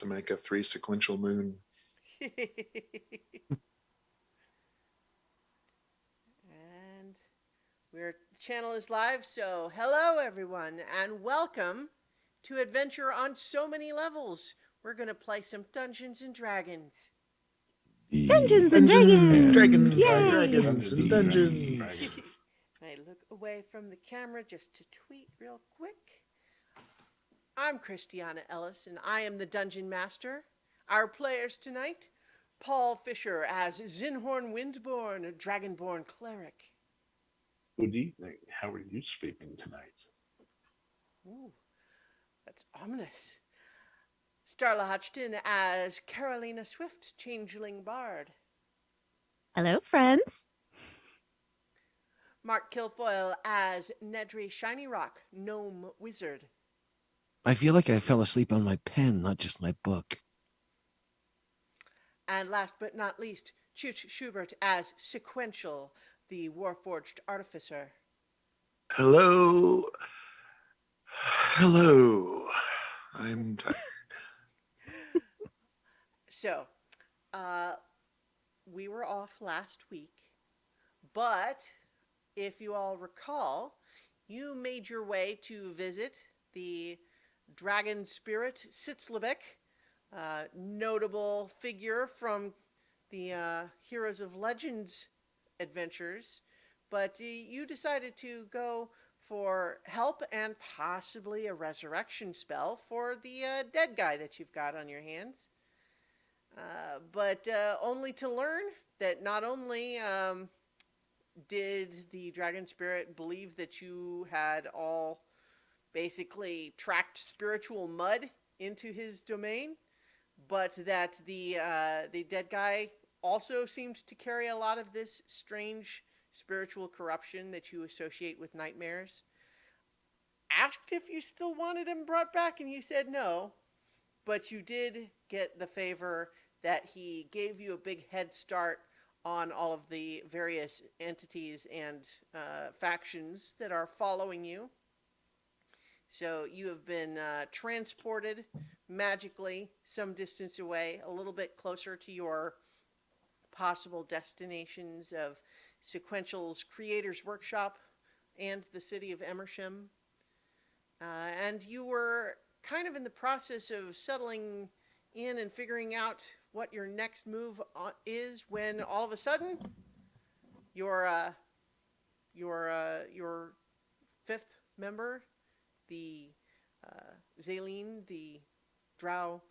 to make a 3 sequential moon. And the channel is live, so hello everyone, and welcome to Adventure on So Many Levels. We're gonna play some Dungeons and Dragons. The Dungeons and Dragons! Dragons, Yay! dragons, and dungeons. I look away from the camera just to tweet real quick. I'm Christiana Ellis, and I am the Dungeon Master. Our players tonight, Paul Fisher as Zenhorn Windborn, a Dragonborn cleric. Good evening. How are you sleeping tonight? Ooh, that's ominous. Starla Hodgson as Carolina Swift, Changeling Bard. Hello, friends. Mark Kilfoyle as Nedry Shiny Rock, Gnome Wizard. I feel like I fell asleep on my pen, not just my book. And last but not least, Chooch Schubert as Sequential, the Warforged Artificer. Hello. Hello. I'm tired. So, we were off last week, but if you all recall, you made your way to visit the dragon spirit Sitzlebeck, notable figure from the Heroes of Legends adventures, but you decided to go for help and possibly a resurrection spell for the dead guy that you've got on your hands. But only to learn that not only did the dragon spirit believe that you had all basically tracked spiritual mud into his domain, but that the dead guy also seemed to carry a lot of this strange spiritual corruption that you associate with nightmares. Asked if you still wanted him brought back, and you said no, but you did get the favor that he gave you a big head start on all of the various entities and factions that are following you. So you have been transported magically some distance away, a little bit closer to your possible destinations of Sequential's Creators Workshop and the city of Emersham. And you were kind of in the process of settling in and figuring out what your next move is when all of a sudden your fifth member, the Zaleen, the Drow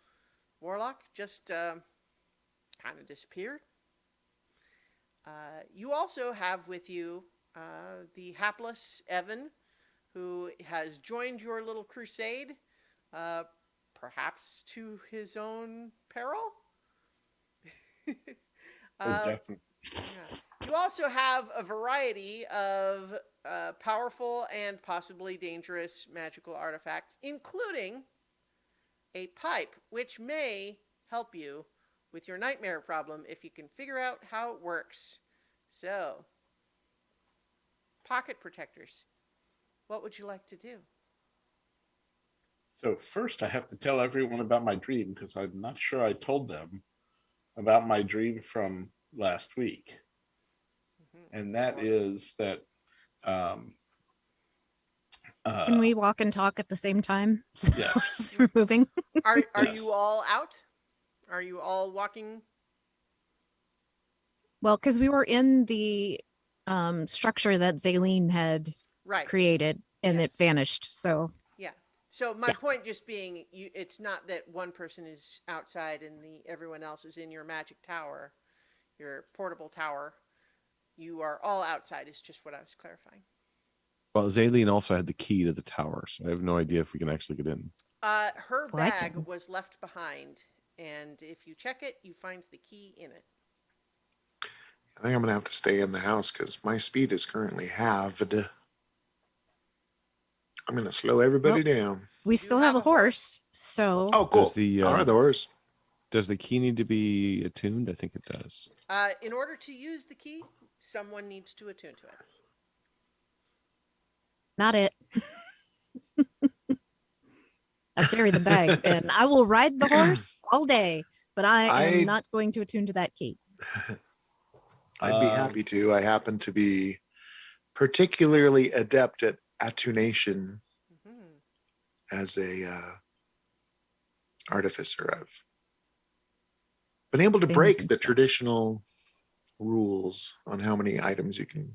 warlock, just kind of disappeared. You also have with you the hapless Evan, who has joined your little crusade, perhaps to his own peril. Definitely. Yeah. You also have a variety of powerful and possibly dangerous magical artifacts, including a pipe, which may help you with your nightmare problem if you can figure out how it works. So, pocket protectors. What would you like to do? So first I have to tell everyone about my dream because I'm not sure I told them about my dream from last week. Mm-hmm. And that is that um Can we walk and talk at the same time? Yes. We're moving. Are Yes. you all out? Are you all walking? Well, because we were in the structure that Zaleen had Right. created and Yes. it vanished. So Yeah. So my Yeah. point just being, it's not that one person is outside and everyone else is in your magic tower, your portable tower. You are all outside. Is just what I was clarifying. Well, Zaleen also had the key to the tower, so I have no idea if we can actually get in. Her Well, I bag can. was left behind, and if you check it, you find the key in it. I think I'm going to have to stay in the house because my speed is currently halved. I'm going to slow everybody down. We You do still have have a a horse. horse. So Oh, cool. Does the All right, the horse. does the key need to be attuned? I think it does. In order to use the key, someone needs to attune to it. not it. I'll carry the bag, and I will ride the horse all day. But I am I not going to attune to that key. I'd be happy to. I happen to be particularly adept at attunation Mhm. as a artificer. I've been able to Things break and the stuff. traditional rules on how many items you can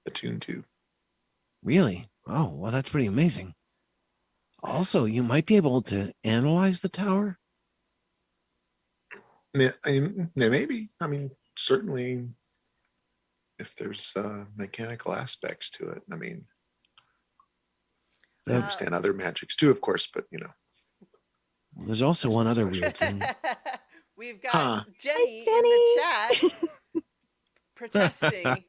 attune to. Really? Oh, well, that's pretty amazing. Also, you might be able to analyze the tower. Maybe. I mean, certainly if there's mechanical aspects to it. I mean, I That, understand other magics too, of course, but there's also one other weird thing. We've got huh. Jenny, in the chat protesting.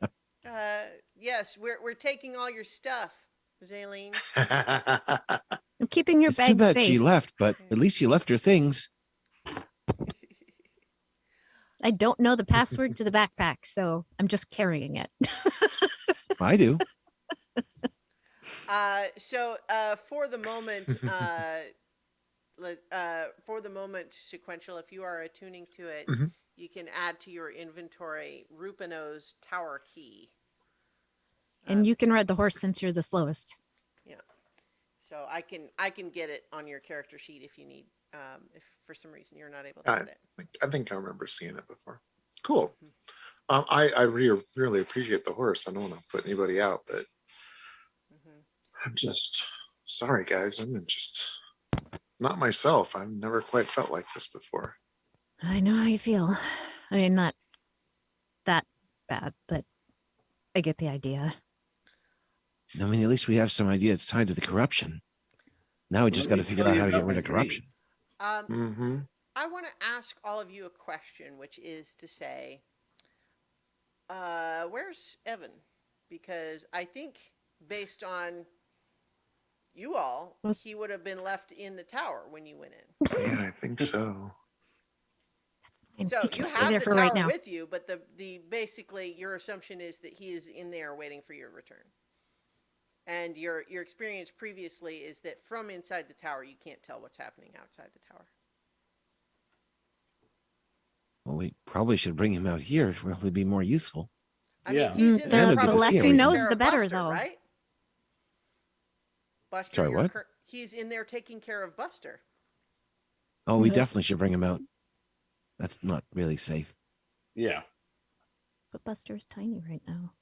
Yes, we're taking all your stuff, Zaleen. I'm keeping your It's too bag bad she safe. left, but at least you left her things. I don't know the password to the backpack, so I'm just carrying it. I do. For the moment, for the moment, sequential. If you are attuning to it, Mhm. you can add to your inventory Rupino's tower key. And you can ride the horse since you're the slowest. Yeah. So I can get it on your character sheet if you need. If for some reason you're not able to get it. I think I remember seeing it before. Cool. I really appreciate the horse. I don't want to put anybody out, but Mhm. I'm just sorry, guys. I'm just not myself. I've never quite felt like this before. I know how you feel. I mean, not that bad, but I get the idea. I mean, at least we have some idea it's tied to the corruption. Now we just Let got me to figure tell out you how to get about rid my of corruption. Um, Mm-hmm. I want to ask all of you a question, which is to say, where's Evan? Because I think based on you all, he would have been left in the tower when you went in. Yeah, I think so. And So he can you stay have there the for right tower now. with you, but the basically your assumption is that he is in there waiting for your return. And your experience previously is that from inside the tower you can't tell what's happening outside the tower. Well, we probably should bring him out here. It'll probably be more useful. I mean, Yeah. he's in there And he'll get The to probably see less he taking everything. knows, care the of better, Buster, though. right? Buster, Sorry, what? he's in there taking care of Buster. Oh, we Mhm. definitely should bring him out. That's not really safe. Yeah. But Buster's tiny right now.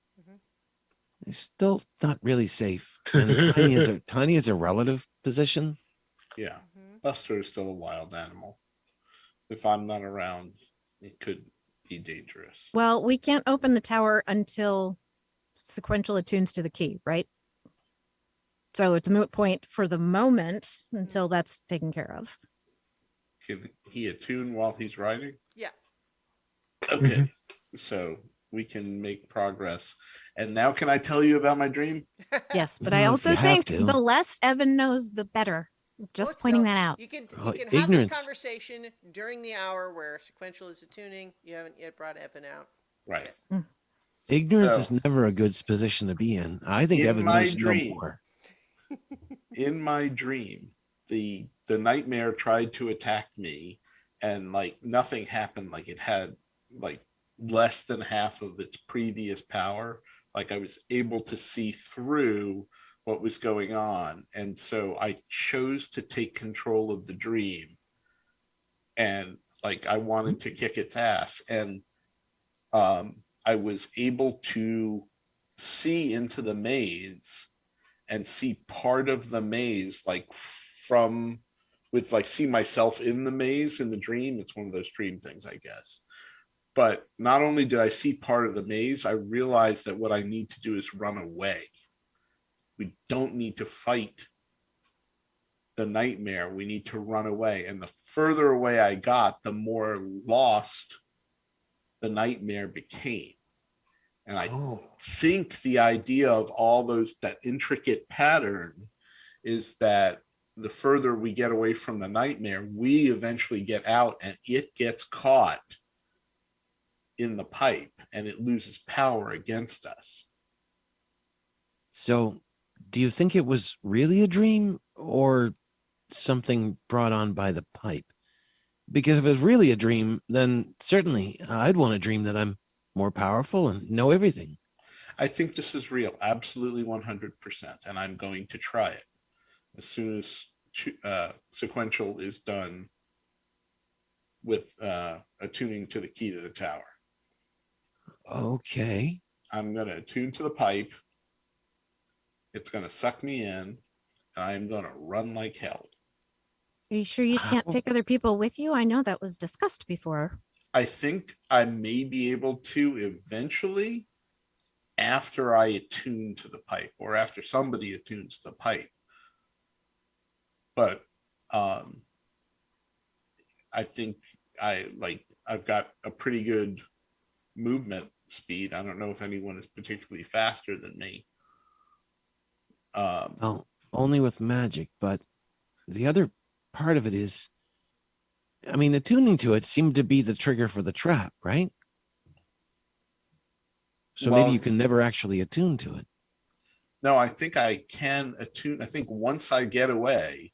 It's still not really safe. And tiny is a relative position. Yeah. Mm-hmm. Buster is still a wild animal. If I'm not around, it could be dangerous. Well, we can't open the tower until sequential attunes to the key, right? So it's a moot point for the moment until that's taken care of. Can he attune while he's riding? Yeah. Okay. So we can make progress. And now can I tell you about my dream? Yes, but You I know, if also you have think to. the less Evan knows, the better. Just Well, pointing still, that out. You can Oh, have ignorance. this conversation during the hour where sequential is attuning. You haven't yet brought Evan out. Right. Ignorance So, is never a good position to be in. I think in Evan my knows no dream, more. in my dream, the nightmare tried to attack me, and like nothing happened. Like it had like less than half of its previous power. Like I was able to see through what was going on, and so I chose to take control of the dream, and like I wanted to kick its ass, and I was able to see into the maze and see part of the maze, like from with like see myself in the maze in the dream. It's one of those dream things, I guess. But not only did I see part of the maze, I realized that what I need to do is run away. We don't need to fight the nightmare. We need to run away. And the further away I got, the more lost the nightmare became. And I Oh, think the idea of all those, that intricate pattern, is that the further we get away from the nightmare, we eventually get out and it gets caught in the pipe and it loses power against us. So, do you think it was really a dream, or something brought on by the pipe. Because if it's really a dream, then certainly I'd want to dream that I'm more powerful and know everything. I think this is real, absolutely 100%, and I'm going to try it as soon as sequential is done with attuning to the key to the tower. Okay. I'm going to attune to the pipe. It's going to suck me in, and I'm going to run like hell. Are you sure you can't How- take other people with you? I know that was discussed before. I think I may be able to eventually after I attune to the pipe or after somebody attunes to the pipe. But I think I've got a pretty good movement speed. I don't know if anyone is particularly faster than me. Well, only with magic, but the other part of it is, I mean, attuning to it seemed to be the trigger for the trap, right? So maybe Well, you can never actually attune to it. no, I think I can attune. I think once I get away,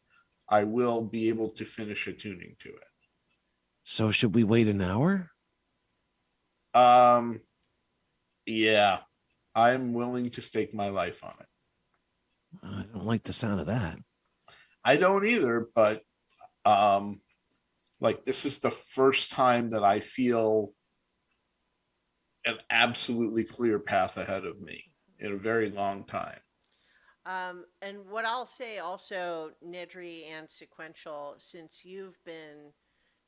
I will be able to finish attuning to it. So should we wait an hour? Yeah, I'm willing to stake my life on it. I don't like the sound of that. I don't either, but like this is the first time that I feel an absolutely clear path ahead of me in a very long time. And what I'll say also, Nedry and Sequential, since you've been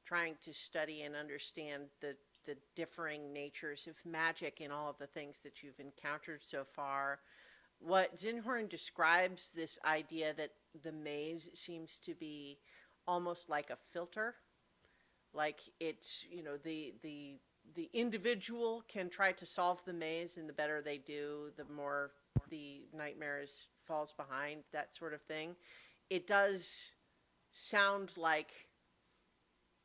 trying to study and understand the differing natures of magic and all of the things that you've encountered so far, what Zenhorn describes this idea that the maze seems to be almost like a filter. Like it's, the individual can try to solve the maze, and the better they do, the more the nightmare falls behind, that sort of thing. It does sound like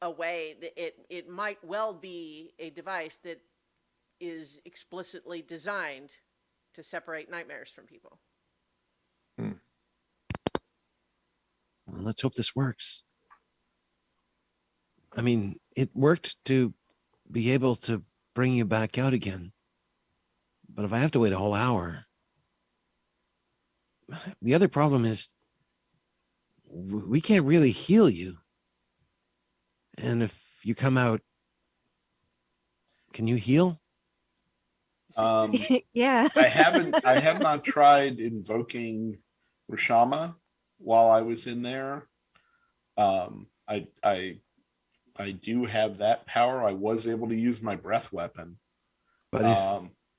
a way that it might well be a device that is explicitly designed to separate nightmares from people. Well, let's hope this works. I mean, it worked to be able to bring you back out again. But if I have to wait a whole hour, the other problem is we can't really heal you. And if you come out, can you heal? Yeah. I have not tried invoking Rashama while I was in there. I do have that power. I was able to use my breath weapon. But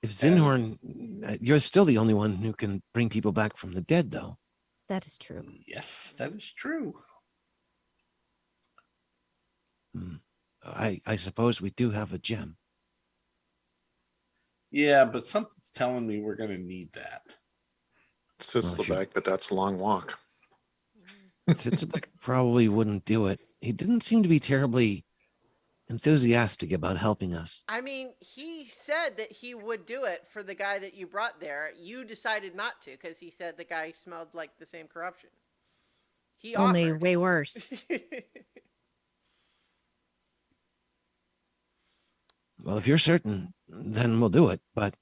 if And Zenhorn, you're still the only one who can bring people back from the dead, though. That is true. yes, that is true. I suppose we do have a gem. Yeah, but something's telling me we're going to need that. Sits Well, sure. back, but that's a long walk. Sitzabek probably wouldn't do it. He didn't seem to be terribly enthusiastic about helping us. I mean, he said that he would do it for the guy that you brought there. You decided not to because he said the guy smelled like the same corruption. He Only offered. way worse. Well, if you're certain, then we'll do it. But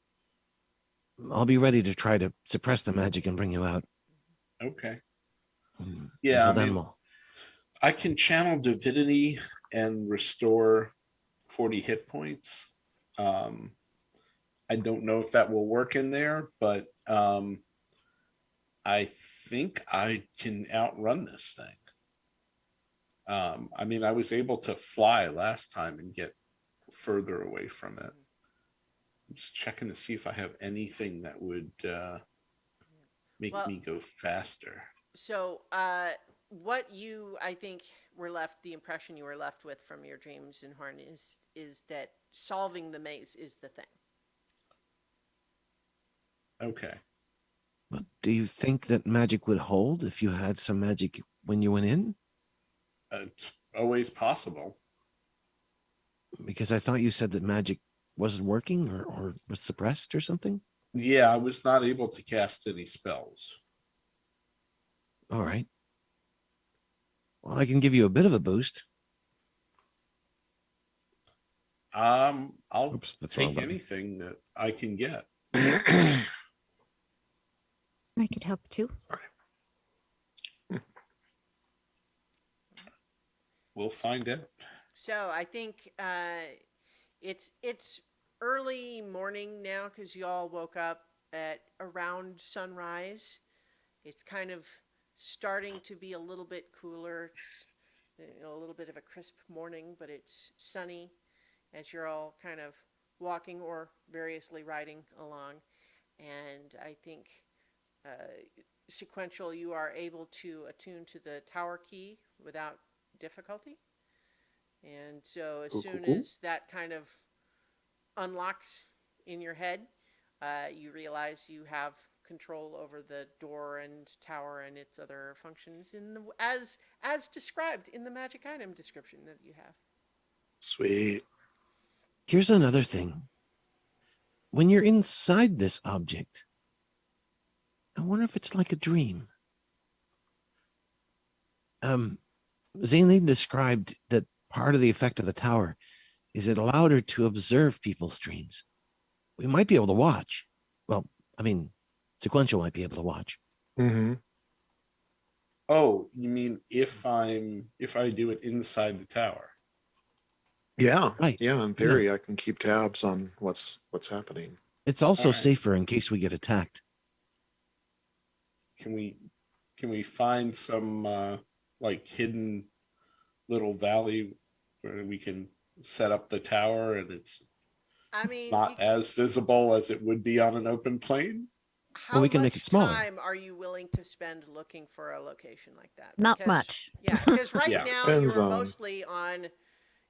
I'll be ready to try to suppress the magic and bring you out. Okay. Until Yeah, I then, mean, we'll. I can channel divinity and restore 40 hit points. I don't know if that will work in there, but I think I can outrun this thing. I mean, I was able to fly last time and get further away from it. I'm just checking to see if I have anything that would make me go faster. So, what you, I think, the impression you were left with from your dreams in Horn is that solving the maze is the thing. Okay. But do you think that magic would hold if you had some magic when you went in? It's always possible. Because I thought you said that magic wasn't working or was suppressed or something. Yeah, I was not able to cast any spells. All right. Well, I can give you a bit of a boost. I'll Oops, that's the wrong take button. anything that I can get. I could help too. We'll find out. So I think it's early morning now because you all woke up at around sunrise. It's kind of starting to be a little bit cooler. It's a little bit of a crisp morning, but it's sunny as you're all kind of walking or variously riding along. And I think sequential, you are able to attune to the tower key without difficulty. And so as Cool, soon cool. as that kind of unlocks in your head, you realize you have control over the door and tower and its other functions in the as described in the magic item description that you have. Sweet. Here's another thing. When you're inside this object, I wonder if it's like a dream. Zayneen described that part of the effect of the tower is it allowed her to observe people's dreams. We might be able to watch. Well, I mean, Sequential might be able to watch. Mm-hmm. Oh, you mean if I do it inside the tower? Yeah. Right. Yeah. In theory, I can keep tabs on what's happening. It's also All right. safer in case we get attacked. Can we find some like hidden little valley where we can set up the tower and it's I mean, not as visible as it would be on an open plain? how Well, we can much make it smaller. time are you willing to spend looking for a location like that? Not Because- much. Yeah, because right Yeah. now Depends you're on- mostly on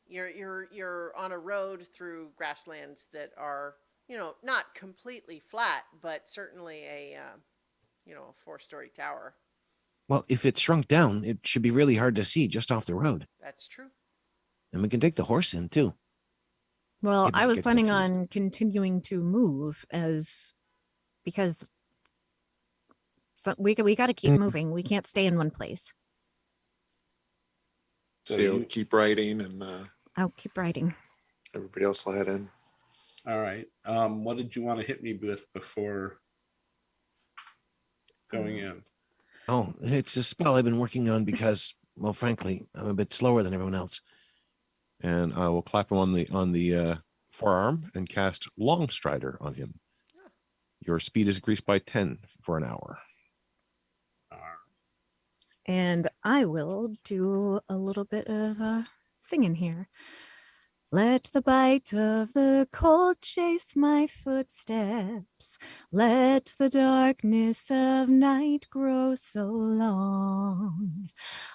you're on a road through grasslands that are not completely flat, but certainly a 4-story tower. Well, if it's shrunk down, it should be really hard to see just off the road. That's true. And we can take the horse in too. Well, Maybe I was get planning confused. on continuing to move because we got to keep Mhm. moving. We can't stay in one place. So So you'll you- keep writing and I'll keep writing. everybody else will head in. All right. What did you want to hit me with before going in? Oh, it's a spell I've been working on because, well, frankly, I'm a bit slower than everyone else. And I will clap him on the forearm and cast Long Strider on him. Yeah. Your speed is increased by 10 for an hour. And I will do a little bit of singing here. Let the bite of the cold chase my footsteps. Let the darkness of night grow so long.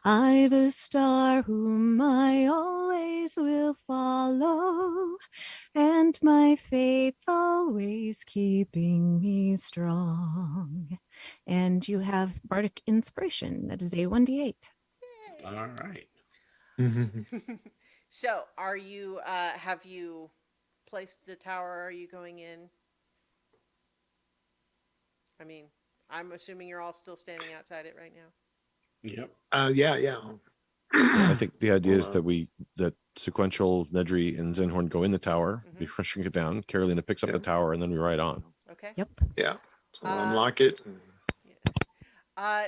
I've a star whom I always will follow, and my faith always keeping me strong. And you have Bardic Inspiration. That is a 1d8. All right. So, are you? Have you placed the tower? Are you going in? I mean, I'm assuming you're all still standing outside it right now. Yep. Yeah. Yeah, I think the idea is Hold that Sequential, Nedry, and Zenhorn go in the tower, we Mhm. shrink it down, Carolina picks up the Yep. tower, and then we ride on. Okay. Yep. Yeah. So we'll Uh, unlock it. And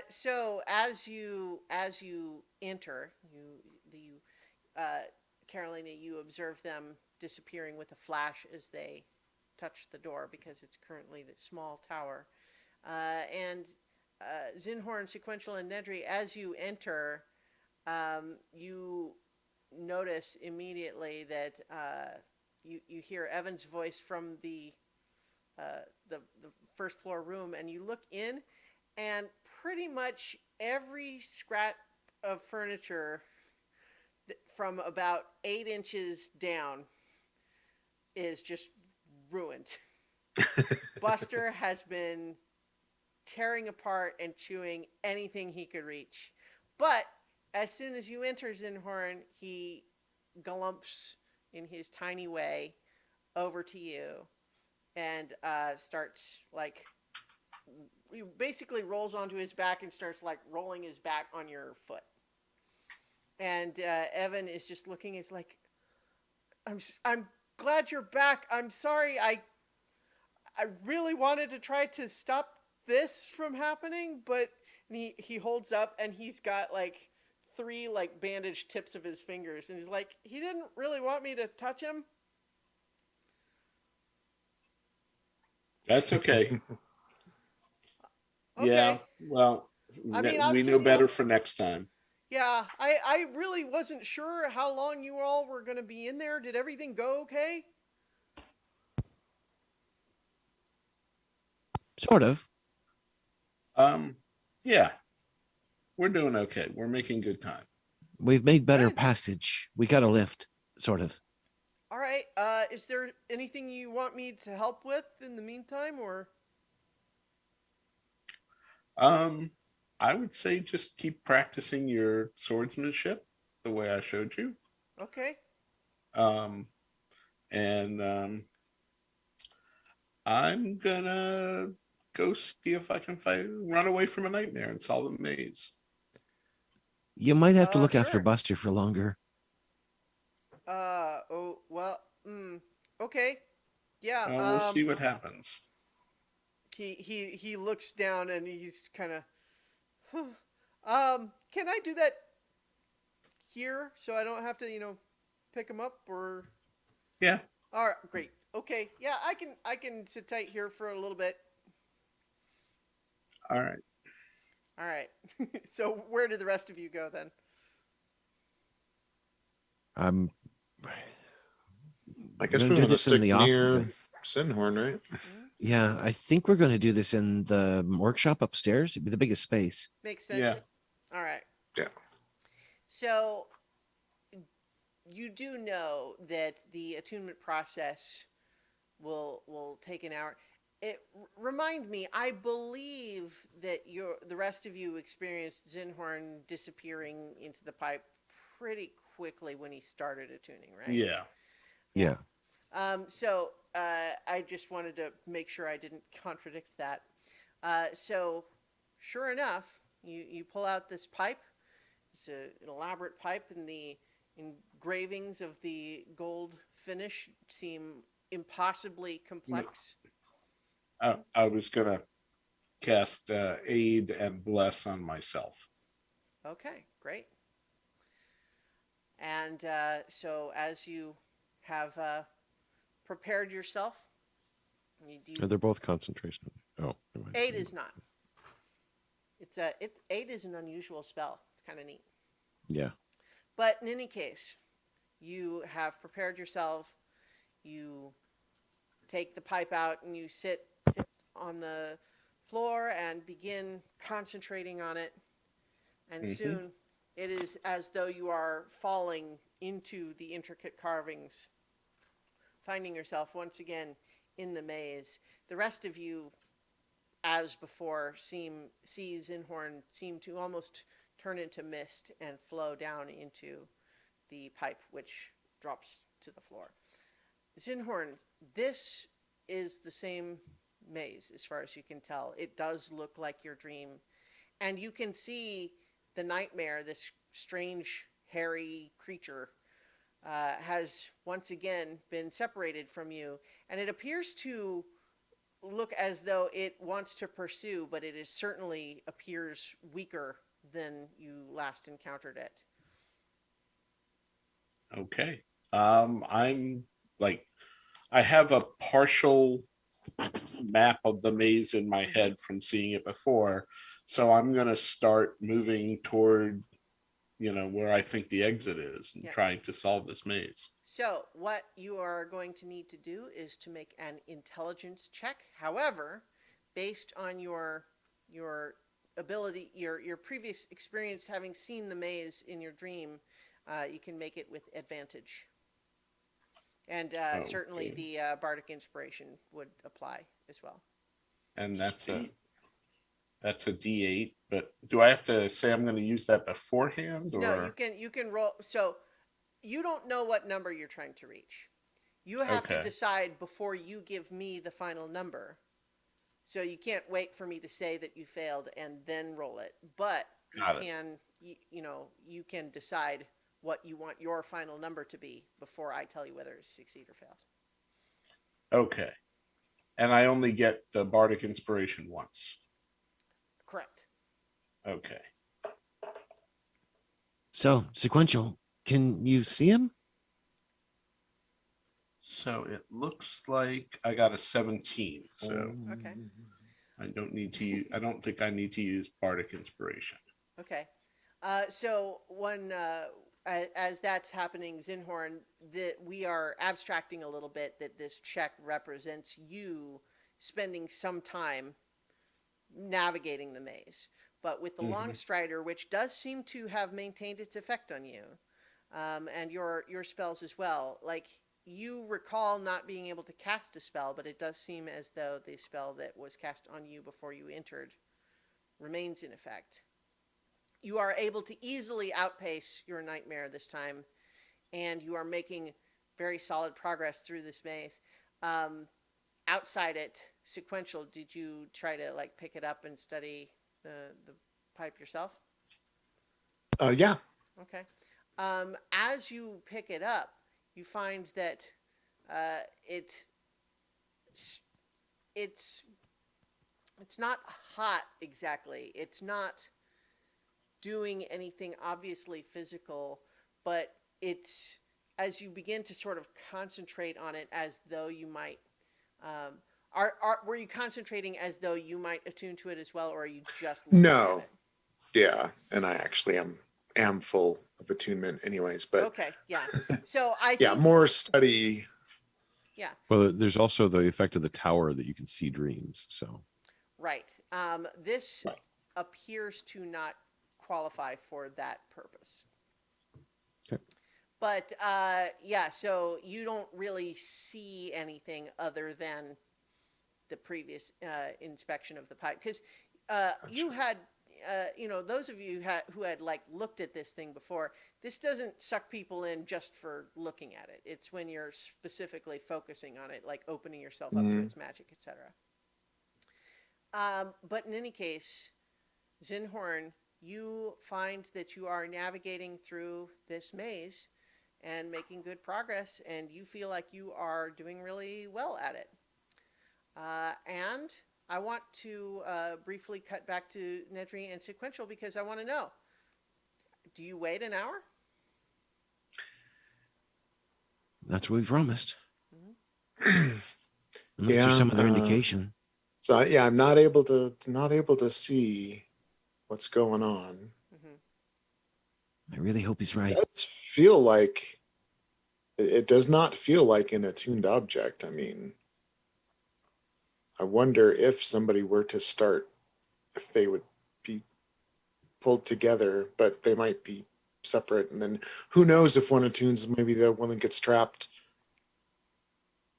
So as you enter, Carolina, you observe them disappearing with a flash as they touch the door because it's currently the small tower. And Zinhorn, Sequential, and Nedry, as you enter, you notice immediately that you hear Evan's voice from the first floor room, and you look in, and pretty much every scrap of furniture from about 8 inches down is just ruined. Buster has been tearing apart and chewing anything he could reach. But as soon as you enter Zinhorn, he galumps in his tiny way over to you and starts like he basically rolls onto his back and starts like rolling his back on your foot. And Evan is just looking. It's like, I'm glad you're back. I'm sorry. I really wanted to try to stop this from happening, but he holds up and he's got like three like bandaged tips of his fingers, and he's like, he didn't really want me to touch him. That's okay. Yeah. Okay. Well, I mean, I'll we just know better for next time. Yeah, I really wasn't sure how long you all were going to be in there. Did everything go okay? Sort of. Yeah, we're doing okay. We're making good time. We've made better Good. passage. We got a lift, sort of. All right. Is there anything you want me to help with in the meantime, or? Um, I would say just keep practicing your swordsmanship the way I showed you. Okay. Um, and I'm gonna go see if I can run away from a nightmare and solve a maze. You might have to look after Sure. Buster for longer. Oh, well, okay. Yeah, We'll see what happens. he looks down and he's kind of, can I do that here so I don't have to, pick him up or? Yeah. All right, great. Okay, yeah, I can sit tight here for a little bit. All right. All right. So where did the rest of you go then? I'm I guess We're we gonna do want to this in stick the near office. Zenhorn, right? Yeah, I think we're going to do this in the workshop upstairs. It'd be the biggest space. Makes sense. Yeah. All right. Yeah. So you do know that the attunement process will take an hour. Remind me. I believe that the rest of you experienced Zenhorn disappearing into the pipe pretty quickly when he started attuning, right? Yeah. yeah. So I just wanted to make sure I didn't contradict that. So sure enough, you pull out this pipe. It's an elaborate pipe, and the engravings of the gold finish seem impossibly complex. I was gonna cast aid and bless on myself. Okay, great. And so as you have prepared yourself, They're both concentration. Oh, never mind. aid is not. Aid is an unusual spell. It's kind of neat. Yeah. But in any case, you have prepared yourself. You take the pipe out and you sit on the floor and begin concentrating on it. And soon it is as though you are falling into the intricate carvings, finding yourself once again in the maze. The rest of you, as before, see Zenhorn seem to almost turn into mist and flow down into the pipe, which drops to the floor. Zenhorn, this is the same maze as far as you can tell. It does look like your dream. And you can see the nightmare, this strange, hairy creature, has once again been separated from you. And it appears to look as though it wants to pursue, but it is certainly appears weaker than you last encountered it. Okay. I'm like, I have a partial map of the maze in my head from seeing it before. So I'm going to start moving toward, where I think the exit is and Yeah. trying to solve this maze. So, what you are going to need to do is to make an intelligence check. However, based on your ability, your previous experience having seen the maze in your dream, you can make it with advantage. And certainly Okay. the bardic inspiration would apply as well. And that's a D8, but do I have to say I'm going to use that beforehand or? No, you can roll. So you don't know what number you're trying to reach. You have to Okay. decide before you give me the final number. So you can't wait for me to say that you failed and then roll it. But Got it. you can decide what you want your final number to be before I tell you whether it succeeds or fails. Okay. And I only get the bardic inspiration once. Correct. Okay. So, sequential, can you see him? So it looks like I got a 17. So Okay. I don't think I need to use bardic inspiration. Okay. So as that's happening, Zinhorn, that we are abstracting a little bit that this check represents you spending some time navigating the maze. But with the long strider, which does seem to have maintained its effect on you, and your spells as well, like you recall not being able to cast a spell, but it does seem as though the spell that was cast on you before you entered remains in effect. You are able to easily outpace your nightmare this time, and you are making very solid progress through this maze. Outside it, sequential, did you try to like pick it up and study the pipe yourself? Yeah. Okay. As you pick it up, you find that it's not hot exactly. It's not doing anything obviously physical, but it's as you begin to sort of concentrate on it as though you might were you concentrating as though you might attune to it as well, or are you just looking No. at it? Yeah. And I actually am full of attunement anyways, but Okay, yeah. So I yeah, think more study. yeah, Well, there's also the effect of the tower that you can see dreams. So right. This Right. appears to not qualify for that purpose. Okay. But yeah, so you don't really see anything other than the previous inspection of the pipe, because you had those of you who had like looked at this thing before, this doesn't suck people in just for looking at it. It's when you're specifically focusing on it, like opening yourself up to its magic, etc. But in any case, Zinhorn, you find that you are navigating through this maze and making good progress, and you feel like you are doing really well at it. And I want to briefly cut back to Nedry and Sequential, because I want to know, do you wait an hour? That's what we promised. Yeah. Unless there's some other indication. So yeah, I'm not able to see what's going on. I really hope he's right. It does feel like it does not feel like an attuned object. I mean, I wonder if somebody were to start, if they would be pulled together, but they might be separate. And then who knows if one attunes, maybe the one that gets trapped.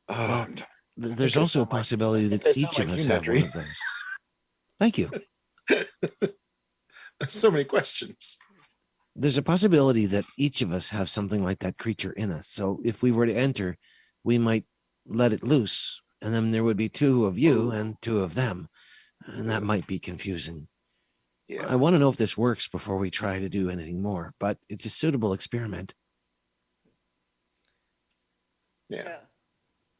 Well, I'm tired. there's I also a sound like- possibility I think that I sound each of like us you, have one Nedry. of those. Thank you. So many questions. There's a possibility that each of us have something like that creature in us. So if we were to enter, we might let it loose, and then there would be two of you and two of them, and that might be confusing. Yeah. I want to know if this works before we try to do anything more, but it's a suitable experiment. Yeah.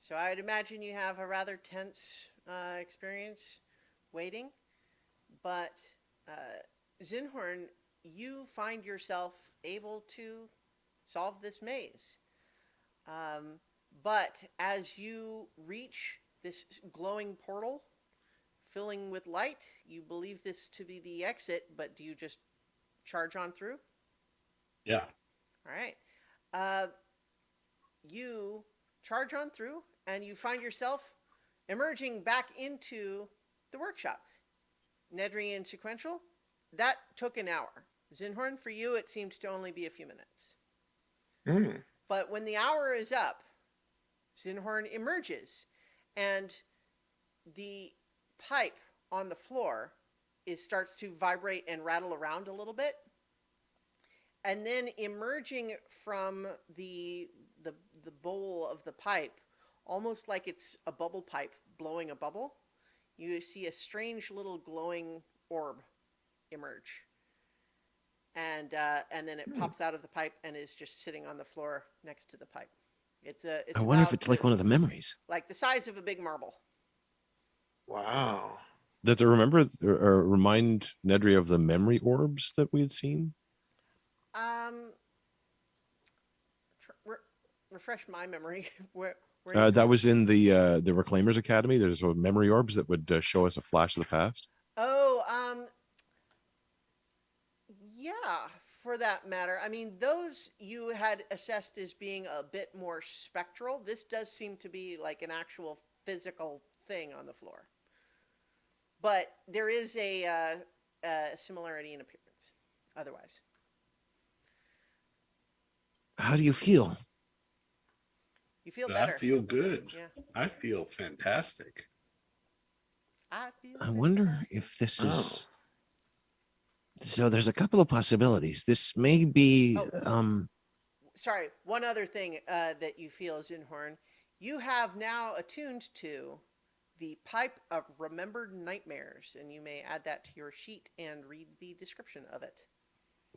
So I'd imagine you have a rather tense experience waiting, but Zinhorn, you find yourself able to solve this maze. But as you reach this glowing portal filling with light, you believe this to be the exit, but do you just charge on through? Yeah. All right. You charge on through, and you find yourself emerging back into the workshop. Nedry and Sequential, that took an hour. Zinhorn, for you, it seemed to only be a few minutes. Mm. But when the hour is up, Zinhorn emerges, and the pipe on the floor starts to vibrate and rattle around a little bit. And then emerging from the bowl of the pipe, almost like it's a bubble pipe blowing a bubble, you see a strange little glowing orb emerge. and then it pops out of the pipe and is just sitting on the floor next to the pipe. I It's wonder if about it's like one of the memories. like the size of a big marble. Wow. Does it remember or remind Nedry of the memory orbs that we had seen? Um, refresh my memory. Where did That was in the Reclaimers Academy. There's a memory orbs that would show us a flash of the past. Oh, yeah, for that matter. I mean, those you had assessed as being a bit more spectral. This does seem to be like an actual physical thing on the floor. But there is a similarity in appearance, otherwise. How do you feel? You feel I better. feel good. Yeah. I feel fantastic. I feel I wonder fantastic. if this Oh. is. So there's a couple of possibilities. This may be. Oh. Sorry, one other thing that you feel, Zenhorn. You have now attuned to the Pipe of Remembered Nightmares, and you may add that to your sheet and read the description of it.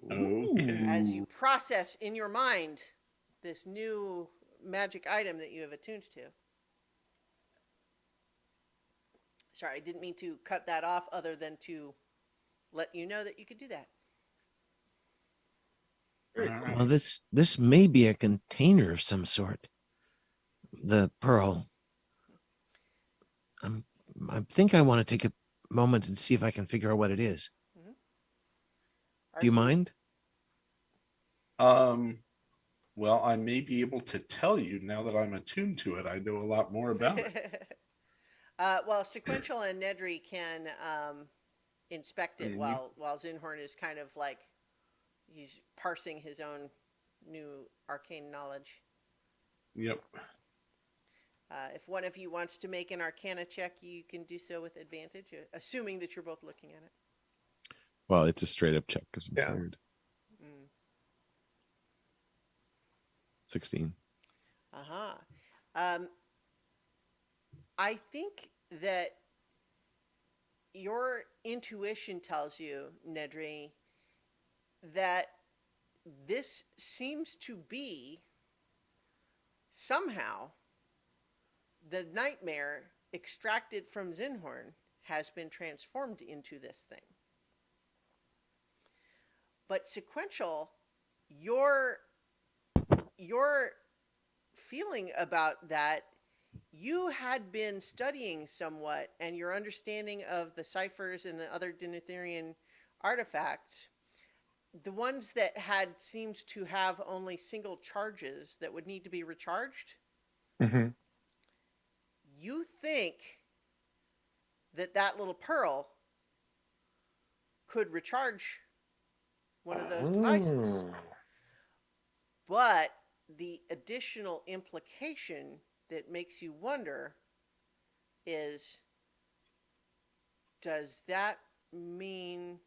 Okay. As you process in your mind this new magic item that you have attuned to. Sorry, I didn't mean to cut that off other than to let you know that you could do that. Very All cool. right. Well, this may be a container of some sort. The pearl. I think I want to take a moment and see if I can figure out what it is. Are Do you mind? Well, I may be able to tell you now that I'm attuned to it. I know a lot more about it. Well, Sequential and Nedry can inspect I it mean, while Zinhorn is kind of like he's parsing his own new arcane knowledge. Yep. If one of you wants to make an Arcana check, you can do so with advantage, assuming that you're both looking at it. Well, it's a straight up check because I'm Yeah. tired. 16. Uh-huh. I think that your intuition tells you, Nedry, that this seems to be somehow the nightmare extracted from Zinhorn has been transformed into this thing. But Sequential, your feeling about that, you had been studying somewhat, and your understanding of the ciphers and the other Denetherian artifacts, the ones that had seemed to have only single charges that would need to be recharged, Mm-hmm. you think that little pearl could recharge one of those devices. Oh. But the additional implication that makes you wonder is, does that mean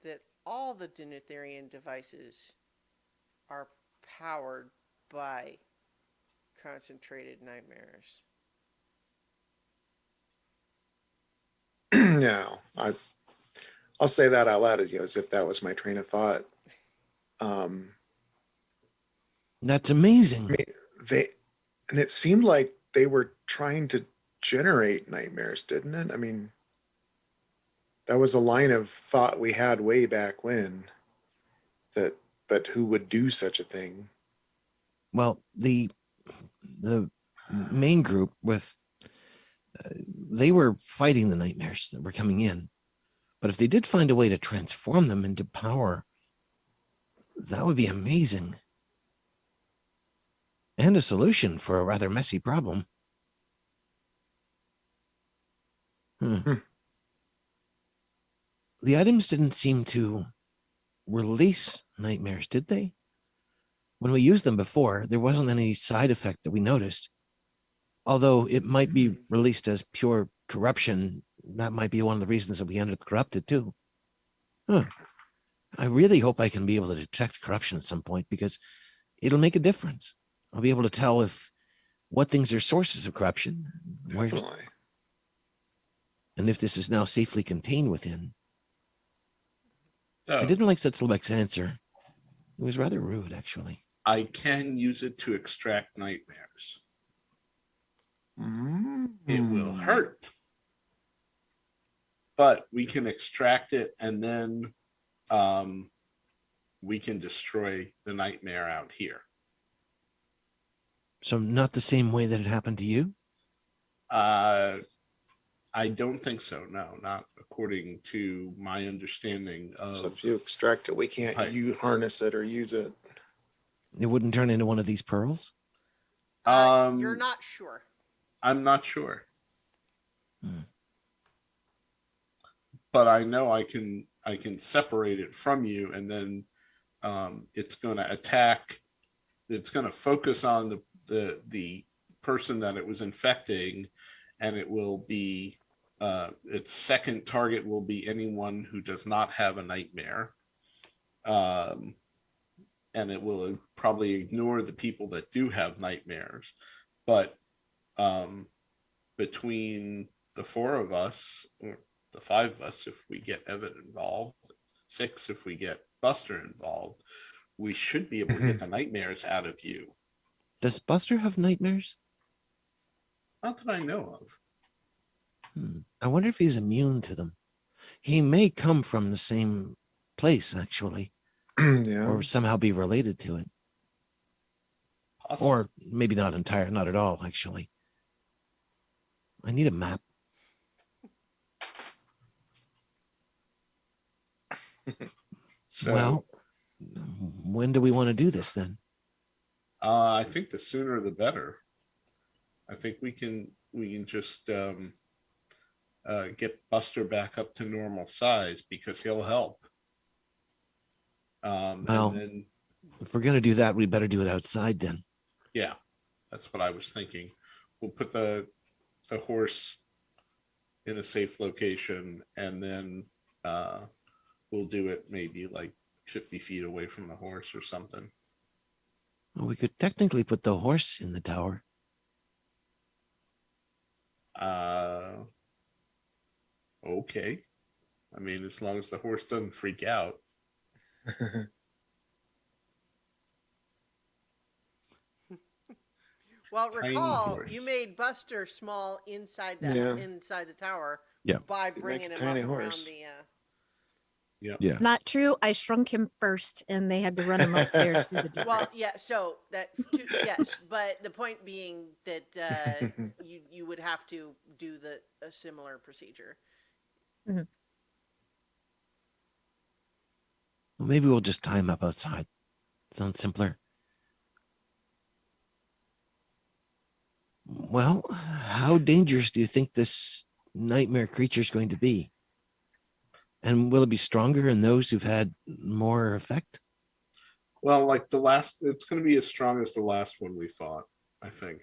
that all the Denetherian devices are powered by concentrated nightmares? Yeah, I'll say that out loud as if that was my train of thought. That's amazing. I mean, it seemed like they were trying to generate nightmares, didn't it? I mean, that was a line of thought we had way back when. But who would do such a thing? Well, the main group with they were fighting the nightmares that were coming in, but if they did find a way to transform them into power, that would be amazing and a solution for a rather messy problem. The items didn't seem to release nightmares, did they? When we used them before, there wasn't any side effect that we noticed. Although it might be released as pure corruption, that might be one of the reasons that we ended up corrupted too. I really hope I can be able to detect corruption at some point because it'll make a difference. I'll be able to tell what things are sources of corruption, Definitely. and if this is now safely contained within. I didn't like Setzlbeck's answer. It was rather rude, actually. I can use it to extract nightmares. It will hurt, but we can extract it, and then we can destroy the nightmare out here. So not the same way that it happened to you? I don't think so. No, not according to my understanding of. So if you extract it, we can't Right. you harness it or use it. It wouldn't turn into one of these pearls? You're not sure. I'm not sure. Hmm. But I know I can separate it from you, and then it's going to attack. It's going to focus on the person that it was infecting, and it will be its second target will be anyone who does not have a nightmare, and it will probably ignore the people that do have nightmares. But between the four of us, or the five of us, if we get Evan involved, 6 if we get Buster involved, we should be able to get the nightmares out of you. Does Buster have nightmares? Not that I know of. I wonder if he's immune to them. He may come from the same place, actually, Yeah. or somehow be related to it. Possibly. Or maybe not at all, actually. I need a map. So, Well, when do we want to do this then? I think the sooner the better. I think we can just get Buster back up to normal size, because he'll help. Well, and then, if we're going to do that, we better do it outside then. yeah, that's what I was thinking. We'll put the horse in a safe location, and then we'll do it maybe like 50 feet away from the horse or something. Well, we could technically put the horse in the tower. Okay. I mean, as long as the horse doesn't freak out. Well, Tiny recall horse. you made Buster small inside the tower. Yeah. By You bringing make him a tiny up horse. around the. Yeah. Not true. I shrunk him first, and they had to run him upstairs through the door. Well, yeah. So yes, but the point being that you would have to do a similar procedure. Well, maybe we'll just tie him up outside. Sounds simpler. Well, how dangerous do you think this nightmare creature is going to be? And will it be stronger in those who've had more effect? Well, like it's going to be as strong as the last one we fought, I think.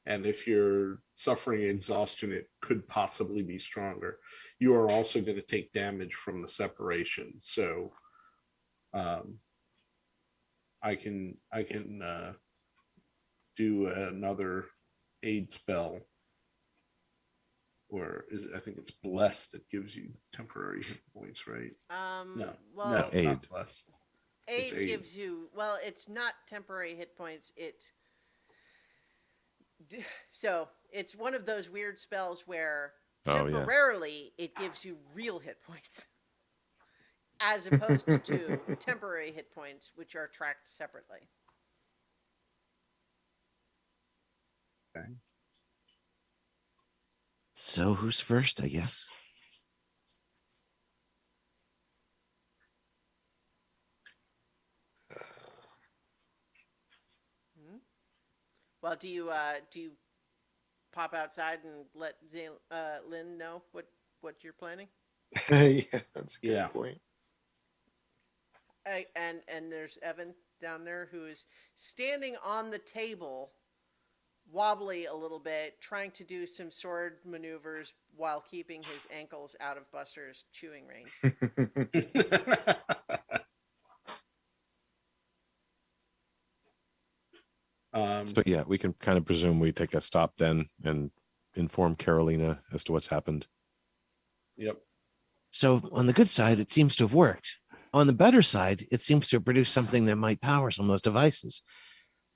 And if you're suffering exhaustion, it could possibly be stronger. You are also going to take damage from the separation. So I can do another aid spell, or I think it's blessed that gives you temporary hit points, right? No, Aid. not blessed. Aid aid. gives you, well, it's not temporary hit points. So it's one of those weird spells where temporarily it gives you real hit points, as opposed to temporary hit points, which are tracked separately. Okay. So who's first, I guess? Well, do you pop outside and let Lynn know what you're planning? Yeah, that's a good Yeah. point. And there's Evan down there who is standing on the table, wobbly a little bit, trying to do some sword maneuvers while keeping his ankles out of Buster's chewing range. So yeah, we can kind of presume we take a stop then and inform Carolina as to what's happened. Yep. So on the good side, it seems to have worked. on the better side, it seems to produce something that might power some of those devices.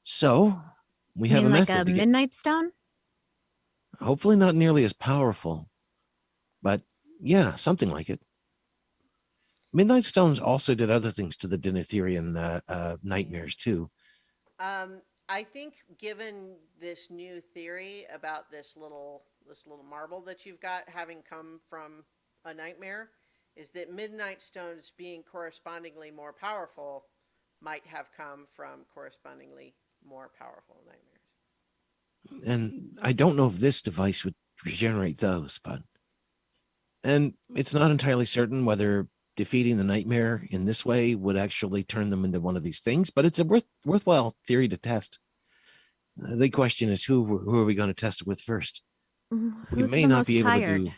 So we You have mean a like a method to get, midnight stone? hopefully not nearly as powerful, but yeah, something like it. Midnight Stones also did other things to the Denetherian nightmares too. Um, I think given this new theory about this little marble that you've got having come from a nightmare, is that midnight stones being correspondingly more powerful might have come from correspondingly more powerful nightmares. And I don't know if this device would regenerate those, but and it's not entirely certain whether defeating the nightmare in this way would actually turn them into one of these things, but it's a worthwhile theory to test. The question is who are we going to test it with first? We Who's may the not be most able to tired? do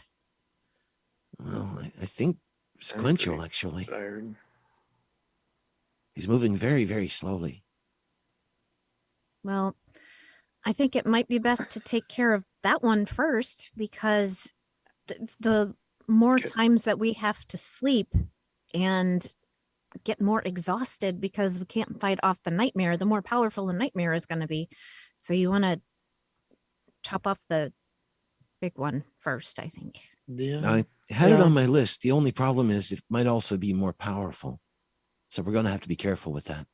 well, I think I'm pretty sequential actually. tired. He's moving very, very slowly. Well, I think it might be best to take care of that one first because the more Okay. times that we have to sleep and get more exhausted because we can't fight off the nightmare, the more powerful the nightmare is going to be. So you want to chop off the big one first, I think. Yeah. I had it Yeah. on my list. The only problem is it might also be more powerful. So we're going to have to be careful with that.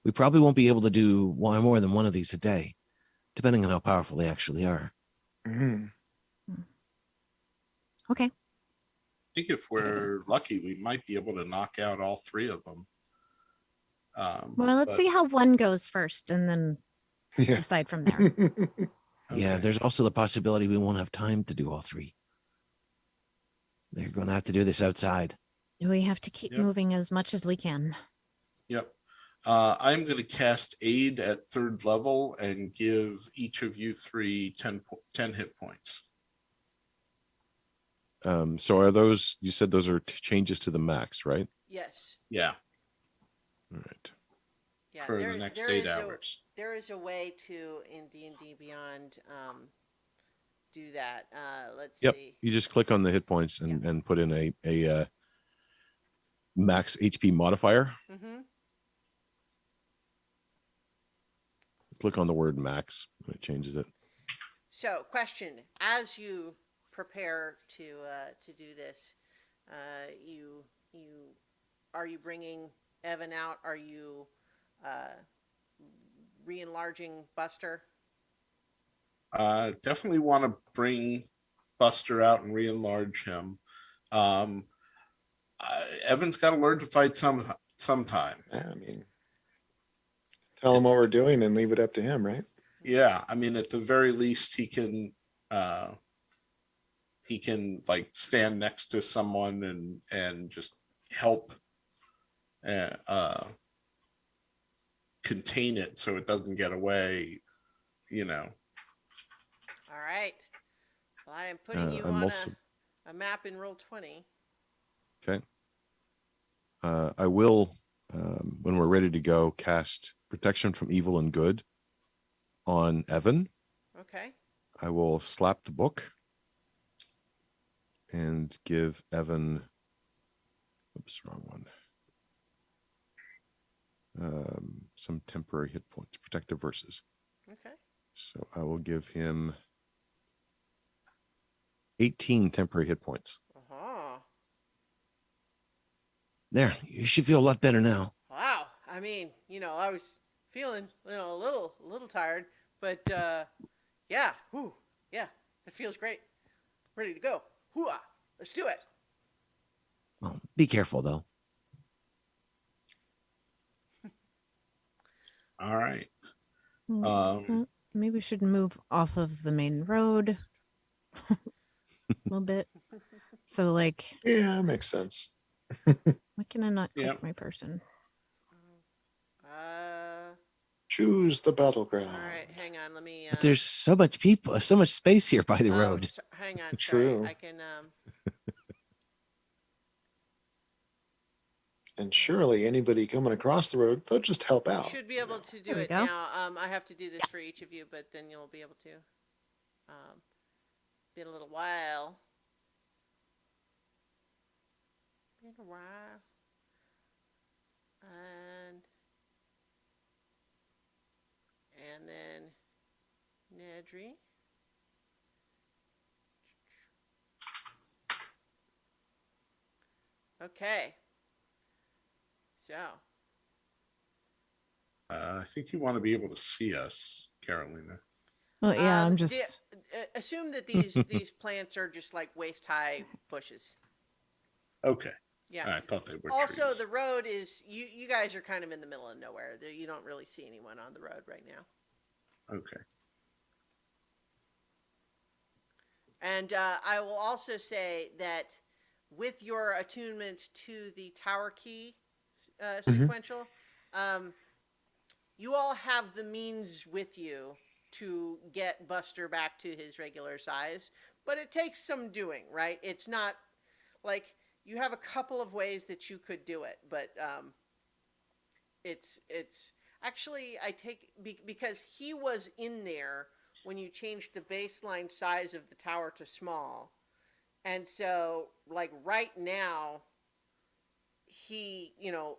We probably won't be able to do one more than one of these a day, depending on how powerful they actually are. Mhm. Okay. I think if we're lucky, we might be able to knock out all three of them. Well, let's But- see how one goes first and then Yeah. decide from there. Yeah, Okay. there's also the possibility we won't have time to do all three. They're going to have to do this outside. We have to keep Yep. moving as much as we can. Yep. I'm going to cast Aid at 3rd level and give each of you 10 hit points. So are those, you said those are changes to the max, right? Yes. Yeah, All right. Yeah. for the next there 8 is hours. there is a way to in D&D Beyond do that. Let's Yep. see. You just click on the hit points and put in a max HP modifier. Mm-hmm. Click on the word max and it changes it. So, question: as you prepare to do this, you are you bringing Evan out? Are you uh, re-enlarging Buster? Definitely want to bring Buster out and re-enlarge him. Um, Evan's got to learn to fight sometime. Yeah, I mean, tell him what we're doing and leave it up to him, right? Yeah, I mean, at the very least, he can like stand next to someone and just help uh, uh, contain it so it doesn't get away. You know. All right. Well, I am putting you I'm on also a map in Roll20. okay. I will, when we're ready to go, cast protection from evil and good on Evan. Okay. I will slap the book and give Evan. Oops, wrong one. Some temporary hit points, protective verses. Okay. So I will give him 18 temporary hit points. Uh-huh. There, you should feel a lot better now. Wow. I mean, I was feeling, a little tired, but yeah. Whew. Yeah. It feels great. Ready to go. Hooah. Let's do it. Well, be careful though. All right. Maybe we should move off of the main road a little bit. So, like, Yeah, makes sense. why can I not click Yep. my person? Choose the battleground. All right. Hang on. Let me. But there's so much people, so much space here by the Oh, road. hang on. True. Sorry. I can. And surely anybody coming across the road, they'll just help You out. should be able to do There we it go. now. I have to do this for each of you, but then you'll be able to. Been a little while. Been a while. And then Nedry. Okay. So, I think you want to be able to see us, Carolina. Well, yeah, I'm just. assume that these plants are just like waist high bushes. Okay. Yeah. I thought they were Also, trees. the road is you guys are kind of in the middle of nowhere. You don't really see anyone on the road right now. Okay. And I will also say that with your attunement to the tower key Mhm. sequential, um, you all have the means with you to get Buster back to his regular size, but it takes some doing, right? It's not like you have a couple of ways that you could do it, but it's actually I take because he was in there when you changed the baseline size of the tower to small, and so like right now he,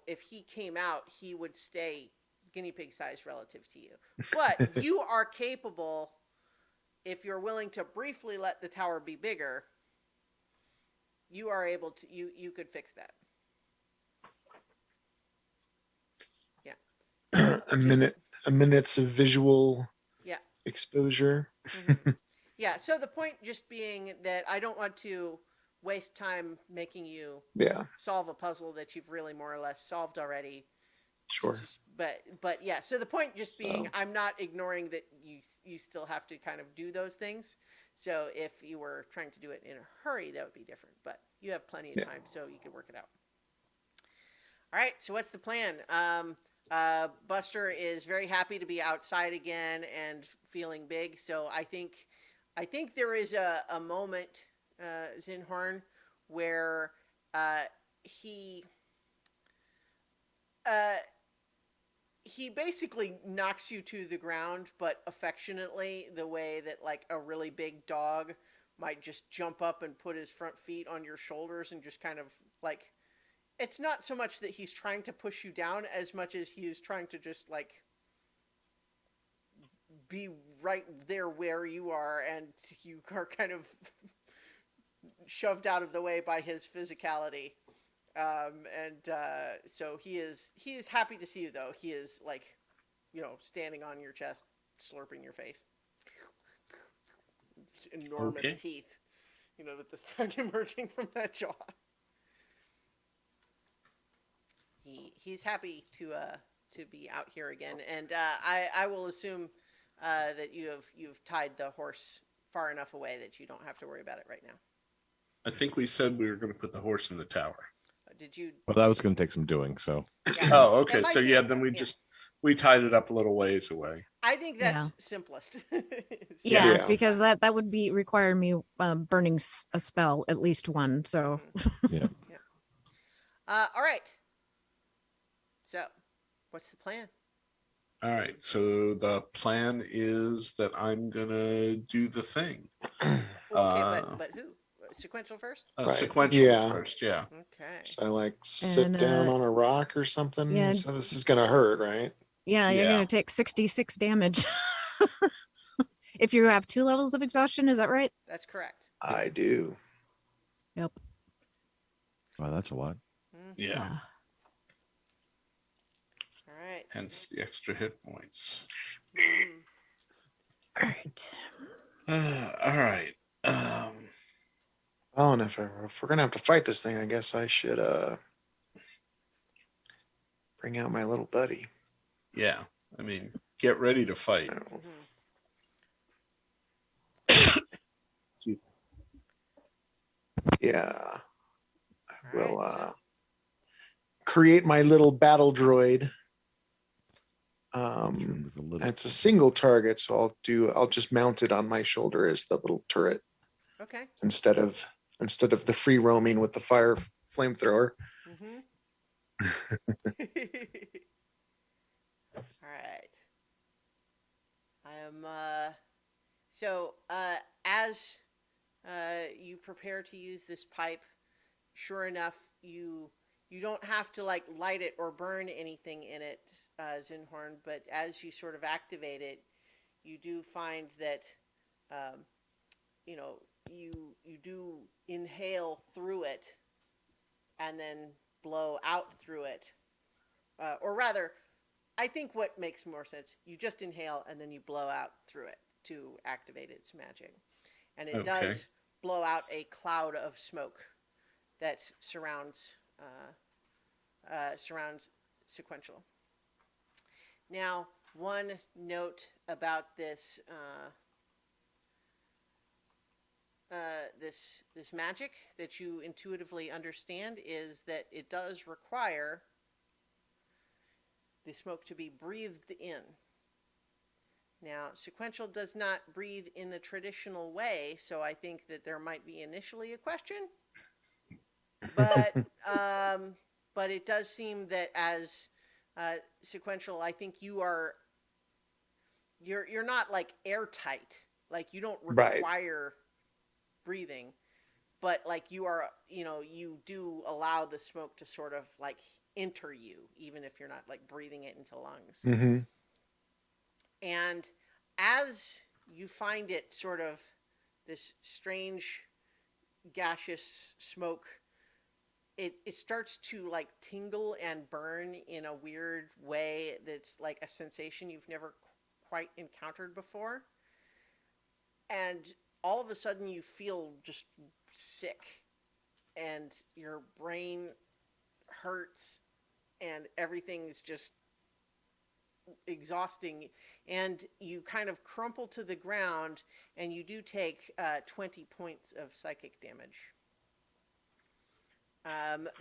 if he came out, he would stay guinea pig size relative to you. But you are capable, if you're willing to briefly let the tower be bigger, you are able to, you could fix that. Yeah. a minute, a minute's of visual Yeah. exposure. Mm-hmm. Yeah. So the point just being that I don't want to waste time making you Yeah, solve a puzzle that you've really more or less solved already. sure. But yeah. So the point just being, So, I'm not ignoring that you still have to kind of do those things. So if you were trying to do it in a hurry, that would be different. But you have plenty of yeah. time, so you can work it out. All right. So what's the plan? Buster is very happy to be outside again and feeling big. So I think there is a moment, Zinhorn, where uh, he uh, he basically knocks you to the ground, but affectionately, the way that like a really big dog might just jump up and put his front feet on your shoulders and just kind of like, it's not so much that he's trying to push you down as much as he is trying to just like be right there where you are, and you are kind of shoved out of the way by his physicality. And so he is happy to see you, though. He is like, standing on your chest, slurping your face. Enormous Okay. teeth, with the sound emerging from that jaw. He's happy to be out here again, and I will assume that you've tied the horse far enough away that you don't have to worry about it right now. I think we said we were going to put the horse in the tower. Did you? Well, that was going to take some doing. So Yeah. Oh, It okay. might So be- yeah, then we tied it up a little ways away. I think that's Yeah. simplest. Yeah, Yeah. because that would be require me burning a spell, at least one. So yeah, All right. So, what's the plan? All right. So the plan is that I'm gonna do the thing. Okay, but who? Sequential first. Right. Sequentially Yeah. first. Yeah. Okay. Should I like sit And, down on a rock or something? yeah. So this is gonna hurt, right? yeah, you're Yeah. gonna take 66 damage. If you have 2 levels of exhaustion, is that right? That's correct. I do. Yep. wow, that's a lot. Yeah. All right. Hence the extra hit points. Mhm. All right. All right. Well, and if we're gonna have to fight this thing, I guess I should bring out my little buddy. Yeah. I mean, get ready to fight. Oh, Mhm. yeah, I All will right, so create my little battle droid. Remove a little. It's a single target, so I'll just mount it on my shoulder as the little turret okay. instead of the free roaming with the fire flamethrower. Mhm. All right. I am so as you prepare to use this pipe, sure enough, you you don't have to like light it or burn anything in it, Zenhorn. But as you sort of activate it, you do find that um, you know you do inhale through it and then blow out through it, or rather, I think what makes more sense, you just inhale and then you blow out through it to activate its magic, and it Okay. does blow out a cloud of smoke that surrounds sequential. Now, one note about this magic that you intuitively understand is that it does require the smoke to be breathed in. Now, sequential does not breathe in the traditional way, so I think that there might be initially a question, but um, but it does seem that as sequential, I think you're not like airtight, like you don't Right. require breathing, but like you are, you do allow the smoke to sort of like enter you, even if you're not like breathing it into lungs. Mm-hmm. And as you find it sort of this strange gaseous smoke, it starts to like tingle and burn in a weird way that's like a sensation you've never quite encountered before. And all of a sudden you feel just sick and your brain hurts and everything's just exhausting, and you kind of crumple to the ground, and you do take 20 points of psychic damage.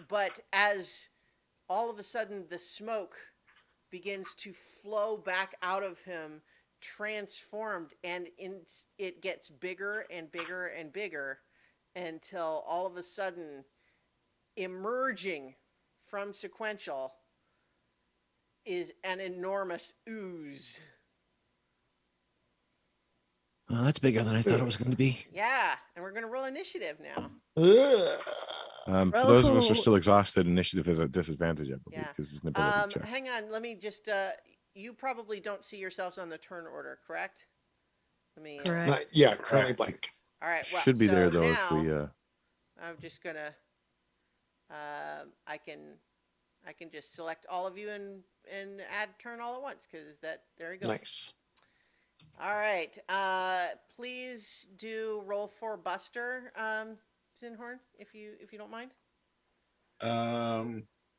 But as all of a sudden the smoke begins to flow back out of him, transformed, and it gets bigger and bigger and bigger until all of a sudden, emerging from sequential is an enormous ooze. Well, that's bigger than I thought it was going to be. Yeah, and we're gonna roll initiative now. For those of us who are still Oh, exhausted, initiative is at disadvantage, I believe, Yeah. because it's an ability check. Hang on, let me just. You probably don't see yourselves on the turn order, correct? Let me. correct. Yeah, currently blank. All right. Well, Should be so there though now if we. I'm just gonna. I can. I can just select all of you and add turn all at once, because that there you go. Nice. All right. Please do roll for Buster, Zinhorn, if you don't mind.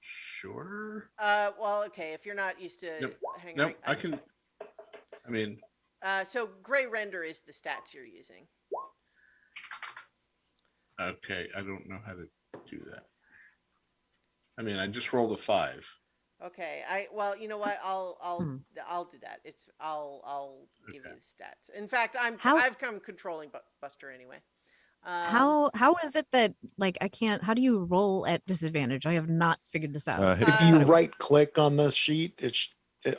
Sure. Well, okay. If you're not used to Nope. hang Nope. on, I can. I mean, so gray render is the stats you're using. okay. I don't know how to do that. I mean, I just rolled a 5. Okay. Well, you know what? Hmm. I'll do that. I'll give you the stats. In fact, How I've come controlling Buster anyway. how is it that like I can't? How do you roll at disadvantage? I have not figured this out. If If you right click on the sheet,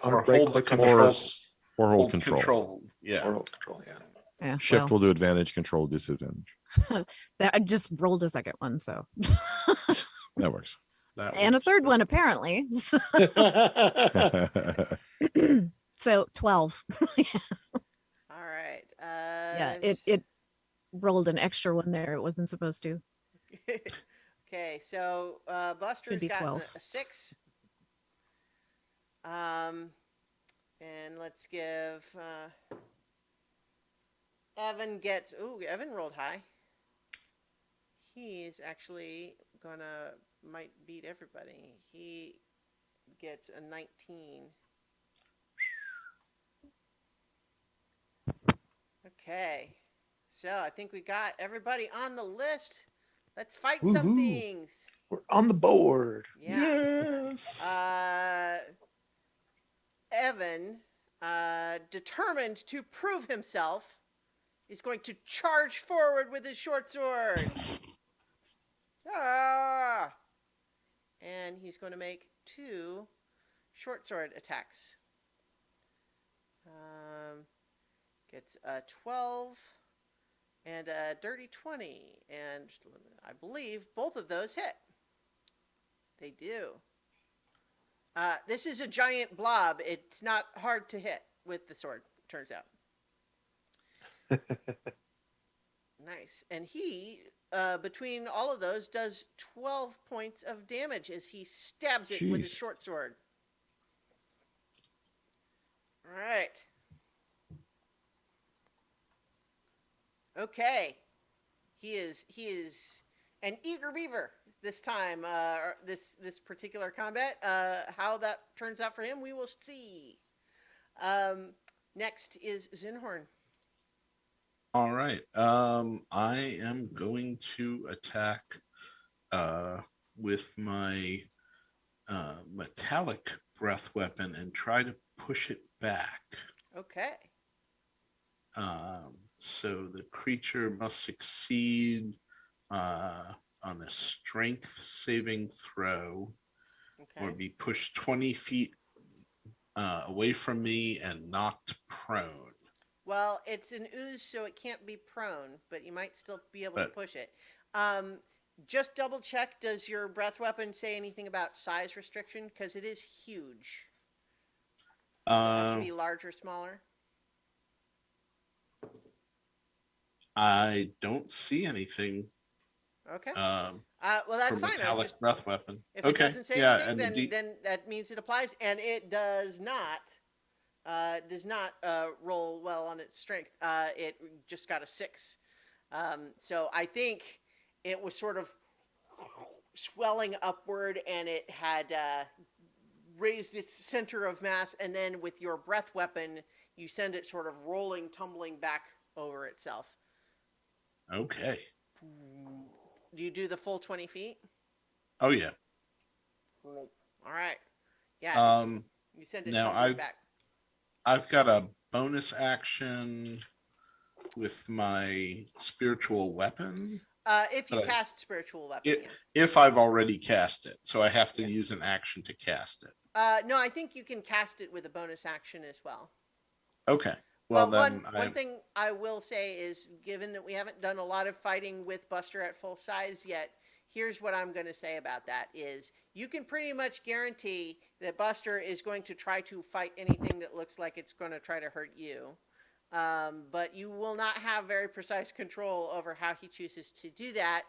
on Or right hold click the on the control. plus or hold control. Yeah. or hold control. Yeah. Yeah, Shift well, will do advantage, control disadvantage. that I just rolled a second one, so That works. That and a works. third one apparently. So 12. all right. Yeah, it rolled an extra one there. It wasn't supposed to. Okay, so Buster's be gotten 12. a 6. And let's give Evan gets. Ooh, Evan rolled high. He's actually might beat everybody. He gets a 19. Okay. So I think we got everybody on the list. Let's fight some Woohoo. things. We're on the board. Yeah. Yes. Evan, determined to prove himself, is going to charge forward with his short sword. Ah! And he's going to make 2 short sword attacks. Gets a 12 and a dirty 20. And I believe both of those hit. They do. This is a giant blob. It's not hard to hit with the sword, turns out. Nice. And he, between all of those, does 12 points of damage as he stabs it with his Jeez. short sword. All right. Okay. He is an eager beaver this time. This particular combat. How that turns out for him, we will see. Um, Next is Zenhorn. All right. I am going to attack uh with my metallic breath weapon and try to push it back. Okay. So the creature must succeed on a strength saving throw or Okay. be pushed 20 feet away from me and knocked prone. Well, it's an ooze, so it can't be prone, but you might still be able to But push it. Um, just double check. Does your breath weapon say anything about size restriction? Because it is huge. Does it have to uh, be large or smaller? I don't see anything Okay. um, Well, for that's fine. I was metallic just breath weapon. if it Okay, doesn't say yeah, anything, and the D. then that means it applies, and it does not. Does not roll well on its strength. It just got a 6. So I think it was sort of swelling upward, and it had raised its center of mass, and then with your breath weapon, you send it sort of rolling, tumbling back over itself. Okay. Do you do the full 20 feet? Oh yeah. All right. Yeah, it's Um, you send it now tumbling back. I've got a bonus action with my spiritual weapon, If you but cast spiritual weapon, it yeah. if I've already cast it, so I have to Yeah. use an action to cast it. No, I think you can cast it with a bonus action as well. Okay. Well But one then one thing I will say is, given that we haven't done a lot of fighting with Buster at full size yet, here's what I'm going to say about that: is you can pretty much guarantee that Buster is going to try to fight anything that looks like it's going to try to hurt you. But you will not have very precise control over how he chooses to do that.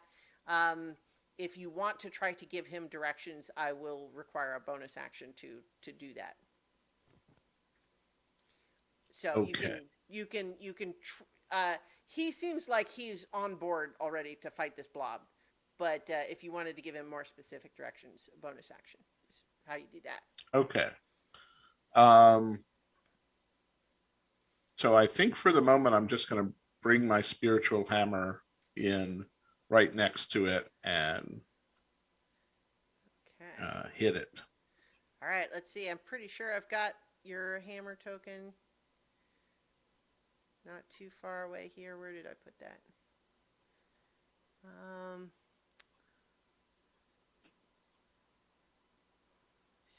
Um, if you want to try to give him directions, I will require a bonus action to do that. So okay. you can. He seems like he's on board already to fight this blob, but if you wanted to give him more specific directions, a bonus action is how you do that. Okay. Um, so I think for the moment I'm just going to bring my spiritual hammer in right next to it and Okay. hit it. All right. Let's see. I'm pretty sure I've got your hammer token. Not too far away here. Where did I put that?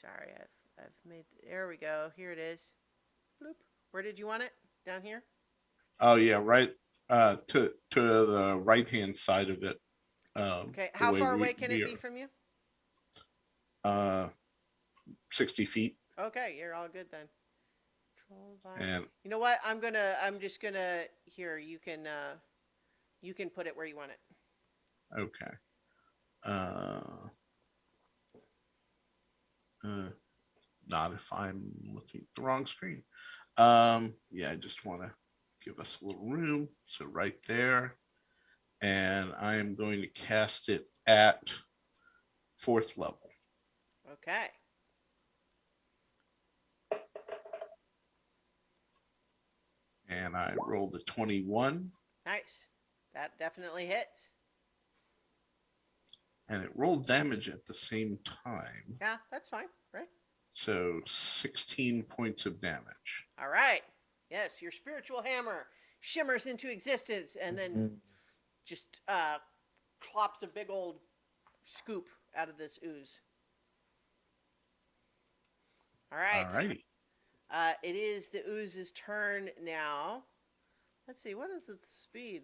Sorry, I've made. There we go. Here it is. Bloop. Where did you want it? Down here. Oh yeah, right to the right hand side of it. Okay. The How way far away can we it are be from you? uh 60 feet. Okay, you're all good then. Control by. And You know what? I'm just gonna. Here, you can put it where you want it. okay. Uh, uh not if I'm looking at the wrong screen. Yeah, I just want to give us a little room. So right there. And I am going to cast it at 4th level. Okay. And I rolled a 21. Nice. That definitely hits. And it rolled damage at the same time. Yeah, that's fine, right? So 16 points of damage. All right. Yes, your spiritual hammer shimmers into existence and then just clops a big old scoop out of this ooze. All right. All righty. It is the ooze's turn now. Let's see, what is its speed?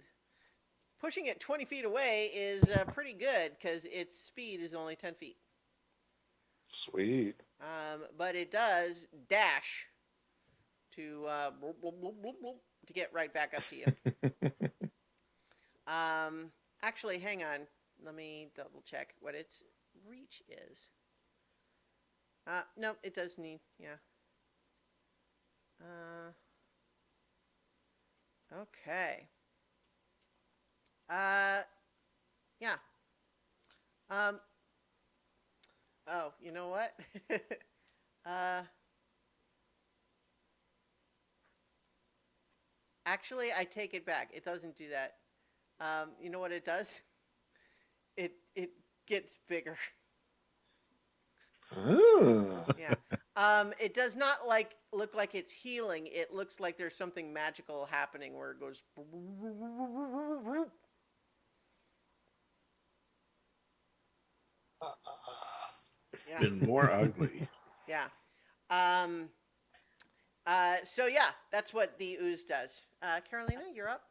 Pushing it 20 feet away is pretty good because its speed is only 10 feet. Sweet. But it does dash to to get right back up to you. Actually, hang on. Let me double check what its reach is. No, it does need. Yeah. Okay. Uh, yeah. Um. Oh, you know what? uh. Actually, I take it back. It doesn't do that. You know what it does? It gets bigger. Oh. Yeah. It does not look like it's healing. It looks like there's something magical happening where it goes. Yeah. Been more ugly. Yeah. Um. So yeah, that's what the ooze does. Carolina, you're up.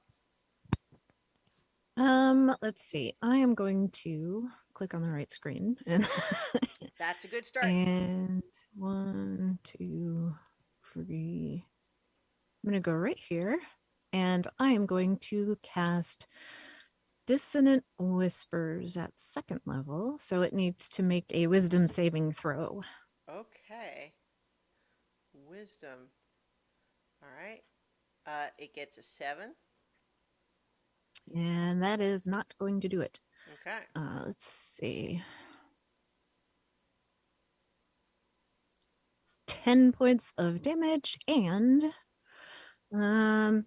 Let's see. I am going to click on the right screen and That's a good start. and 1, 2, 3. I'm gonna go right here, and I am going to cast Dissonant Whispers at 2nd level. So it needs to make a Wisdom saving throw, Okay. Wisdom. All right. It gets a 7. and that is not going to do it. Okay. Let's see. 10 points of damage, and um,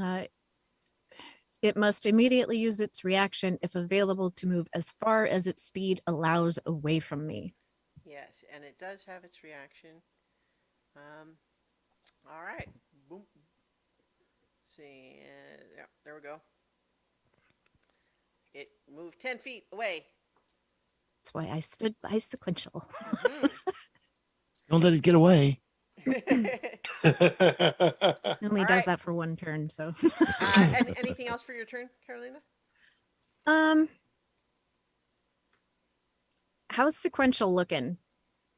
uh, it must immediately use its reaction if available to move as far as its speed allows away from me. Yes, and it does have its reaction. All right. Boom. See. Yeah, there we go. It moved 10 feet away. That's why I stood by sequential. Don't let it get away. It only All does right. that for one turn, so. And anything else for your turn, Carolina? How's sequential looking?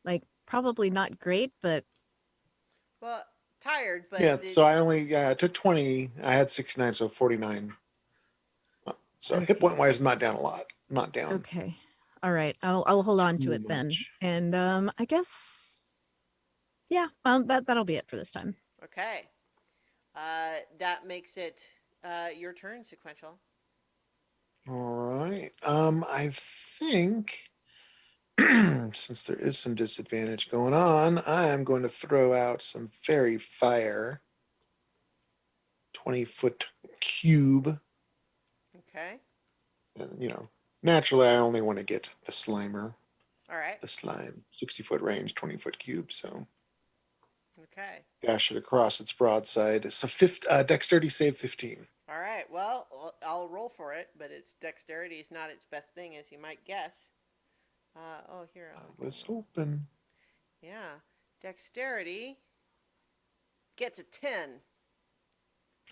Like, probably not great, but Well, tired, but Yeah, so I only took 20. I had 69, so 49. So hit okay. point wise, not down a lot. Not down Okay. All right. I'll hold on to too it then. much. And I guess yeah, that'll be it for this time. okay. That makes it your turn, sequential. All right. I think since there is some disadvantage going on, I am going to throw out some fairy fire. 20-foot cube. Okay. And, naturally, I only want to get the slimer, All right. the slime, 60-foot range, 20-foot cube. So Okay. dash it across its broadside. So dexterity save 15. All right. Well, I'll roll for it, but its dexterity is not its best thing, as you might guess. Oh, here. I was hoping. Yeah. Dexterity gets a 10.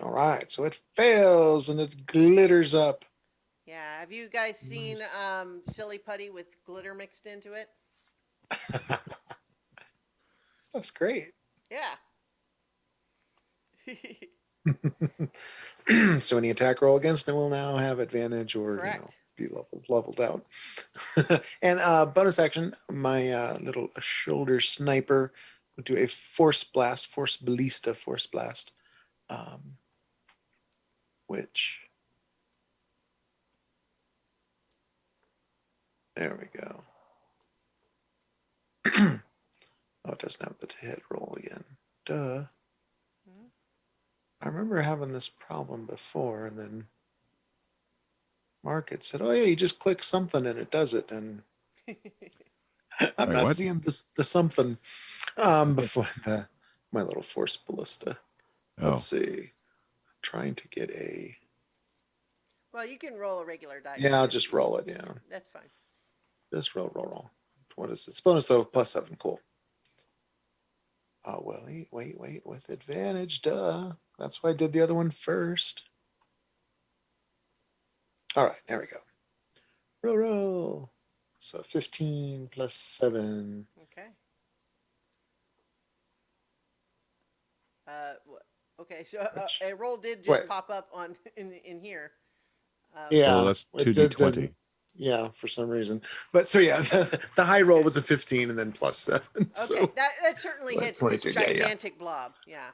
All right, so it fails and it glitters up. Yeah. Have you guys seen Nice. silly putty with glitter mixed into it? That's great. Yeah. So any attack roll against it will now have advantage or Correct. be leveled out. And bonus action, my little shoulder sniper will do a force ballista force blast, which there we go. Oh, it doesn't have the hit roll again. Duh. Hmm? I remember having this problem before, and then Mark had said, "Oh yeah, you just click something and it does it." And I'm Wait, not what? seeing the something before my little force ballista. Let's Oh, see. Trying to get a. Well, you can roll a regular die. Yeah, I'll just roll it. Yeah, That's fine. just roll. What is it? It's bonus though, +7. Cool. Oh well, wait with advantage. Duh. That's why I did the other one first. All right, there we go. Roll. So 15 plus 7. Okay. Okay, so Which, a roll did just what? pop up on in here. Oh, Yeah, that's it did, 2d20. didn't. Yeah, for some reason. But so yeah, the high roll was a 15 and then plus 7. Okay, So that certainly like hits this 22. Yeah, yeah. gigantic blob. Yeah.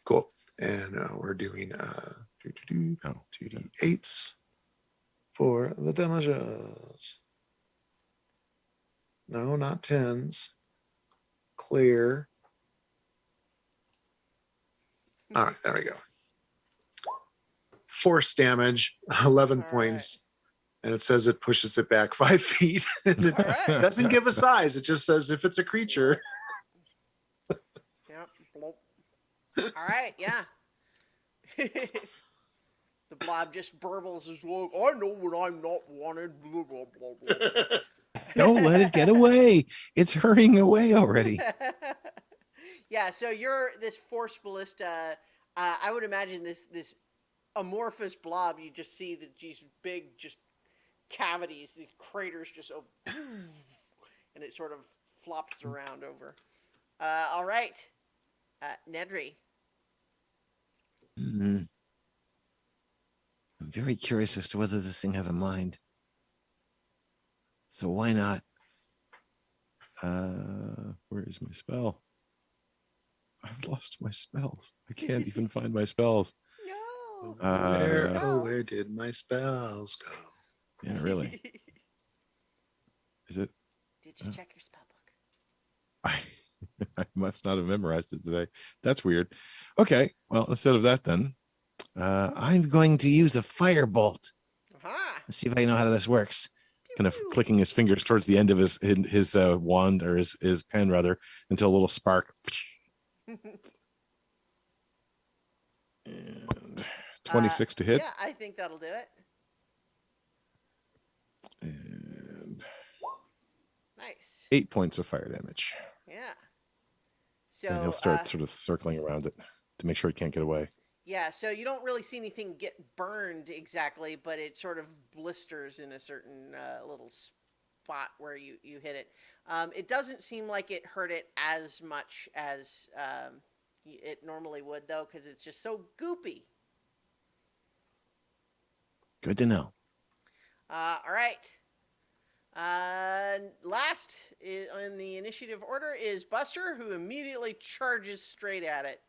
Cool. And we're doing Oh, 2d8s for the damages. No, not 10s. Clear. All right, there we go. Force damage, 11 All points. And it says it pushes it back 5 feet. And it All right. doesn't give a size. It just says if it's a creature. Yep. Bloop. All right. Yeah. The blob just burbles his look. I know what I'm not wanted. Blah, blah, blah, blah. Don't let it get away. It's hurrying away already. Yeah. So you're this force ballista. I would imagine this amorphous blob. You just see these big just cavities, these craters just and it sort of flops around over. All right, Nedry. Hmm. I'm very curious as to whether this thing has a mind. So why not? Where is my spell? I've lost my spells. I can't even find my spells. No. Where did my spells go? Yeah, really. Is it? Did you check your spell book? I must not have memorized it today. That's weird. Okay, well, instead of that, then I'm going to use a firebolt. Aha. Let's see if I know how this works. kind of clicking his fingers towards the end of his wand or his pen rather until a little spark. And 26 to hit. Yeah, I think that'll do it. And Nice. 8 points of fire damage. Yeah. So And he'll start sort of circling around it to make sure he can't get away. yeah, so you don't really see anything get burned exactly, but it sort of blisters in a certain little spot where you hit it. It doesn't seem like it hurt it as much as it normally would, though, because it's just so goopy. Good to know. All right. Last in the initiative order is Buster, who immediately charges straight at it.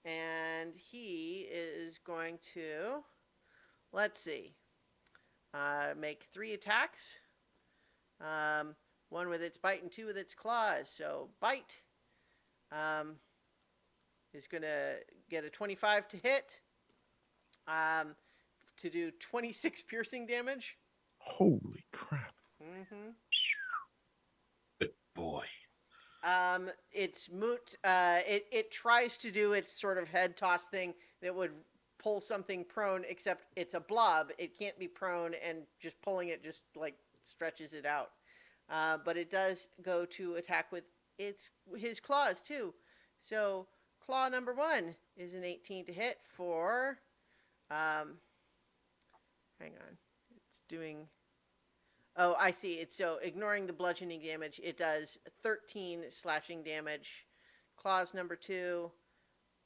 And he is going to, let's see, make 3 attacks. One with its bite and 2 with its claws. So bite is going to get a 25 to hit, to do 26 piercing damage. Holy crap. Mm-hmm. Good boy. It's moot. It tries to do its sort of head toss thing that would pull something prone, except it's a blob. It can't be prone, and just pulling it just like stretches it out. But it does go to attack with his claws too. So claw number 1 is an 18 to hit for. Hang on, it's doing. Oh, I see. It's so ignoring the bludgeoning damage, it does 13 slashing damage. Claws number 2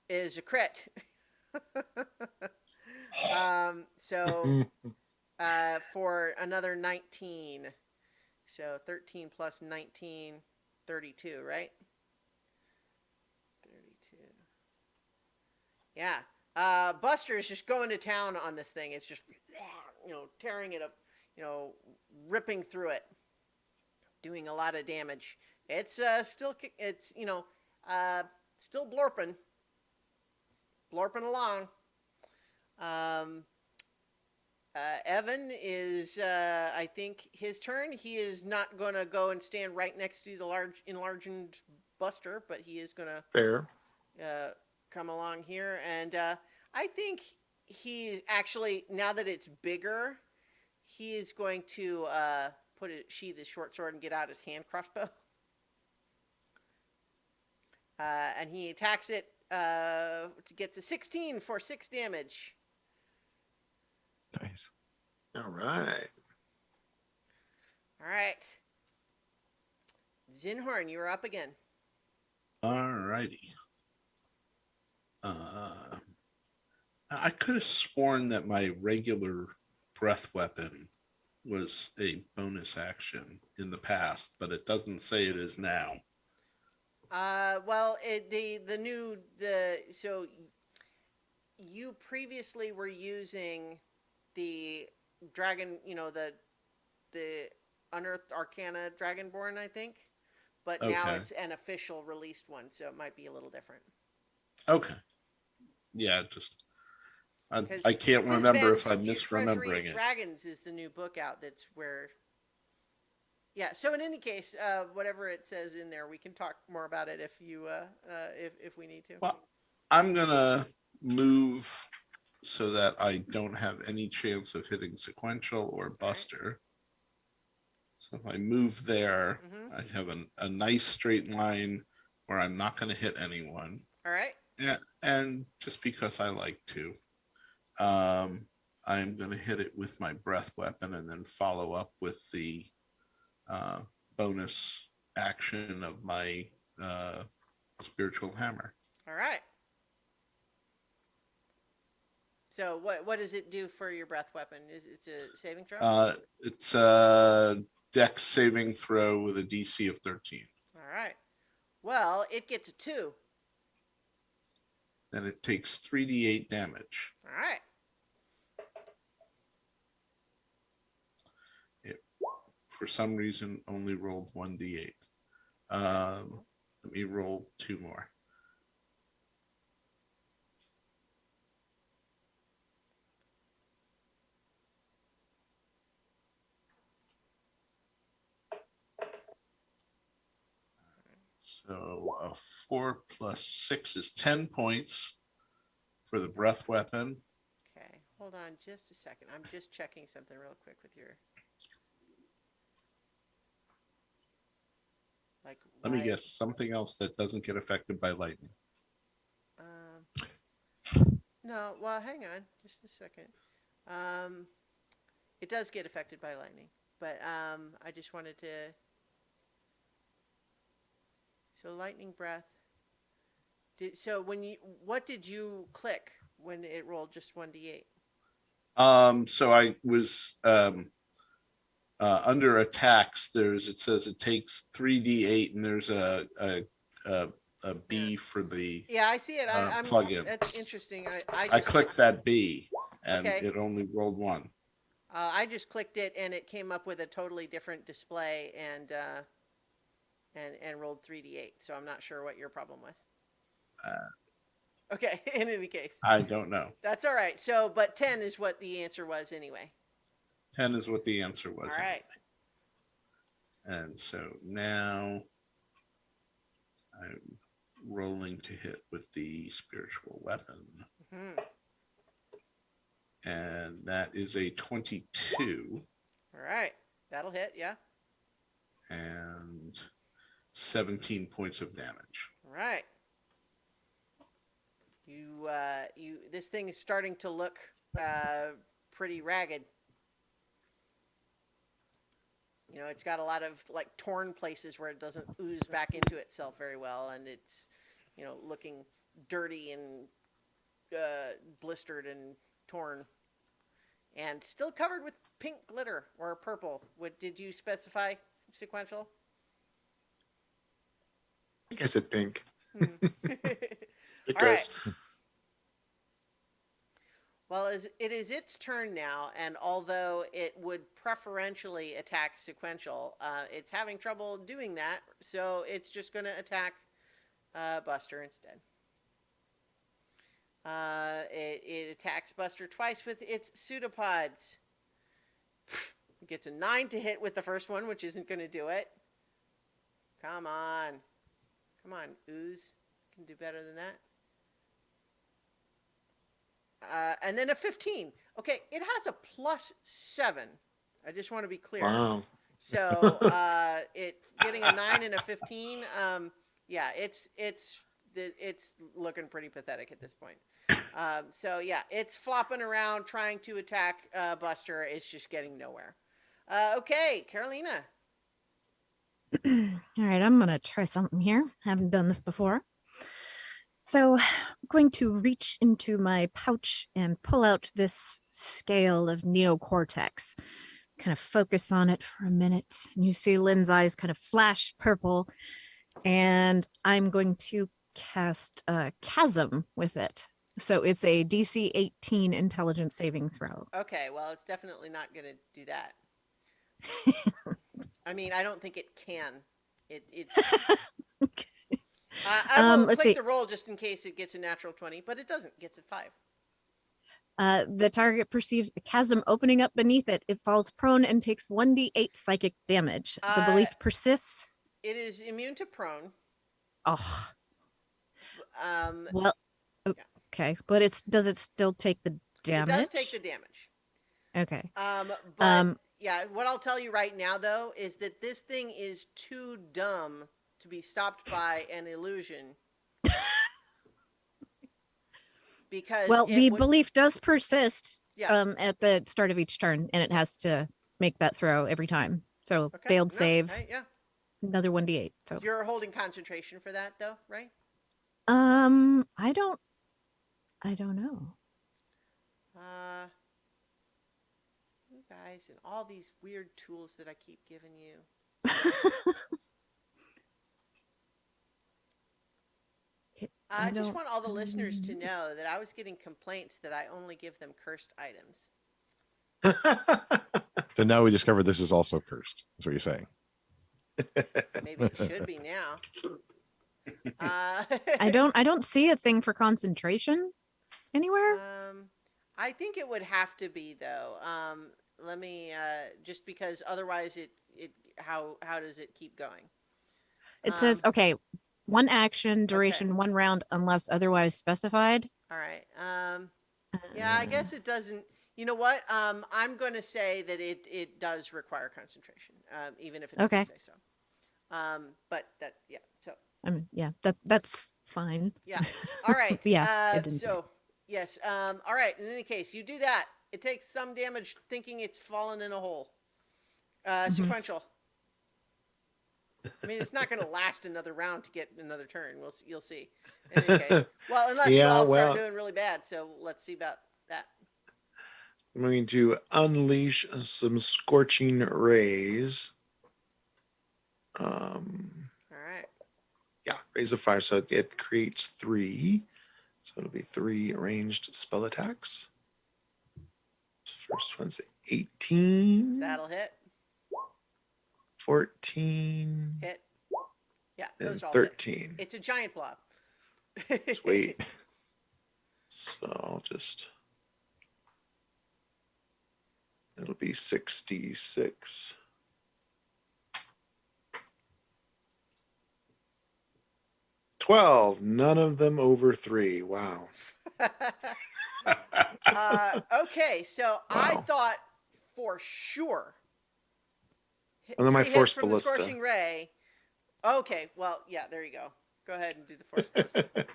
is a crit. So for another 19. So 13 plus 19, 32, right? 32. Yeah. Buster is just going to town on this thing. It's just, tearing it up, ripping through it, doing a lot of damage. It's still, still blorping along. Evan is, I think, his turn. He is not going to go and stand right next to the large, enlarged Buster, but he is going to Fair. come along here. And I think he actually, now that it's bigger, he is going to sheath his short sword and get out his hand crossbow. And he attacks it to get to 16 for 6 damage. Nice. All right. All right. Zinhorn, you're up again. All righty. Uh, I could have sworn that my regular breath weapon was a bonus action in the past, but it doesn't say it is now. Well, the new the so you previously were using the dragon, the unearthed arcana dragonborn, I think, but now Okay. it's an official released one, so it might be a little different. Okay. Yeah, just Because I can't remember if Fizban's I'm Treasury of misremembering it. Dragons is the new book out. That's where. Yeah. So in any case, whatever it says in there, we can talk more about it if we need to. Well, I'm gonna move so that I don't have any chance of hitting sequential or buster. So if I move there, Mm-hmm. I have a nice straight line where I'm not going to hit anyone. All right. Yeah, and just because I like to, um, I'm going to hit it with my breath weapon and then follow up with the uh, bonus action of my spiritual hammer. All right. So what does it do for your breath weapon? Is it's a saving throw? It's a dex saving throw with a DC of 13. All right. Well, it gets a 2. Then it takes 3d8 damage. All right. It, for some reason, only rolled 1d8. Let me roll 2 more. So 4 plus 6 is 10 points for the breath weapon. Okay. Hold on just a second. I'm just checking something real quick with your. Like. Let me guess, something else that doesn't get affected by lightning. No. Well, hang on just a second. It does get affected by lightning, but I just wanted to. So lightning breath. So what did you click when it rolled just 1d8? So I was under attacks. It says it takes 3d8, and there's a B for the Yeah, I see it. I'm plugin. That's interesting. I clicked that B, and Okay. it only rolled 1. I just clicked it and it came up with a totally different display and rolled 3d8. So I'm not sure what your problem was. Okay. In any case, I don't know. that's all right. So, but 10 is what the answer was anyway. 10 is what the answer was. All right. Anyway. And so now I'm rolling to hit with the spiritual weapon. Mm-hmm. And that is a 22. All right. That'll hit. Yeah. And 17 points of damage. All right. This thing is starting to look pretty ragged. It's got a lot of like torn places where it doesn't ooze back into itself very well, and it's, looking dirty and blistered and torn, and still covered with pink glitter or purple. Did you specify sequential? I think I said pink. All right. Well, it is its turn now, and although it would preferentially attack sequential, it's having trouble doing that, so it's just going to attack Buster instead. It attacks Buster twice with its pseudopods. It gets a 9 to hit with the first one, which isn't going to do it. Come on. Come on, Ooze. You can do better than that. And then a 15. Okay, it has a +7. I just want to be clear. Wow. So it getting a 9 and a 15. Yeah, it's looking pretty pathetic at this point. So yeah, it's flopping around trying to attack Buster. It's just getting nowhere. Okay, Carolina. All right, I'm going to try something here. Haven't done this before. So I'm going to reach into my pouch and pull out this scale of neocortex. Kind of focus on it for a minute. And you see Lynn's eyes kind of flash purple. And I'm going to cast a chasm with it. So it's a DC 18 intelligence saving throw. Okay, well, it's definitely not going to do that. I mean, I don't think it can. It's. Okay. I will Let's click see. the roll just in case it gets a natural 20, but it doesn't. It gets a 5. The target perceives a chasm opening up beneath it. It falls prone and takes 1d8 psychic damage. The belief persists. It is immune to prone. Oh, Um, well, yeah. okay. But does it still take the damage? It does take the damage. Okay. But yeah, what I'll tell you right now though is that this thing is too dumb to be stopped by an illusion. Because well, the would, belief does persist yeah. At the start of each turn, and it has to make that throw every time. So Okay. failed No, save, yeah. another 1d8. So You're holding concentration for that though, right? I don't know. You guys and all these weird tools that I keep giving you. I just want all the listeners to know that I was getting complaints that I only give them cursed items. So now we discovered this is also cursed. That's what you're saying. Maybe it should be now. I don't see a thing for concentration anywhere. I think it would have to be though. Let me just because otherwise it how does it keep going? It says okay, one action duration, okay. 1 round unless otherwise specified. All right. Yeah, I guess it doesn't. You know what? I'm going to say that it does require concentration, even if it doesn't say so. But that yeah. So. I mean, yeah, that's fine. Yeah. All right. Yeah. So yes. All right. In any case, you do that. It takes some damage, thinking it's fallen in a hole. Sequential. I mean, it's not going to last another round to get another turn. You'll see. In any case, well, unless you all start doing really bad. So let's see about that. I'm going to unleash some scorching rays. All right. Yeah, rays of fire. So it creates 3. So it'll be 3 ranged spell attacks. First one's 18. That'll hit. 14. Hit. Yeah, And those all 13. Hit. It's a giant blob. Sweet. So I'll just. It'll be 66. 12. None of them over 3. Wow. Okay, so I thought for sure. And then my force from ballista. The scorching ray. Okay, well, yeah, there you go. Go ahead and do the force ballista.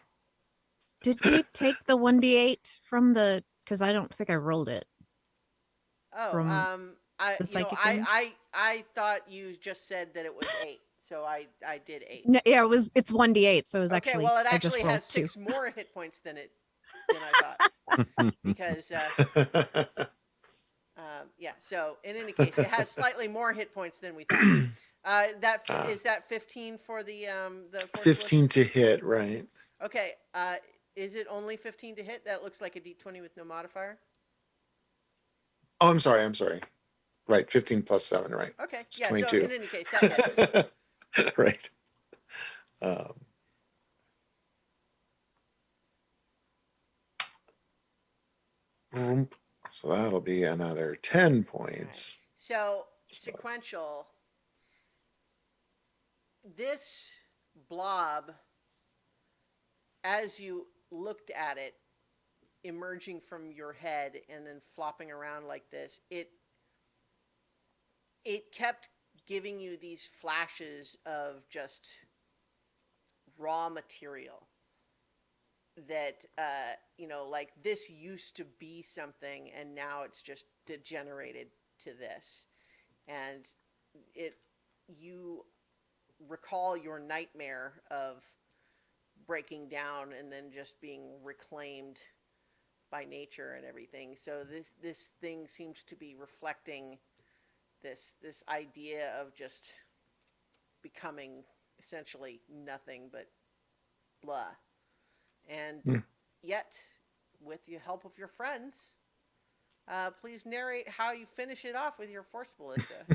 Did we take the 1d8 from the? Because I don't think I rolled it. Oh, I thought you just said that it was 8, so I did 8. No, yeah, it's 1d8, so it was okay. Actually. Well, it actually has 2. 6 more hit points than I thought because. Yeah. So in any case, it has slightly more hit points than we thought. Is that 15 for the 15 to hit, right? Okay. Is it only 15 to hit? That looks like a d20 with no modifier. Oh, I'm sorry. Right, 15 plus 7, right? Okay. It's yeah. 22. So in any case, that hits. Right. So that'll be another 10 points. Right. So sequential. This blob, as you looked at it, emerging from your head and then flopping around like this, it kept giving you these flashes of just raw material that like this used to be something and now it's just degenerated to this. and it you recall your nightmare of breaking down and then just being reclaimed by nature and everything. So this thing seems to be reflecting this idea of just becoming essentially nothing but blah. And Hmm. yet, with the help of your friends, please narrate how you finish it off with your force ballista.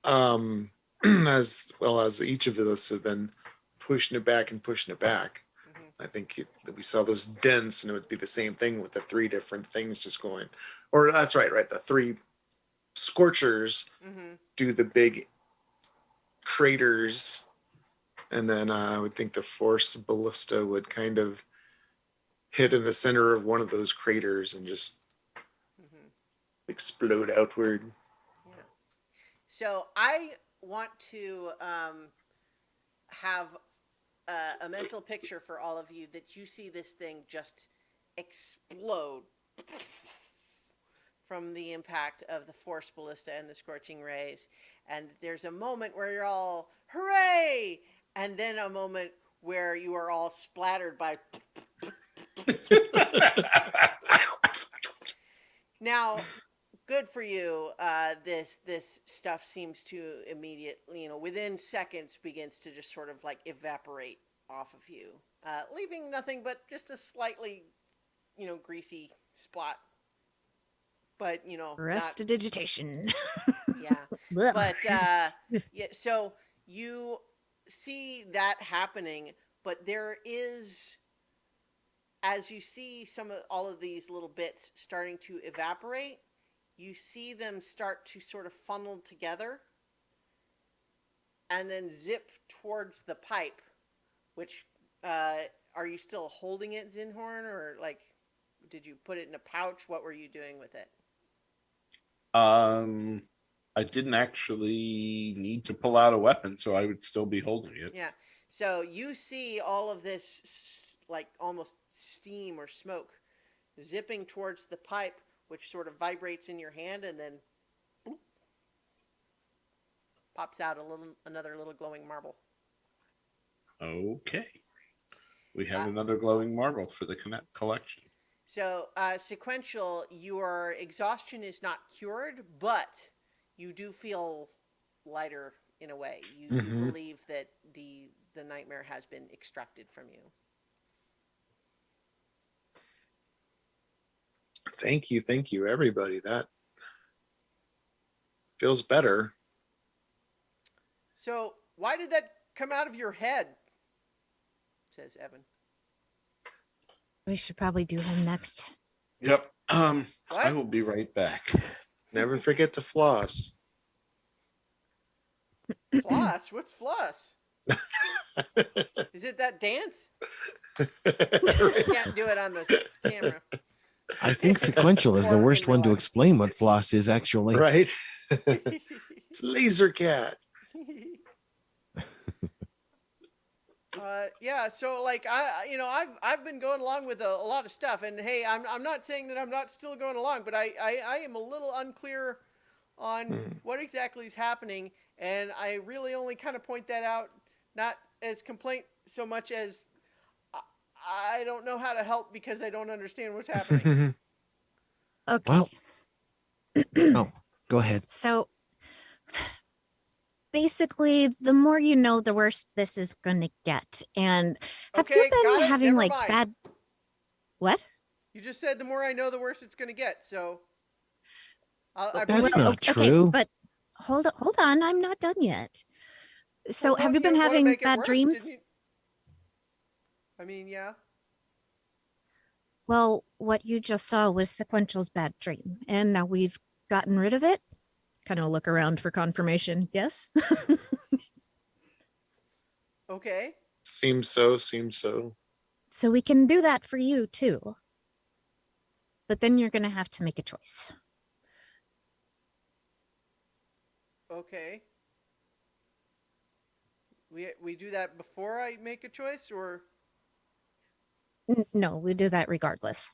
um, as well as each of us have been pushing it back and pushing it back. Mm-hmm. I think we saw those dents, and it would be the same thing with the three different things just going. Or that's right, right. The three scorchers Mm-hmm. do the big craters, and then I would think the force ballista would kind of hit in the center of one of those craters and just Mm-hmm. explode outward. Yeah. So I want to have a mental picture for all of you that you see this thing just explode from the impact of the force ballista and the scorching rays. And there's a moment where you're all, hooray! And then a moment where you are all splattered by. Now, good for you. This stuff seems to immediately, within seconds, begins to just sort of like evaporate off of you, leaving nothing but just a slightly, greasy spot. But not. Prestidigitation. Yeah. Blech. But yeah, so you see that happening, but there is, as you see all of these little bits starting to evaporate, you see them start to sort of funnel together and then zip towards the pipe, which uh, are you still holding it, Zinhorn, or like did you put it in a pouch? What were you doing with it? Um, I didn't actually need to pull out a weapon, so I would still be holding it. Yeah. So you see all of this like almost steam or smoke zipping towards the pipe, which sort of vibrates in your hand and then boop, pops out another little glowing marble. Okay. We have Uh, another glowing marble for the collection. so sequential, your exhaustion is not cured, but you do feel lighter in a way. You Mm-hmm. believe that the nightmare has been extracted from you. Thank you, everybody. That feels better. So why did that come out of your head? Says Evan. We should probably do him next. Yep. I What? will be right back. Never forget to floss. Floss? What's floss? Is it that dance? Can't do it on the camera. I think sequential is the Or worst in real one to life. explain what floss is actually. Right? It's laser cat. Yeah, so like I've been going along with a lot of stuff, and hey, I'm not saying that I'm not still going along, but I am a little unclear on what exactly is happening, and I really only kind of point that out not as complaint so much as I don't know how to help because I don't understand what's happening. Okay. Well, oh, go ahead. So basically, the more you know, the worse this is going to get. And have you Okay, been got it. having Never like mind. bad. What? You just said the more I know, the worse it's going to get. So I That's believe you. not Okay, true. but hold on. I'm not done yet. So Well, have you been want to having make it bad worse, dreams? didn't you? I mean, yeah. Well, what you just saw was Sequential's bad dream, and now we've gotten rid of it. Kind of look around for confirmation. Yes. Okay. Seems so, seems so. So we can do that for you too. But then you're going to have to make a choice. Okay. We do that before I make a choice, or No, we do that regardless.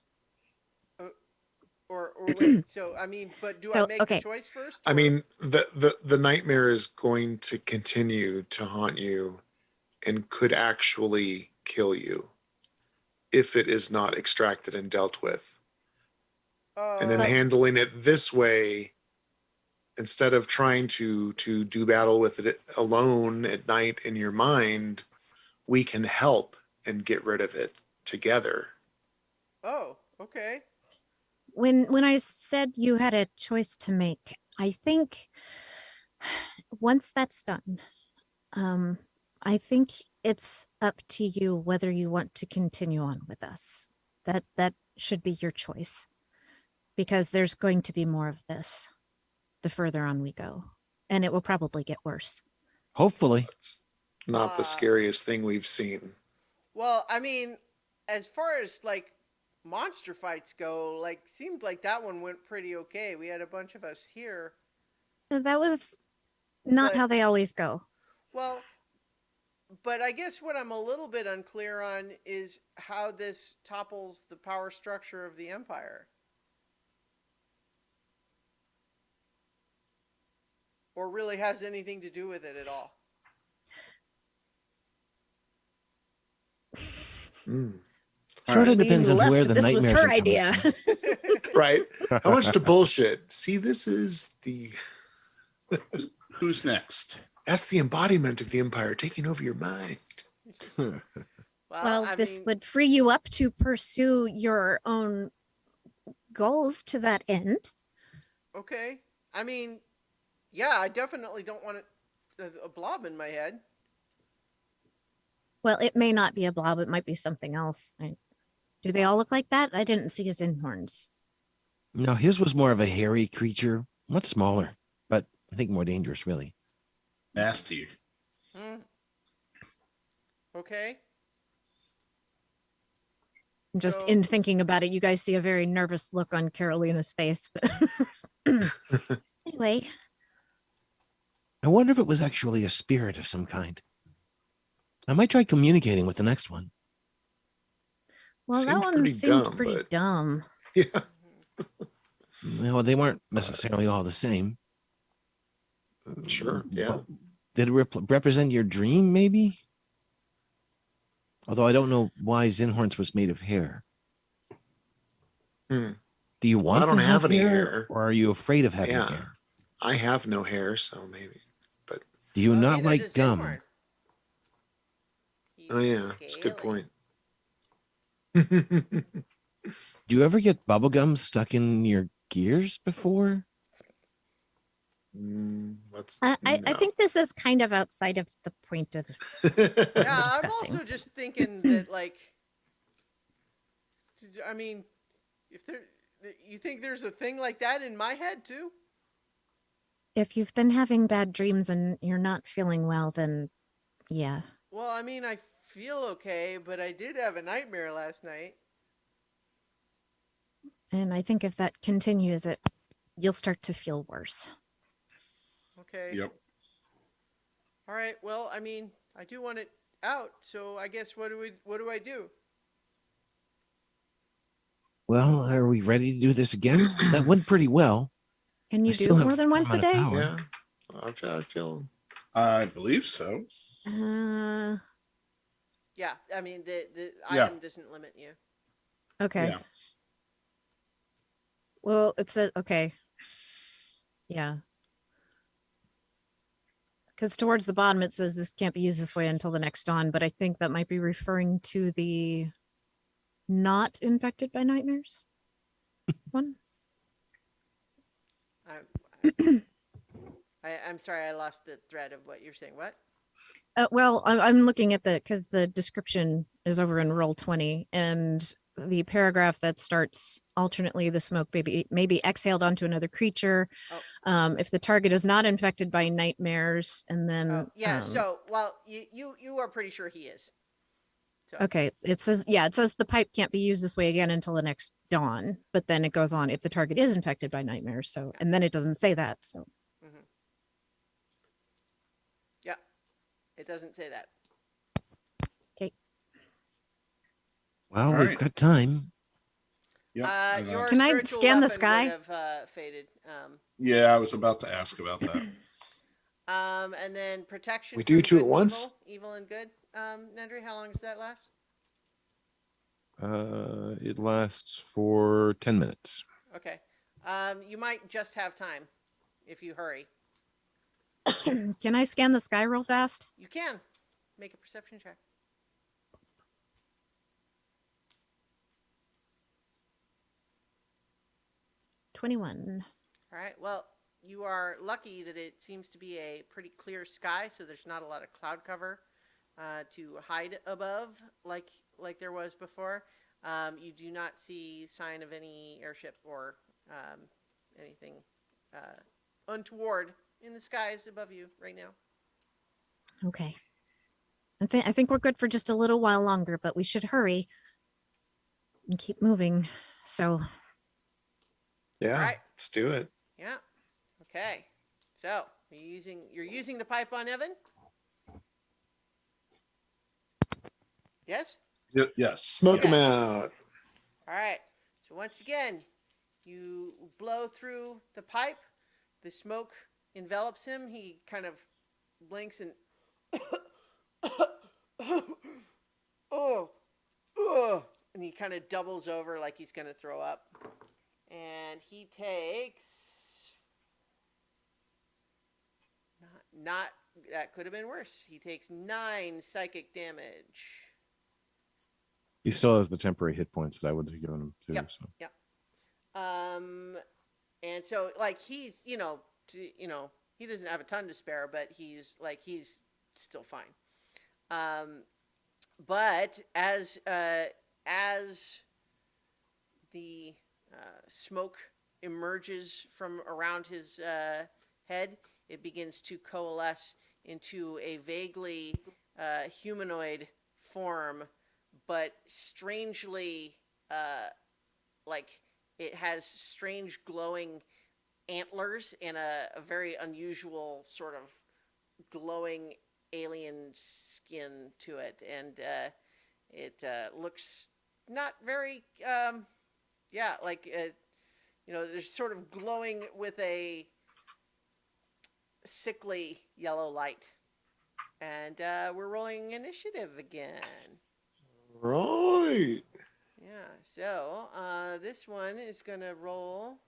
or or wait. So I mean, but do I So, make okay. the choice first? I or- mean, the nightmare is going to continue to haunt you and could actually kill you if it is not extracted and dealt with. And in But handling it this way, instead of trying to do battle with it alone at night in your mind, we can help and get rid of it together. oh, okay. When I said you had a choice to make, I think once that's done, um, I think it's up to you whether you want to continue on with us. That should be your choice, because there's going to be more of this the further on we go, and it will probably get worse. Hopefully. It's not the Uh, scariest thing we've seen. Well, I mean, as far as like monster fights go, like seemed like that one went pretty okay. We had a bunch of us here, That was not but how they always go. well, but I guess what I'm a little bit unclear on is how this topples the power structure of the empire. Or really has anything to do with it at all. Mm. Sort of Eileen depends on where left. the This was nightmares her are coming idea. from. Right? How much to bullshit? See, this is the Who's next? that's the embodiment of the empire taking over your mind. Well, I this mean, would free you up to pursue your own goals to that end. okay. I mean, yeah, I definitely don't want a blob in my head. Well, it may not be a blob, it might be something else. Do they all look like that? I didn't see his Zenhorns. No, his was more of a hairy creature, much smaller, but I think more dangerous, really. Nasty. Hmm. Okay. Just So- in thinking about it, you guys see a very nervous look on Carolina's face. Anyway, I wonder if it was actually a spirit of some kind. I might try communicating with the next one. well, that Seemed one pretty seemed dumb, pretty but- dumb. Yeah. Well, they weren't necessarily all the same. Sure, yeah. But did it represent your dream, maybe? Although I don't know why Zenhorns was made of hair. Hmm. Do you want I don't to have any hair, hair. or are you afraid of having Yeah. hair? I have no hair, so maybe. Do you Well, not neither like does gum? Zenhorn. He's Oh yeah, it's a good scaly. point. Do you ever get bubble gum stuck in your gears before? What's I no. think this is kind of outside of the point of. Yeah, I'm discussing. also just thinking that, like, I mean, if there, you think there's a thing like that in my head too? If you've been having bad dreams and you're not feeling well, then yeah. Well, I mean, I feel okay, but I did have a nightmare last night. And I think if that continues, you'll start to feel worse. Okay. Yep. All right. Well, I mean, I do want it out, so I guess what do I do? Well, are we ready to do this again? That went pretty well. Can I you do still it have more than a once a fair day? amount of Yeah, I feel. I believe so. Yeah, I mean, the Yeah. item doesn't limit you. Okay. Yeah. Well, it says okay. Yeah. Because towards the bottom it says this can't be used this way until the next dawn, but I think that might be referring to the not infected by nightmares one. I'm sorry, I lost the thread of what you're saying. What? Well, I'm looking at because the description is over in roll 20, and the paragraph that starts alternately the smoke may be exhaled onto another creature. Oh. If the target is not infected by nightmares, and then Oh, yeah. So, well, you are pretty sure he is. So. okay, it says the pipe can't be used this way again until the next dawn, but then it goes on if the target is infected by nightmares. So, and then it doesn't say that. So, Mm-hmm. Yeah, it doesn't say that. Well, All we've right. got time. Yep. and Your Can I spiritual scan the weapon sky? would have faded. yeah, I was about to ask about that. And then protection We from do two good at and once? evil and good. Nedry, how long does that last? It lasts for 10 minutes. Okay. You might just have time if you hurry. Can I scan the sky real fast? You can make a perception check. $21. All right. Well, you are lucky that it seems to be a pretty clear sky, so there's not a lot of cloud cover to hide above like there was before. You do not see sign of any airship or anything untoward in the skies above you right now. Okay. I think we're good for just a little while longer, but we should hurry and keep moving. So, Yeah, All right. let's do it. Yeah. Okay. So you're using the pipe on Evan? Yes? Yes. Smoke Okay. them out. All right. So once again, you blow through the pipe. The smoke envelops him. He kind of blinks and oh, and he kind of doubles over like he's going to throw up. And he takes not that could have been worse. He takes 9 psychic damage. He still has the temporary hit points that I would have given him too. Yep. So. Yep. And so like he's he doesn't have a ton to spare, but he's still fine. But as the smoke emerges from around his head, it begins to coalesce into a vaguely humanoid form, but strangely like it has strange glowing antlers and a very unusual sort of glowing alien skin to it, and it looks not very there's sort of glowing with a sickly yellow light. And we're rolling initiative again. Right. Yeah, so this one is going to roll.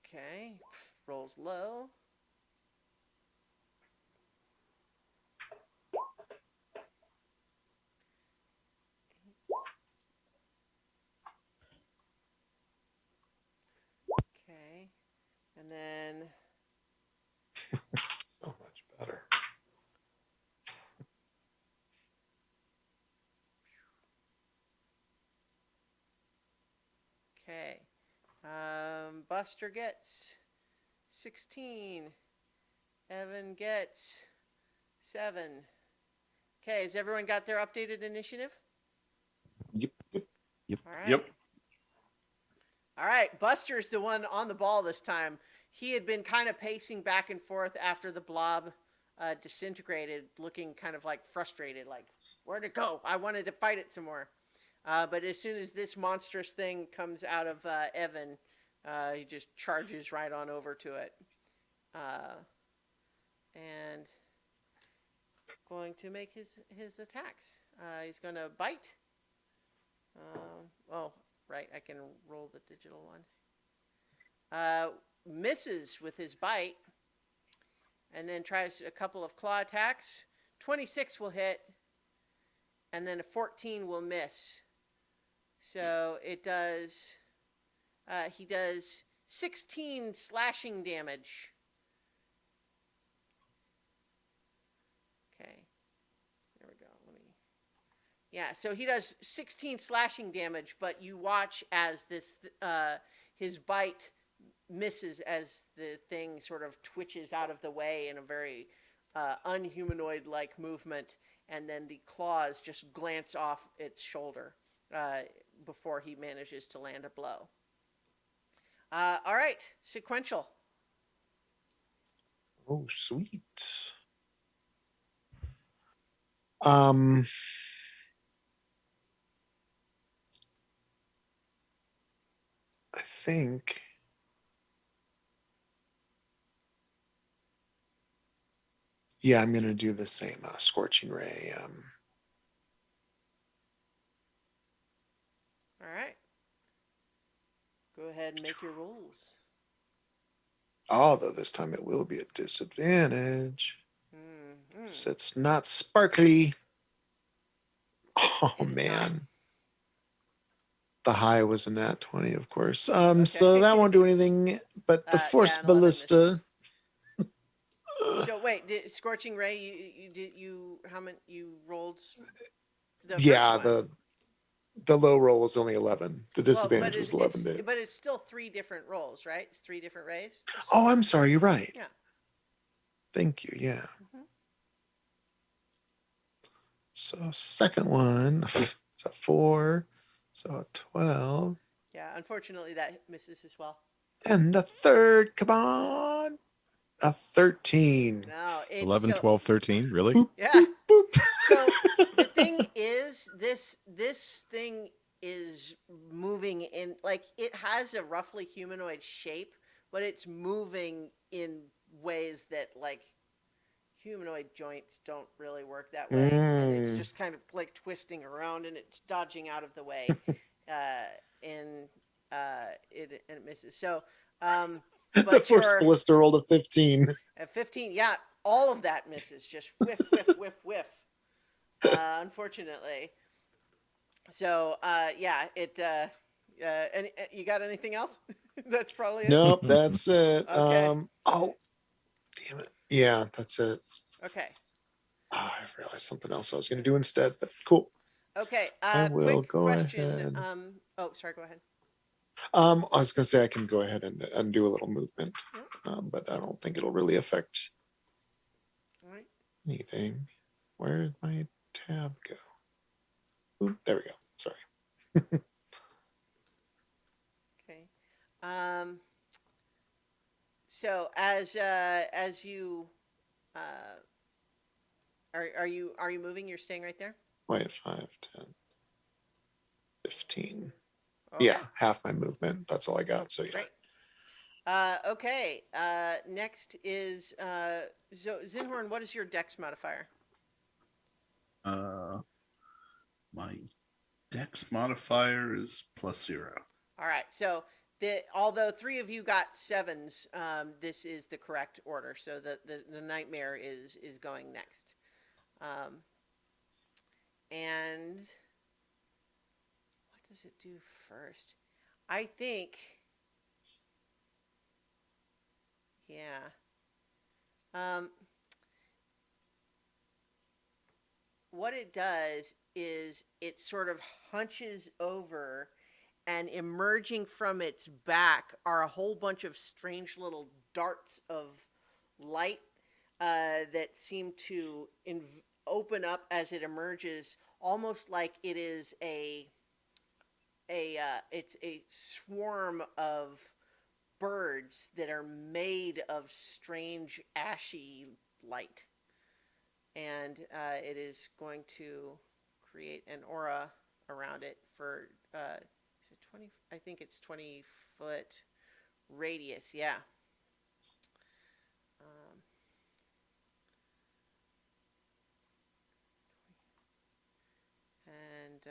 Okay, rolls low. Okay, and then So much better. okay, Buster gets 16. Evan gets 7. Okay, has everyone got their updated initiative? Yep. All right. Yep. All right, Buster's the one on the ball this time. He had been kind of pacing back and forth after the blob disintegrated, looking kind of like frustrated, like, where'd it go? I wanted to fight it some more. But as soon as this monstrous thing comes out of Evan, he just charges right on over to it. And going to make his attacks. He's going to bite. Right, I can roll the digital one. Misses with his bite, and then tries a couple of claw attacks. 26 will hit, and then a 14 will miss. So it does. He does 16 slashing damage. Okay. There we go. Yeah, so he does 16 slashing damage, but you watch as his bite misses as the thing sort of twitches out of the way in a very unhumanoid-like movement, and then the claws just glance off its shoulder before he manages to land a blow. All right, sequential. Oh, sweet. Um, think. Yeah, I'm gonna do the same scorching ray. All right. Go ahead and make your rolls. Although this time it will be a disadvantage. Mm-hmm. So it's not sparkly. Oh It is not. man. The high was a nat 20, of course. So Okay. that won't do anything. But the force Yeah, an 11 misses. ballista. So wait, scorching ray? You how many you rolled? The first Yeah, one. the low roll was only 11. The Well, but disadvantage was 11 to. but it's still 3 different rolls, right? It's 3 different rays. Oh, I'm sorry. You're right. Yeah. Thank you. Yeah. Mm-hmm. So second one, it's a 4. So a 12. Yeah. Unfortunately, that misses as well. And the third, come on, a 13. No, 11, 12, 13. Really? Boop, Yeah. boop, boop. So the thing is, this thing is moving in, like, it has a roughly humanoid shape, but it's moving in ways that, like, humanoid joints don't really work that way, and it's just kind of like twisting around, and it's dodging out of the way, and it misses. So, The but force your ballista rolled a 15. at 15, yeah, all of that misses, just whiff, whiff, whiff, whiff. Unfortunately. So, yeah, and you got anything else? That's probably it. Nope, that's it. Okay. Oh, damn it. Yeah, that's it. Okay. Oh, I realized something else I was going to do instead, but cool. Okay. I will Quick go question. ahead. Oh, sorry. Go ahead. I was going to say I can go ahead and do a little movement, Yeah. but I don't think it'll really affect All right. anything. Where did my tab go? Ooh, there we go. Sorry. Okay. So as you uh, are you moving? You're staying right there. Wait, 5, 10, 15. Okay. Yeah, half my movement. That's all I got. So yeah. Great. Okay. Next is Zinhorn. What is your Dex modifier? My dex modifier is +0. All right. So although 3 of you got 7s, this is the correct order. So the nightmare is going next. And what does it do first? I think. Yeah. What it does is it sort of hunches over, and emerging from its back are a whole bunch of strange little darts of light that seem to open up as it emerges, almost like it is it's a swarm of birds that are made of strange ashy light, and it is going to create an aura around it for is it 20? I think it's 20-foot radius. Yeah. Um, and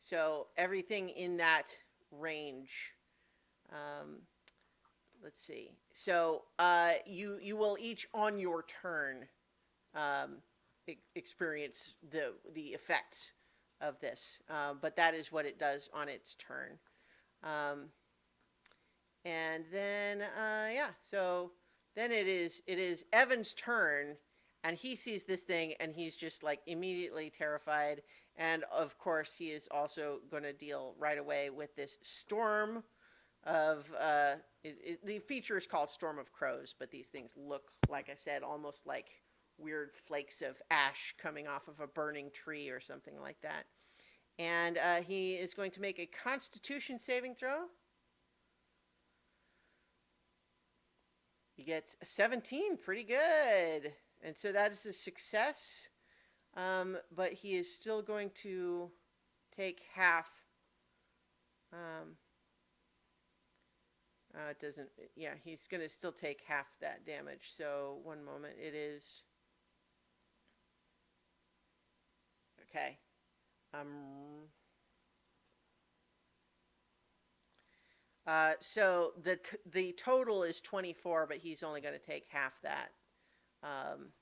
so everything in that range. Um, let's see. So you will each on your turn um, experience the effects of this, but that is what it does on its turn. And then yeah, so then it is Evan's turn, and he sees this thing, and he's just like immediately terrified, and of course he is also going to deal right away with this storm of the feature is called Storm of Crows, but these things look, like I said, almost like weird flakes of ash coming off of a burning tree or something like that. And he is going to make a Constitution saving throw. He gets a 17, pretty good. And so that is a success. But he is still going to take half Um, it doesn't. Yeah, he's gonna still take half that damage. So 1 moment. It is okay. So the total is 24, but he's only going to take half that. Um,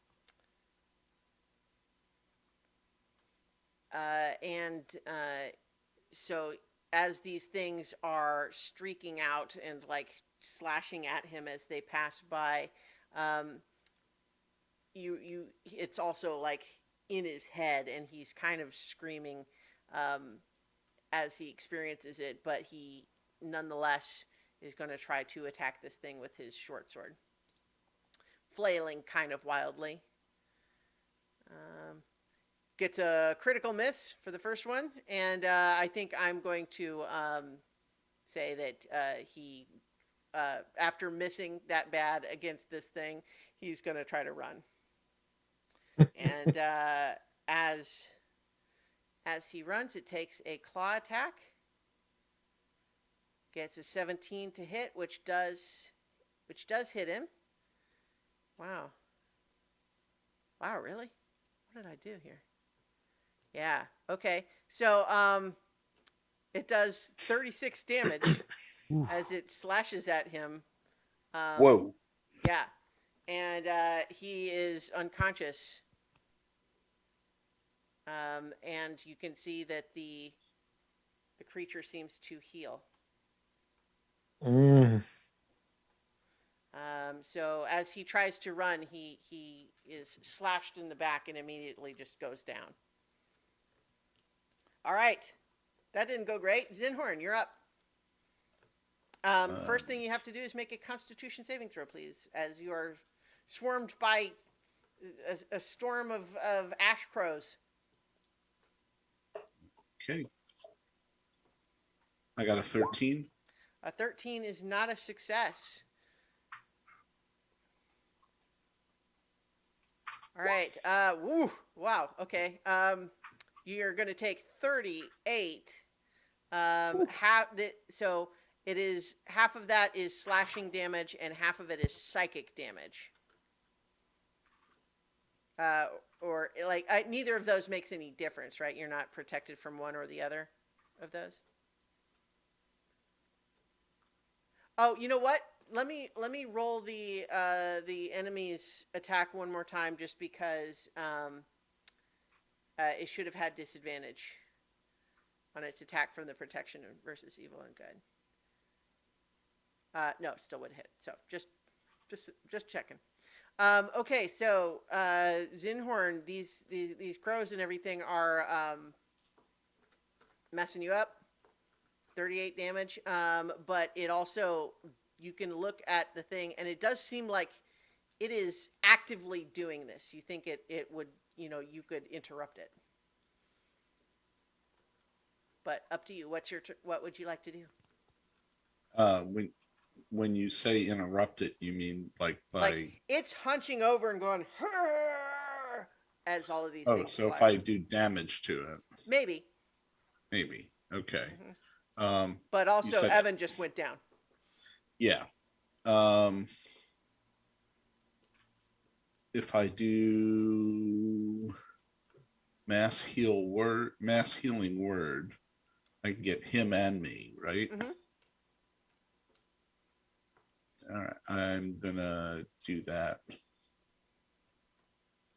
and so as these things are streaking out and like slashing at him as they pass by, um, it's also like in his head, and he's kind of screaming um, as he experiences it, but he nonetheless is going to try to attack this thing with his short sword, flailing kind of wildly. Gets a critical miss for the first one, and I think I'm going to say that he, after missing that bad against this thing, he's going to try to run. And as he runs, it takes a claw attack. Gets a 17 to hit, which does hit him. Wow. Wow, really? What did I do here? Yeah. Okay. So it does 36 damage as it slashes at him. Whoa. Yeah. And he is unconscious. And you can see that the creature seems to heal. Mm. So as he tries to run, he is slashed in the back and immediately just goes down. All right. That didn't go great. Zenhorn, you're up. First thing you have to do is make a Constitution saving throw, please, as you are swarmed by a storm of ash crows. Okay. I got a 13. A 13 is not a success. All right. Woo. Wow. Okay. You're going to take 38. So it is half of that is slashing damage and half of it is psychic damage. Or like neither of those makes any difference, right? You're not protected from one or the other of those. Oh, you know what? Let me roll the enemy's attack one more time, just because it should have had disadvantage on its attack from the protection versus evil and good. No, it still would hit. So just checking. Okay, so Zenhorn, these crows and everything are messing you up. 38 damage. But it also, you can look at the thing, and it does seem like it is actively doing this. You think it would, you could interrupt it. But up to you. What would you like to do? When you say interrupt it, you mean like by like it's hunching over and going as all of these things so fly. if I do damage to it, maybe. Okay. But also said, Evan just went down. Yeah. If I do mass healing word, I can get him and me, right? All right, I'm gonna do that,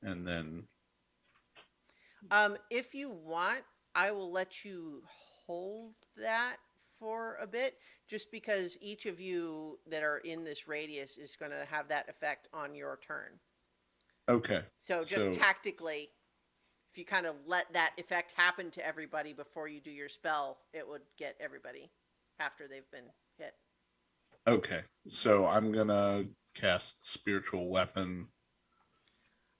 and then if you want, I will let you hold that for a bit, just because each of you that are in this radius is going to have that effect on your turn. Okay. So just tactically, if you kind of let that effect happen to everybody before you do your spell, it would get everybody after they've been hit. Okay, so I'm gonna cast spiritual weapon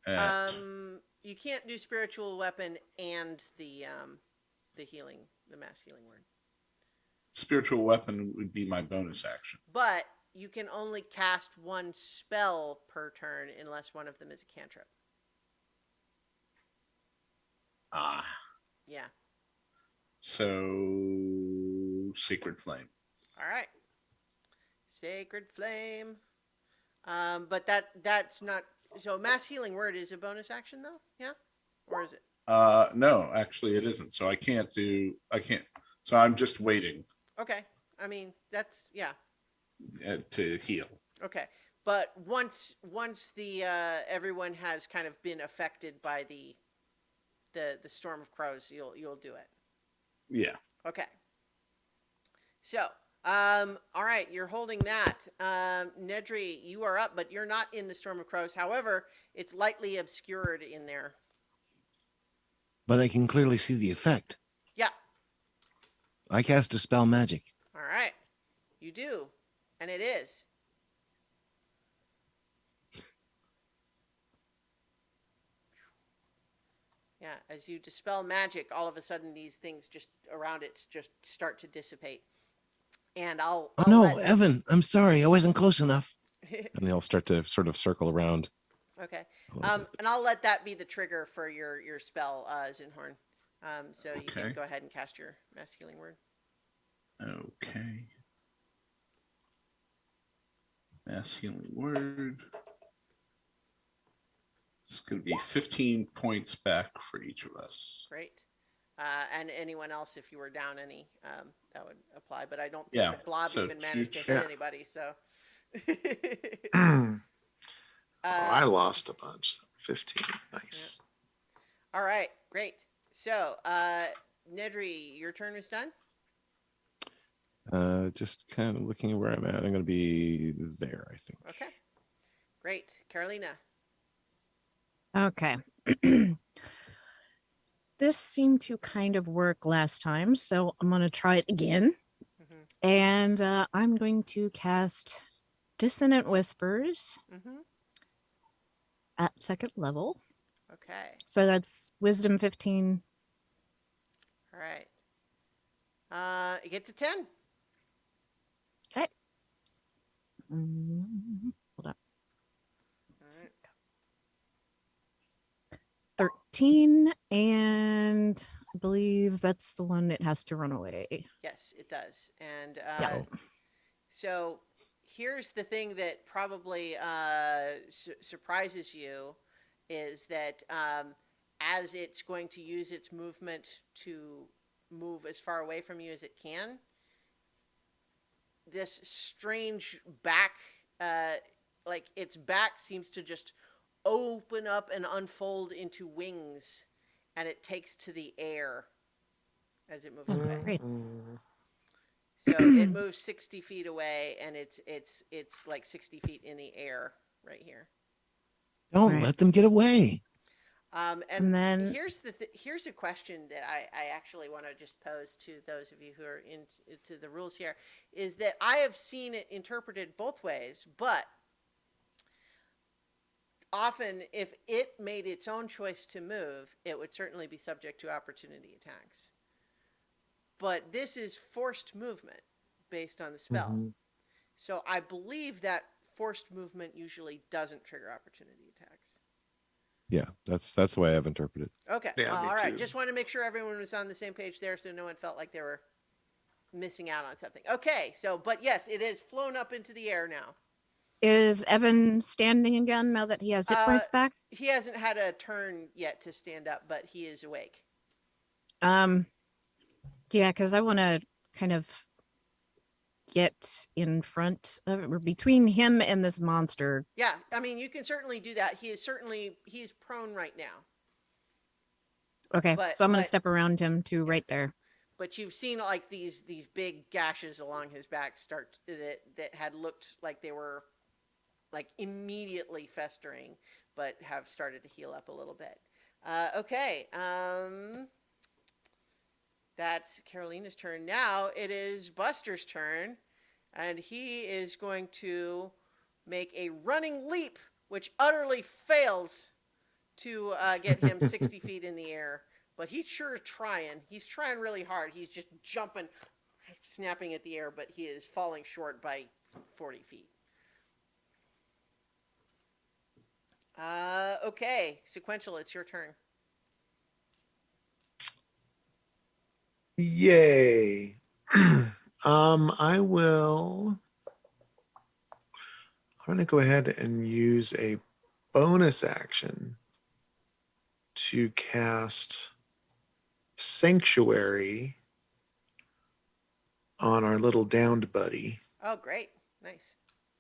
at you can't do spiritual weapon and the healing, the mass healing word. Spiritual weapon would be my bonus action. But you can only cast one spell per turn unless one of them is a cantrip. Ah. Yeah. So Sacred Flame. All right. Sacred Flame. But that's not. So mass healing word is a bonus action though. Yeah. Or is it? No, actually, it isn't. So I can't. So I'm just waiting Okay. I mean, that's yeah. to heal. Okay. But once the everyone has kind of been affected by the storm of crows, you'll do it. Yeah. Okay. So, all right, you're holding that. Nedry, you are up, but you're not in the storm of crows. However, it's lightly obscured in there. But I can clearly see the effect. Yeah. I cast Dispel Magic. All right. You do, and it is. Yeah, as you dispel magic, all of a sudden these things just around it just start to dissipate. And Oh I'll no, let... Evan, I'm sorry, I wasn't close enough. And they'll start to sort of circle around. Okay. a little bit. And I'll let that be the trigger for your spell, Zenhorn. So you can Okay. go ahead and cast your mass healing word. Okay. Mass healing word. It's going to be 15 points back for each of us. Great. And anyone else, if you were down any, that would apply. But I don't think Yeah, the blob so even managed to huge. hit Yeah. anybody. So. I lost a bunch. 15. Nice. All right, great. So, Nedry, your turn is done. Just kind of looking where I'm at. I'm going to be there, I think. Okay, great. Carolina. Okay. This seemed to kind of work last time, so I'm going to try it again. Mm-hmm. And I'm going to cast Dissonant Whispers Mm-hmm. at second level. Okay. So that's Wisdom 15. All right. It gets a 10. Okay. Hold on. All right. 13, and I believe that's the one it has to run away. Yes, it does. And Yeah. so here's the thing that probably surprises you is that as it's going to use its movement to move as far away from you as it can, this strange back, like its back seems to just open up and unfold into wings, and it takes to the air as it moves away. Great. So it moves 60 feet away, and it's like 60 feet in the air right here. Don't Right. let them get away. And then- here's a question that I actually want to just pose to those of you who are into the rules here, is that I have seen it interpreted both ways, but often if it made its own choice to move, it would certainly be subject to opportunity attacks. But this is forced movement based on the spell. Mm-hmm. So I believe that forced movement usually doesn't trigger opportunity attacks. Yeah, that's the way I've interpreted. Okay. Yeah, me all right. too. Just want to make sure everyone was on the same page there, so no one felt like they were missing out on something. Okay. So, but yes, it has flown up into the air now. Is Evan standing again now that he has hit points back? He hasn't had a turn yet to stand up, but he is awake. Yeah, because I want to kind of get in front of or between him and this monster. Yeah, I mean, you can certainly do that. He's prone right now. Okay, But- so I'm going but- to step around him to right there. But you've seen like these big gashes along his back start that had looked like they were like immediately festering, but have started to heal up a little bit. Okay. That's Carolina's turn. Now it is Buster's turn, and he is going to make a running leap, which utterly fails to get him 60 feet in the air. But he's sure trying. He's trying really hard. He's just jumping, snapping at the air, but he is falling short by 40 feet. Okay, Sequential, it's your turn. Yay. I will. I'm going to go ahead and use a bonus action to cast Sanctuary on our little downed buddy. Oh, great. Nice.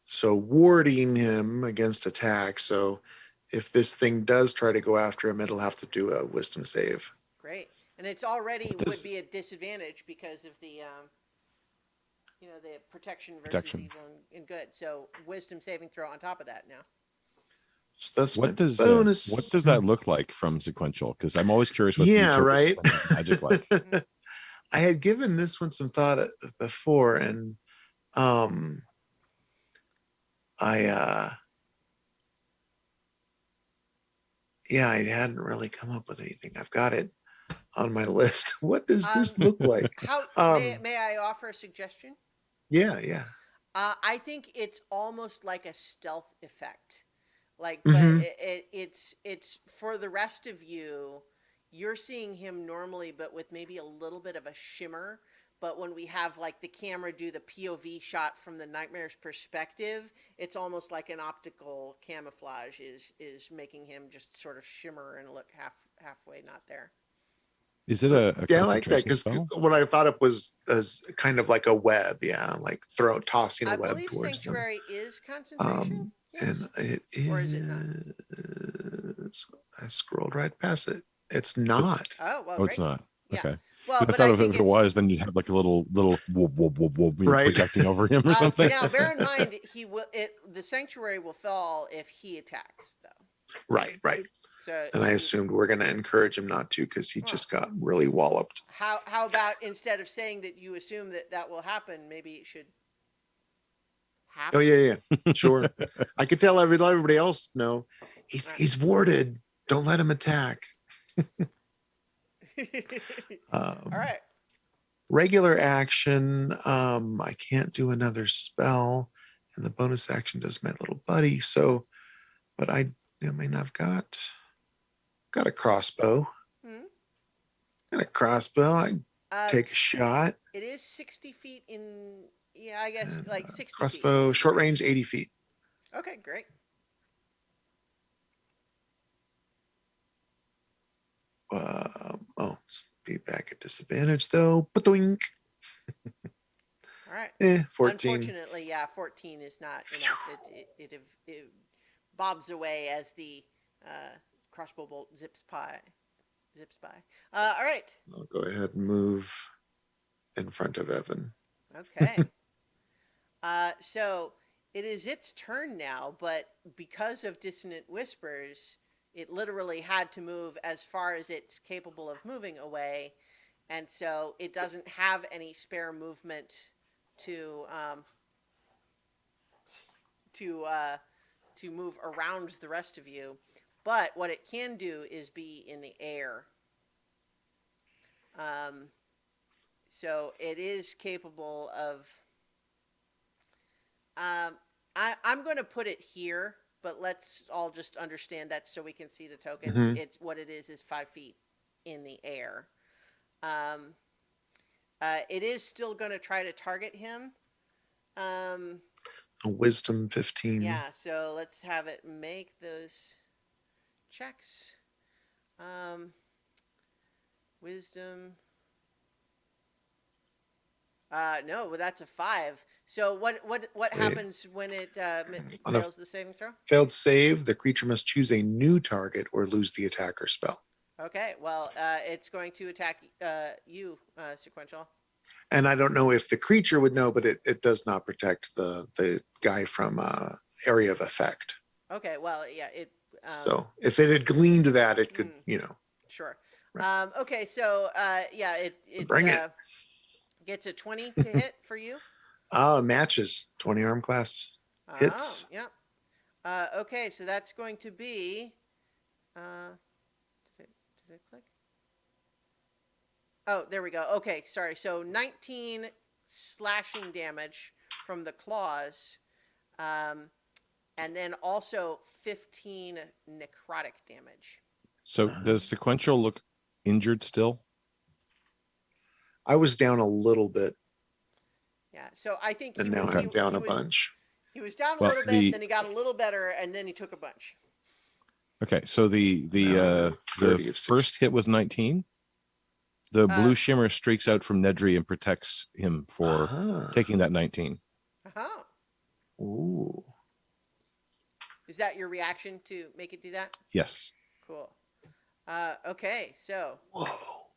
So warding him against attack. So if this thing does try to go after him, it'll have to do a wisdom save. Great. And it's already What does- would be a disadvantage because of the the protection versus Protection. evil and good. So wisdom saving throw on top of that now. So that's my What does bonus. what does that look like from sequential? Because I'm always curious what Yeah, the right. magic like. I had given this one some thought before, and um, I yeah, I hadn't really come up with anything. I've got it on my list. What does this look like? How Um, may I offer a suggestion? yeah. I think it's almost like a stealth effect. Like, but Mhm. it's for the rest of you. You're seeing him normally, but with maybe a little bit of a shimmer. But when we have like the camera do the POV shot from the nightmare's perspective, it's almost like an optical camouflage is making him just sort of shimmer and look halfway not there. Is it a Yeah, I like that concentration because spell? what I thought it was as kind of like a web. Yeah, like tossing a I web believe towards them. sanctuary is concentration. Yes. And it Or is it not? is. I scrolled right past it. It's not. Oh well, Oh, it's great. not. Yeah. Okay. Well, 'Cause I but thought I if think it was, then you'd have like a little whoop, whoop, whoop, whoop, Right. projecting over him or something. Now, bear in mind, the sanctuary will fall if he attacks, though. Right. So, And I assumed we're going to encourage him not to because he Well. just got really walloped. how about instead of saying that you assume that will happen, maybe it should happen. Oh yeah. Sure. I could tell everybody else. No, he's warded. Don't let him attack. All right. Regular action. I can't do another spell, and the bonus action does my little buddy. So, but I mean, I've got a crossbow. Hmm? Got a crossbow. I take a T- shot. It is 60 feet in. Yeah, I guess And, like 60 crossbow, short range, 80 feet. feet. Okay, great. Be back at disadvantage though. Ba-doink. All right. 14. Unfortunately, yeah, 14 is not enough. It bobs away as the crossbow bolt zips by. All right. I'll go ahead and move in front of Evan. Okay. So it is its turn now, but because of dissonant whispers, it literally had to move as far as it's capable of moving away, and so it doesn't have any spare movement to to move around the rest of you. But what it can do is be in the air. So it is capable of. I'm going to put it here, but let's all just understand that so we can see the tokens. Mhm. It's what it is 5 feet in the air. It is still going to try to target him. A wisdom 15. Yeah, so let's have it make those checks. Wisdom. No, well, that's a 5. So what Wait. happens when it fails the saving throw? Failed save. The creature must choose a new target or lose the attacker spell. Okay, well, it's going to attack you, Sequential. And I don't know if the creature would know, but it does not protect the guy from area of effect. Okay, well, yeah, it. So if it had gleaned that, it could, Sure. Right. Okay, so yeah, it Bring it. gets a 20 to hit for you. Matches 20 arm class hits. Oh, yeah. Okay, so that's going to be. Did it click? Oh, there we go. Okay, sorry. So 19 slashing damage from the claws, and then also 15 necrotic damage. So does sequential look injured still? I was down a little bit. Yeah. So I think And now I'm down a bunch. He was down a Well, little bit, then he got a little better, and then he took a bunch. Okay, so the Now 30 the of 60. first hit was 19. The blue Uh, shimmer streaks out from Nedry and protects him for Ah. taking that 19. Uh-huh. Ooh. Is that your reaction to make it do that? Yes. Cool. Okay, so Whoa.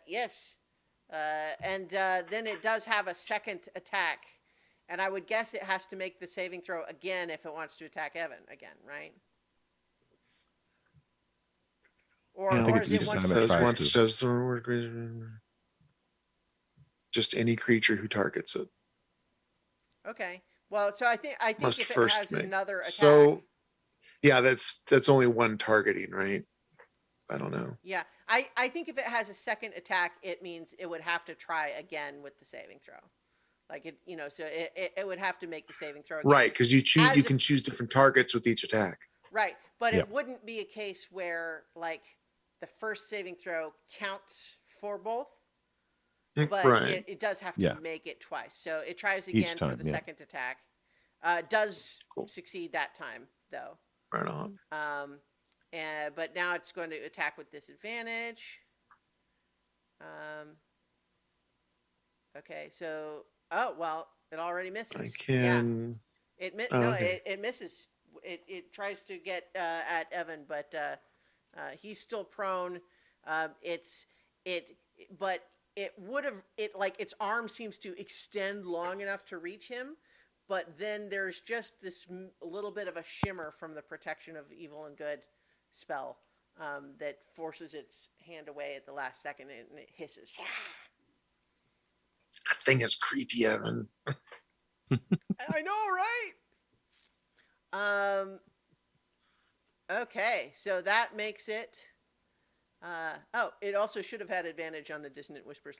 yes, and then it does have a second attack, and I would guess it has to make the saving throw again if it wants to attack Evan again, right? Or, I think or it's is it each once? time it tries once to. does the word just any creature who targets it Okay. Well, so I think must if it first has make. another attack. So yeah, that's only one targeting, right? I don't know. Yeah, I think if it has a second attack, it means it would have to try again with the saving throw. Like it, so it would have to make the saving throw again. Right, because you As can choose different targets with each attack. Right, but Yep. it wouldn't be a case where like the first saving throw counts for both, but Right. it does have to Yeah. make it twice. So it tries Each again for time, the yeah. second attack. Does Cool. succeed that time though. Right on. But now it's going to attack with disadvantage. Okay, so it already misses. I can. Okay. It misses. It tries to get at Evan, but he's still prone. But it would have its arm seems to extend long enough to reach him, but then there's just this little bit of a shimmer from the protection of evil and good spell that forces its hand away at the last second, and it hisses. That thing is creepy, Evan. I know, right? Okay, so that makes it. It also should have had advantage on the dissonant whispers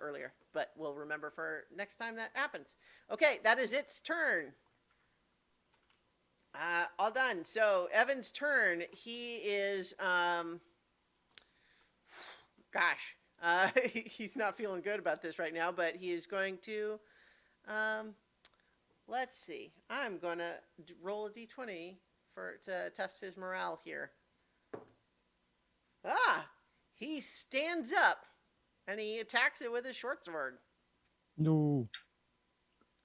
earlier, but we'll remember for next time that happens. Okay, that is its turn. All done. So Evan's turn. He is. Gosh, he's not feeling good about this right now, but he is going to. Let's see. I'm gonna roll a d20 to test his morale here. He stands up and he attacks it with his short sword. No.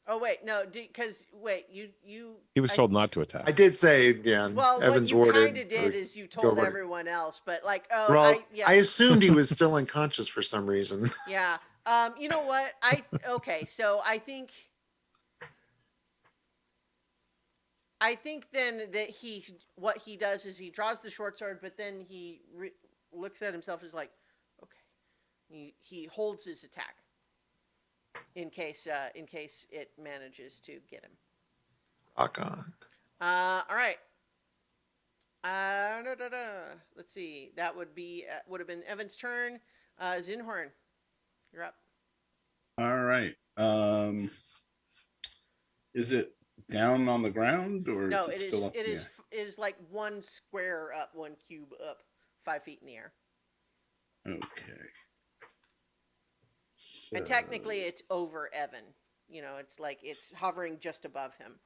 Oh wait, no, because you. He was told not to attack. I did say, yeah. Well, Evan's what you ordered. kind of did is you go told over. everyone else, but like, Well, I assumed he was still unconscious for some reason. Yeah. You know what? Okay. So I think then that what he does is he draws the short sword, but then he looks at himself as like, okay, he holds his attack in case it manages to get him. Rock on. All right. Let's see. That would have been Evan's turn. Zenhorn, you're up. All right. Is it down on the ground or No, is it still up? It is like one square up, one cube up, 5 feet in the air. Okay. So, And technically, it's over Evan. It's like it's hovering just above him.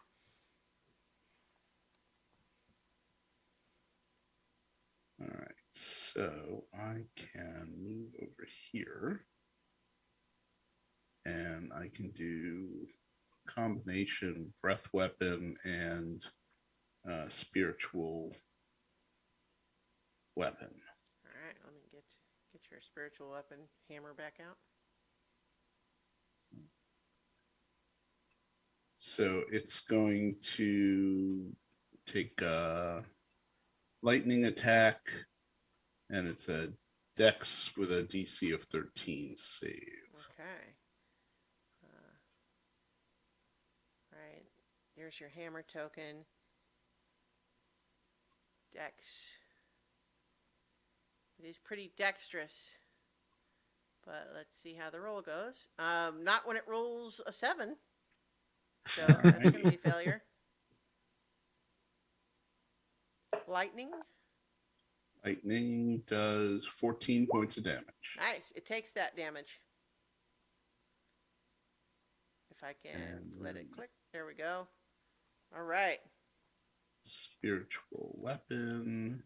all right. So I can move over here, and I can do combination breath weapon and spiritual weapon. All right, let me get your spiritual weapon hammer back out. So it's going to take a lightning attack, and it's a dex with a DC of 13 save. Okay. Right. Here's your hammer token. Dex. It is pretty dexterous. But let's see how the roll goes. Not when it rolls a 7. So that's going to be a failure. Lightning. Lightning does 14 points of damage. Nice. It takes that damage. If I can And let it then- click. There we go. All right. Spiritual weapon.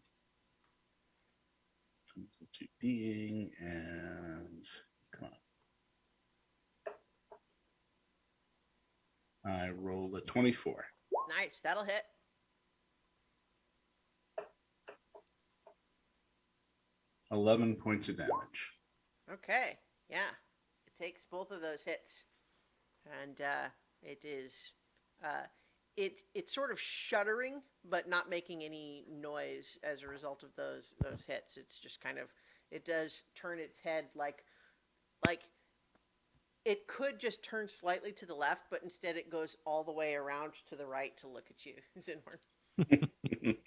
Substitute being and come on. I rolled a 24. Nice. That'll hit. 11 points of damage. Okay. Yeah. It takes both of those hits. And it is it's sort of shuddering, but not making any noise as a result of those hits. It's just kind of, it does turn its head like it could just turn slightly to the left, but instead it goes all the way around to the right to look at you, Zenhorn.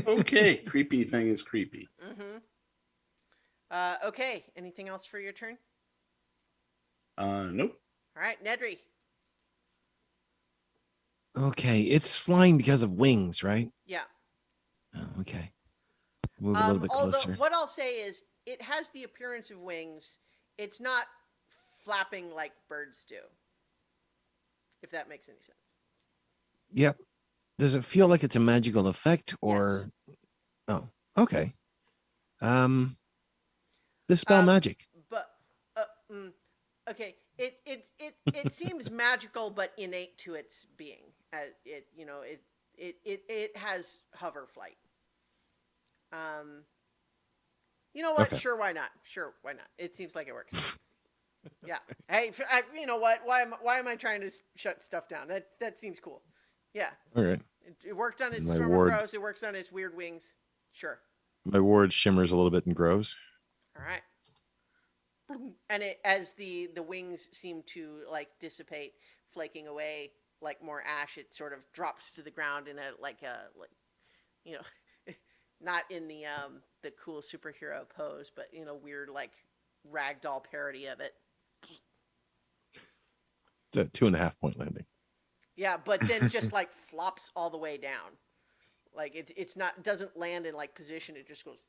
Okay, creepy thing is creepy. Mm-hmm. Okay. Anything else for your turn? Nope. All right, Nedry. Okay, it's flying because of wings, right? Yeah. Oh, okay. Move a little bit Although closer. what I'll say is, it has the appearance of wings. It's not flapping like birds do. If that makes any sense. Yep. Does it feel like it's a magical effect or oh, okay. Dispel magic. But okay, it seems magical but innate to its being. It has hover flight. You know what? Okay. Sure, why not? Sure, why not? It seems like it works. Yeah. Hey, you know what? Why am I trying to shut stuff down? That seems cool. Yeah. All right. It worked on its My Stormer ward. Crows. It works on its weird wings. Sure. My ward shimmers a little bit and grows. All right. And it, as the wings seem to like dissipate, flaking away like more ash, it sort of drops to the ground in a like you know, not in the cool superhero pose, but in a weird like ragdoll parody of it. It's a 2.5 point landing. Yeah, but then just like flops all the way down. Like it's not, doesn't land in like position. It just goes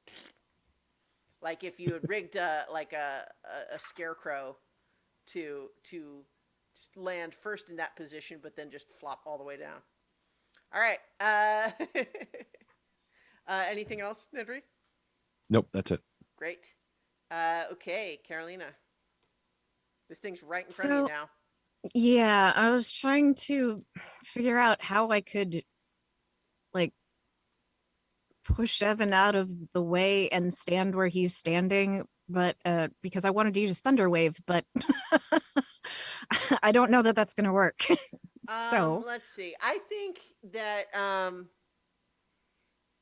like if you had rigged like a scarecrow to land first in that position, but then just flop all the way down. All right. Anything else, Nedry? Nope, that's it. Great. Okay, Carolina. This thing's right in front of So- you now. Yeah, I was trying to figure out how I could like push Evan out of the way and stand where he's standing, but because I wanted to use Thunder Wave, but I don't know that that's going to work. So Let's see. I think that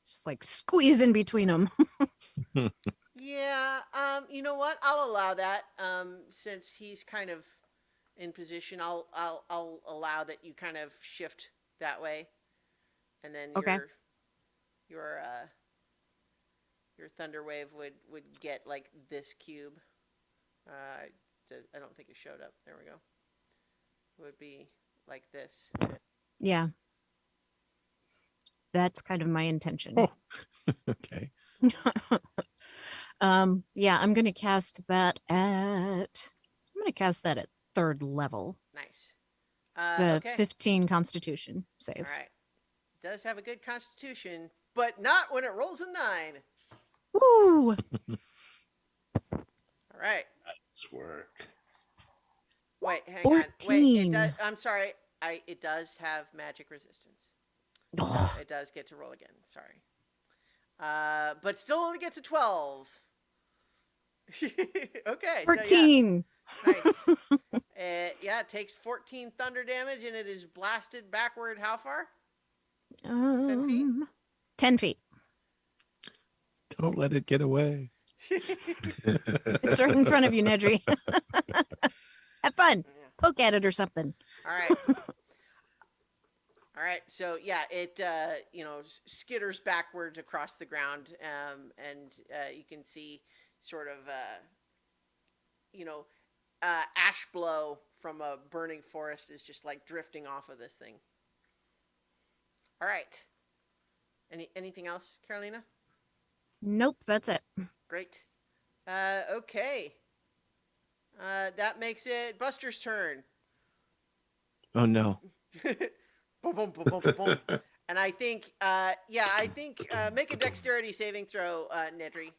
just like squeeze in between them. yeah, you know what? I'll allow that. Since he's kind of in position, I'll allow that you kind of shift that way, and then Okay. your thunder wave would get like this cube. I don't think it showed up. There we go. It would be like this. Yeah. That's kind of my intention. Oh. Okay. Yeah, I'm gonna cast that at 3rd level. Nice. It's a Okay. 15 Constitution All save. right. Does have a good constitution, but not when it rolls a 9. Woo! All right. Nice work. Wait, hang on. Wait, 14. I'm sorry. It does have magic resistance. Oh, It does get to roll again. Sorry. But still only gets a 12. Okay. 14. So yeah, nice. It takes 14 thunder damage and it is blasted backward. How far? 10 feet? 10 feet. Don't let it get away. It's right in front of you, Nedry. Have fun. Yeah. Poke at it or something. All right. All right. So yeah, it skitters backwards across the ground, and you can see sort of ash blow from a burning forest is just like drifting off of this thing. All right. Anything else, Carolina? Nope, that's it. Great. Okay. That makes it Buster's turn. Oh no. Boom, boom, boom, boom, boom. And I think, make a dexterity saving throw, Nedry.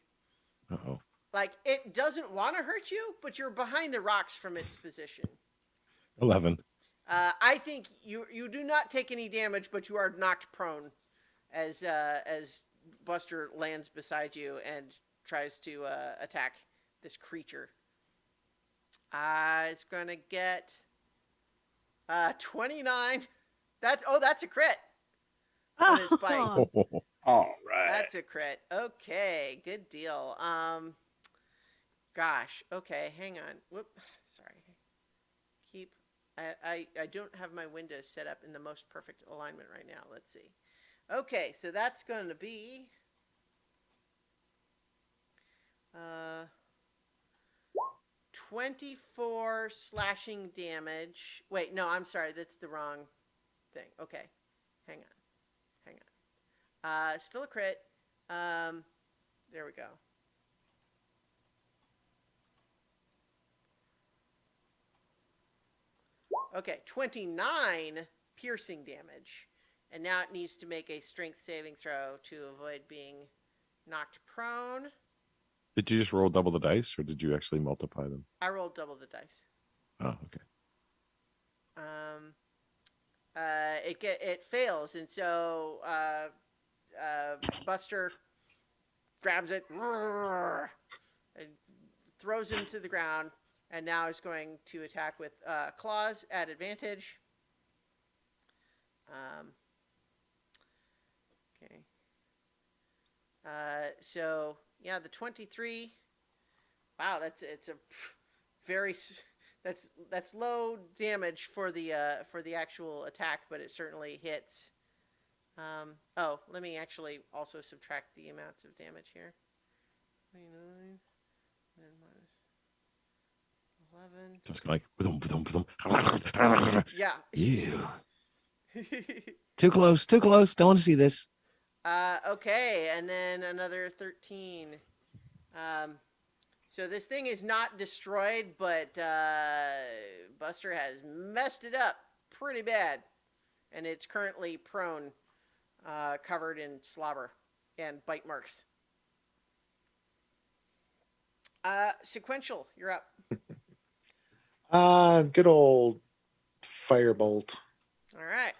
Uh-oh. Like, it doesn't want to hurt you, but you're behind the rocks from its position. 11. I think you do not take any damage, but you are knocked prone as Buster lands beside you and tries to attack this creature. It's gonna get 29. That's a crit on its bite. Oh, All right. That's a crit. Okay, good deal. Gosh. Okay, hang on. Whoop. Sorry. Keep. I don't have my windows set up in the most perfect alignment right now. Let's see. Okay, so that's going to be 24 slashing damage. Wait, no, I'm sorry. That's the wrong thing. Okay. Hang on. Still a crit. There we go. Okay, 29 piercing damage. And now it needs to make a strength saving throw to avoid being knocked prone. Did you just roll double the dice, or did you actually multiply them? I rolled double the dice. Oh, okay. It fails, and so Buster grabs it and throws him to the ground, and now is going to attack with claws at advantage. Okay. So yeah, the 23. Wow, it's a very that's low damage for the actual attack, but it certainly hits. Let me actually also subtract the amounts of damage here. 29 and minus 11. Just like Yeah. You. Too close. Too close. Don't want to see this. Okay, and then another 13. So this thing is not destroyed, but Buster has messed it up pretty bad, and it's currently prone, covered in slobber and bite marks. Sequential, you're up. Good old firebolt. All right.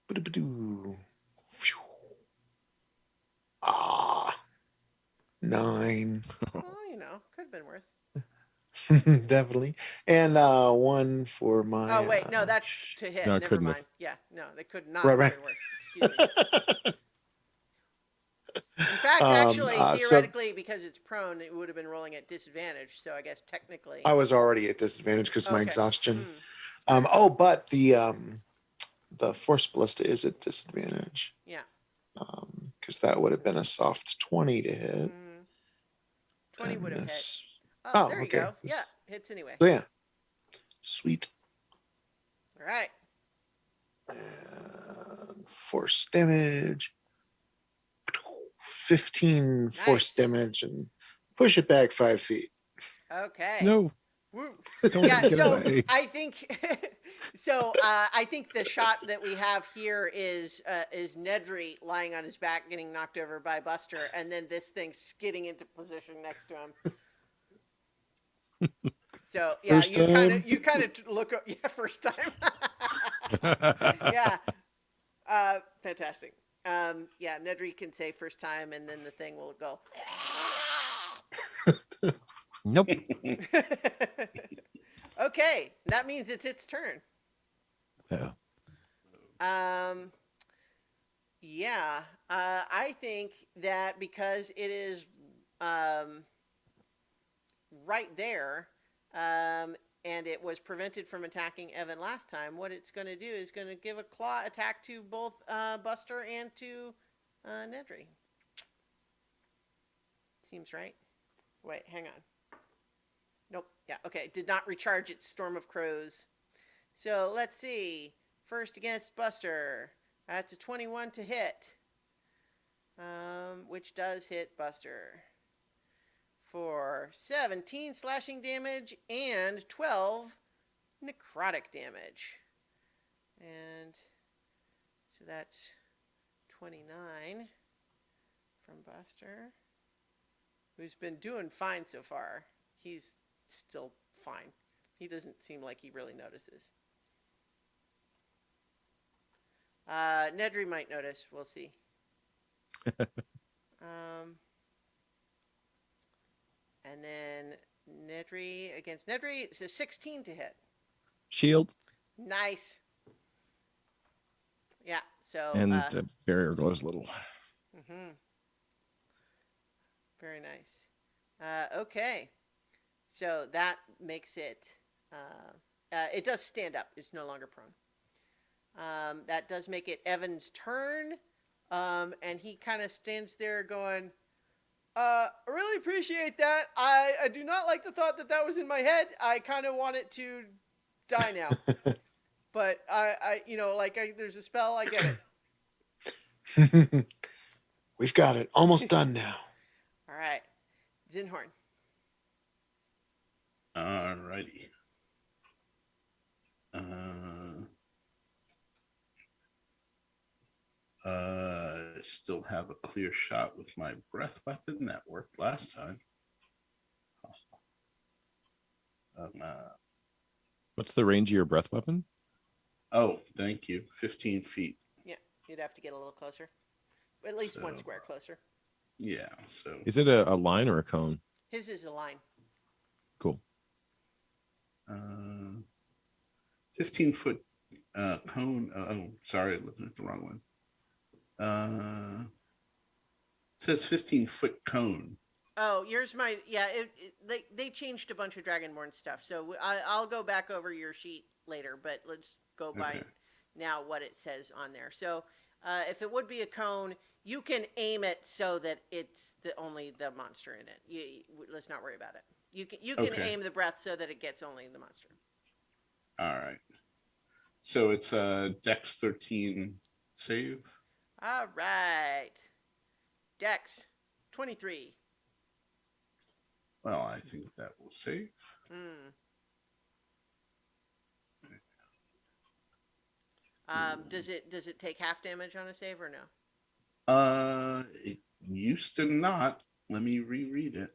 Ba-do-ba-doo. Phew. 9. Well, could have been worse. Definitely. And 1 for my. Oh wait, no, that's to hit. No, it Never couldn't mind. have. Yeah, no, they could not Right, have right. been worse. Excuse me. In fact, actually, So theoretically, because it's prone, it would have been rolling at disadvantage. So I guess technically. I was already at disadvantage because my Okay. exhaustion. Mm, But the force ballista is at disadvantage. yeah. Because that would have been a soft 20 to hit. 20 And would have hit. this- Oh, there you okay. go. Yeah, hits anyway. So yeah. Sweet. All right. And force damage. 15 force Nice. damage and push it back 5 feet. Okay. No. Woo. Don't Yeah, get so away. I think I think the shot that we have here is Nedry lying on his back getting knocked over by Buster, and then this thing skidding into position next to him. So yeah, First time? you kind of look up. Yeah, first time. Yeah. Fantastic. Yeah, Nedry can say first time, and then the thing will go. Nope. Okay, that means it's its turn. Yeah. Yeah. I think that because it is right there, and it was prevented from attacking Evan last time, what it's going to do is going to give a claw attack to both Buster and to Nedry. Seems right. Wait, hang on. Nope. Yeah, okay. Did not recharge its Storm of Crows. So let's see. First against Buster. That's a 21 to hit. Which does hit Buster. For 17 slashing damage and 12 necrotic damage. And so that's 29 from Buster, who's been doing fine so far. He's still fine. He doesn't seem like he really notices. Nedry might notice. We'll see. And then Nedry against Nedry. It's a 16 to hit. Shield. Nice. Yeah. So. And the barrier glows a little. Very nice. Okay. So that makes it. It does stand up. It's no longer prone. That does make it Evan's turn. And he kind of stands there going, I really appreciate that. I do not like the thought that that was in my head. I kind of want it to die now. But there's a spell, I get it. We've got it. Almost done now. All right. Zenhorn. Alrighty. Still have a clear shot with my breath weapon. That worked last time. What's the range of your breath weapon? Oh, thank you. 15 feet. Yeah, you'd have to get a little closer. At least one square closer. Yeah, so. Is it a line or a cone? His is a line. Cool. 15-foot cone. Oh, sorry, I'm looking at the wrong one. It says 15-foot cone. Oh, yours might. Yeah, they changed a bunch of Dragonborn stuff, so I'll go back over your sheet later. But let's go by now what it says on there. So, if it would be a cone, you can aim it so that it's only the monster in it. Let's not worry about it. You can aim the breath so that it gets only the monster. All right. So it's a Dex 13 save. All right. Dex 23. Well, I think that will save. Does it take half damage on a save or no? It used to not. Let me reread it.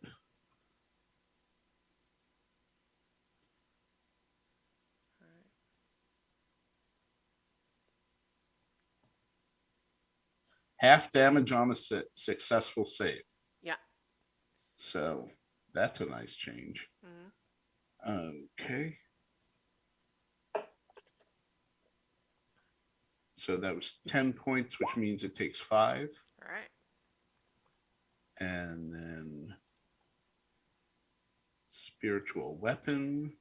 Half damage on a successful save. Yeah. So that's a nice change. Okay. So that was 10 points, which means it takes 5. All right. And then spiritual weapon.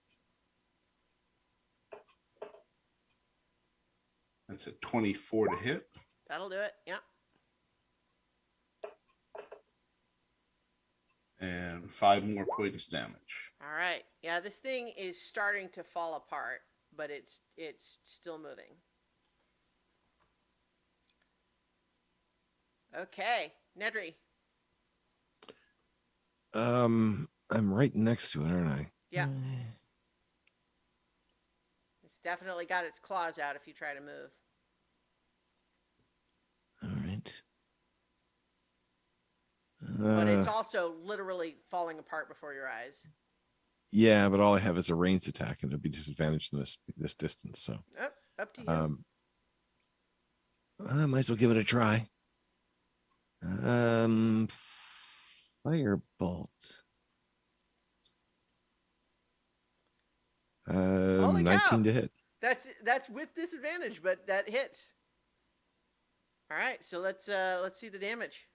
That's a 24 to hit. That'll do it. Yeah. And 5 more points damage. All right. Yeah, this thing is starting to fall apart, but it's still moving. Okay, Nedry. I'm right next to it, aren't I? Yeah. It's definitely got its claws out if you try to move. All right. But it's also literally falling apart before your eyes. Yeah, but all I have is a ranged attack, and it'll be disadvantaged in this distance. So Up to you. I might as well give it a try. Firebolt. 19 to hit. That's with disadvantage, but that hits. All right, so let's see the damage.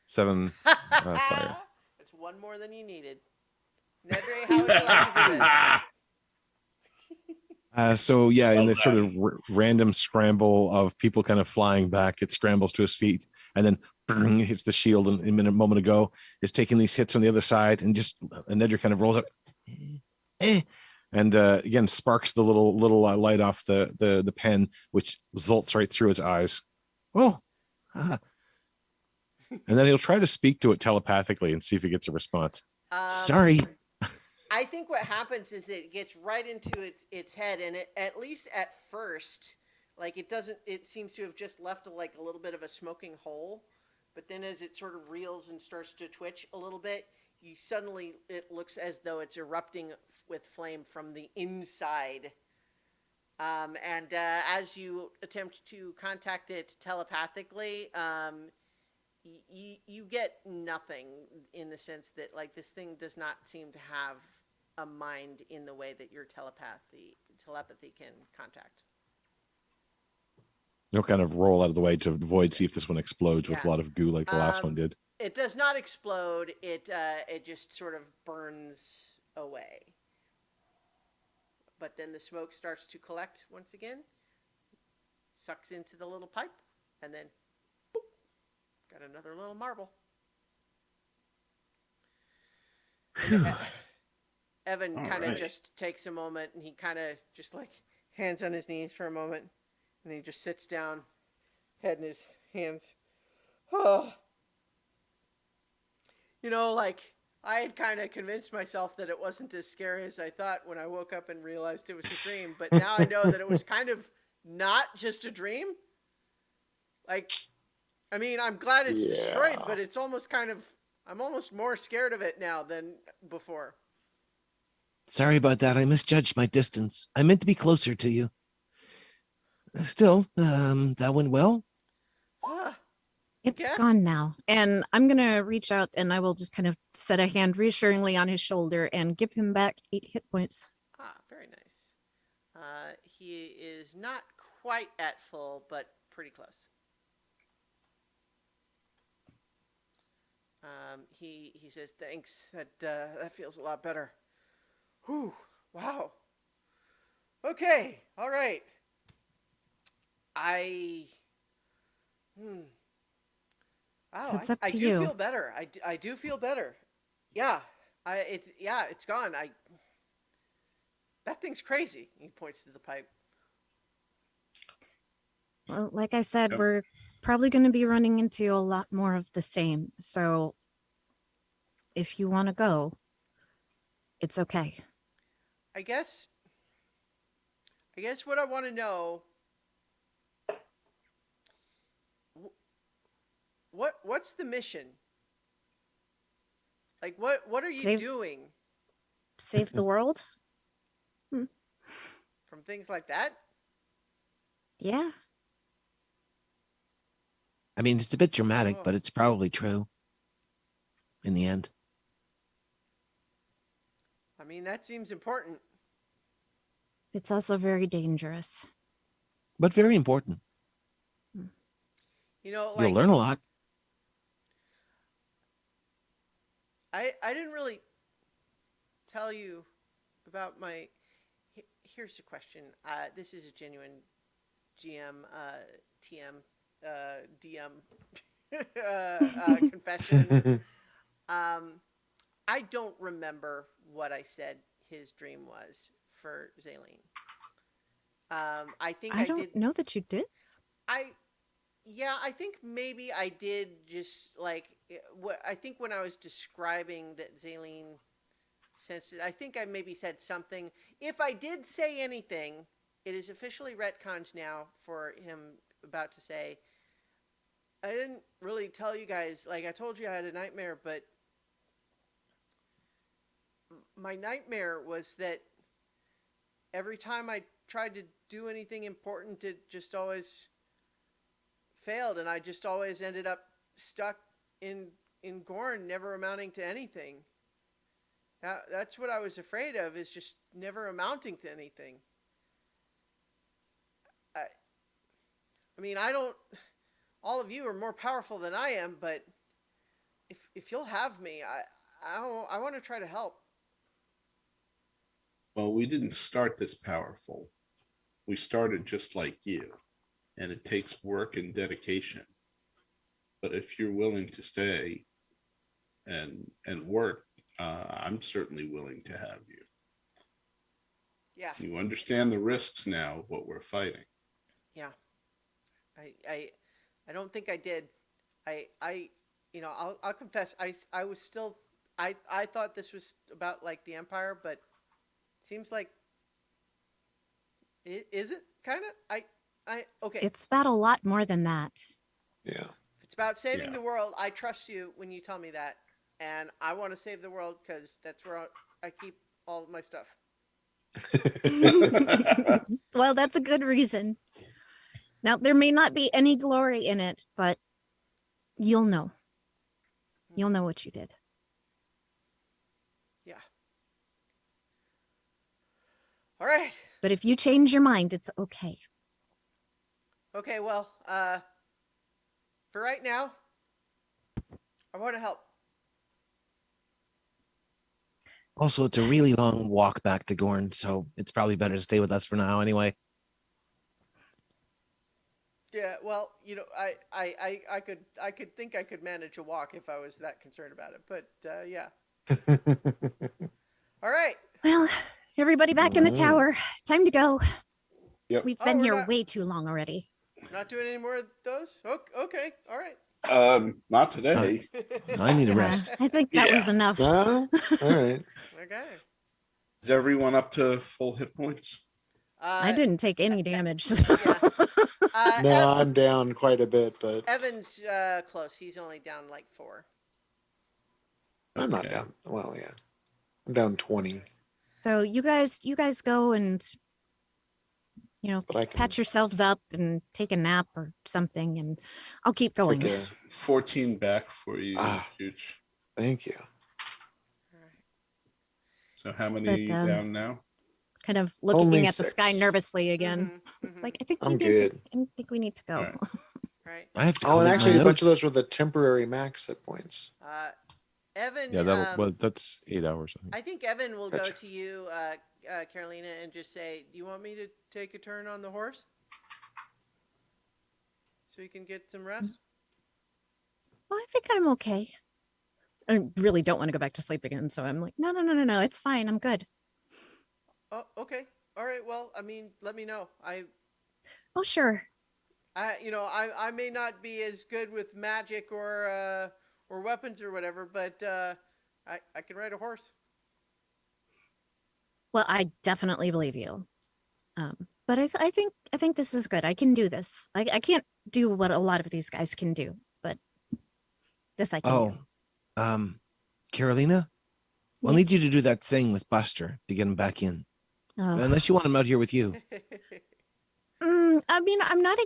7 fire. That's one more than you needed. Nedry, how would you like to do this? So yeah, in this sort of random scramble of people kind of flying back, it scrambles to his feet and then hits the shield. And a moment ago is taking these hits on the other side, and Nedry kind of rolls up, and again sparks the little light off the pen, which zolts right through his eyes. Oh, and then he'll try to speak to it telepathically and see if he gets a response. sorry. I think what happens is it gets right into its head, and it, at least at first, like it doesn't. It seems to have just left like a little bit of a smoking hole, but then as it sort of reels and starts to twitch a little bit, you suddenly it looks as though it's erupting with flame from the inside. And as you attempt to contact it telepathically, you get nothing in the sense that like this thing does not seem to have a mind in the way that your telepathy can contact. They'll kind of roll out of the way to avoid, see if this one explodes with Yeah. a lot of goo like the last one did. It does not explode. It just sort of burns away. But then the smoke starts to collect once again, sucks into the little pipe, and then boop, got another little marble. And Evan All kind of right. just takes a moment, and he kind of just like hands on his knees for a moment, and he just sits down, head in his hands. Oh, like I had kind of convinced myself that it wasn't as scary as I thought when I woke up and realized it was a dream, but now I know that it was kind of not just a dream. Like, I mean, I'm glad it's destroyed, Yeah. but it's almost kind of, I'm almost more scared of it now than before. Sorry about that. I misjudged my distance. I meant to be closer to you. Still, that went well. It's Guess? gone now. And I'm going to reach out and I will just kind of set a hand reassuringly on his shoulder and give him back 8 hit points. Very nice. He is not quite at full, but pretty close. He says thanks. That feels a lot better. Whew! Wow. Okay. All right. I. Hmm. Wow. So it's up I to do you. feel better. I do feel better. Yeah. It's gone. That thing's crazy. He points to the pipe. Well, like I said, Yep. we're probably going to be running into a lot more of the same. So if you want to go, it's okay. I guess. I guess what I want to know. What's the mission? Like what are you doing Save the world? from things like that? Yeah. I mean, it's a bit dramatic, Oh. but it's probably true in the end. I mean, that seems important. It's also very dangerous. But very important. Like You'll learn a lot. I didn't really tell you about my. Here's the question. This is a genuine GM, TM, DM confession. I don't remember what I said his dream was for Zaylene. I think I I don't did. know that you did. I think maybe I did just like what I think when I was describing that Zaylene sensed it, I think I maybe said something. If I did say anything, it is officially retconned now for him about to say. I didn't really tell you guys. Like I told you, I had a nightmare, but my nightmare was that every time I tried to do anything important, it just always failed, and I just always ended up stuck in Gorn, never amounting to anything. That's what I was afraid of, is just never amounting to anything. I mean, I don't. All of you are more powerful than I am, but if you'll have me, I want to try to help. Well, we didn't start this powerful. We started just like you, and it takes work and dedication. But if you're willing to stay and work, I'm certainly willing to have you. Yeah, You understand the risks now of what we're fighting. yeah. I don't think I did. I I'll confess. I was still. I thought this was about like the Empire, but seems like is it kind of I okay. It's about a lot more than that. Yeah. If it's about saving Yeah. the world, I trust you when you tell me that, and I want to save the world because that's where I keep all of my stuff. Well, that's a good reason. Now, there may not be any glory in it, but you'll know. You'll know what you did. Yeah. All right. But if you change your mind, it's okay. Okay. Well, for right now, I want to help. Also, it's a really long walk back to Gorn, so it's probably better to stay with us for now anyway. Yeah. Well, I could think I could manage a walk if I was that concerned about it. But yeah. All right. Well, everybody back in the Alright. tower. Time to go. Yep. We've Oh, been we're here not- way too long already. Not doing any more of those. Okay. All right. Not today. I need a rest. I think that was Yeah. enough. No? All right. Okay. Is everyone up to full hit points? I didn't take any damage. Yeah. No, I'm down quite a bit, but Evan's close. He's only down like 4. I'm not Okay. down. Well, yeah. I'm down 20, So you guys go and but I can patch yourselves up and take a nap or something, and I'll keep going. Okay. 14 back for you, Ah. huge. Thank you. All right. So how many But, are you down now? Kind of looking Only at the sky 6. nervously again. Mhm, It's mhm. like I think I'm we need to. good. I think we need to go. All right. Right. I have to Oh, and collect actually, my a bunch of notes. those were the temporary max hit points. Evan. Yeah, well, that's 8 hours. I think. I think Evan will go Gotcha. to you, Carolina, and just say, "Do you want me to take a turn on the horse, so you can get some rest?" Well, I think I'm okay. I really don't want to go back to sleep again, so I'm like, no, it's fine. I'm good. Oh, okay. All right. Well, I mean, let me know. Oh, sure. I may not be as good with magic or weapons or whatever, but I can ride a horse. Well, I definitely believe you. But I think this is good. I can do this. I can't do what a lot of these guys can do, but this I can Oh, do. Carolina, we'll Yes. need you to do that thing with Buster to get him back in. Oh. Unless you want him out here with you. I mean, I'm not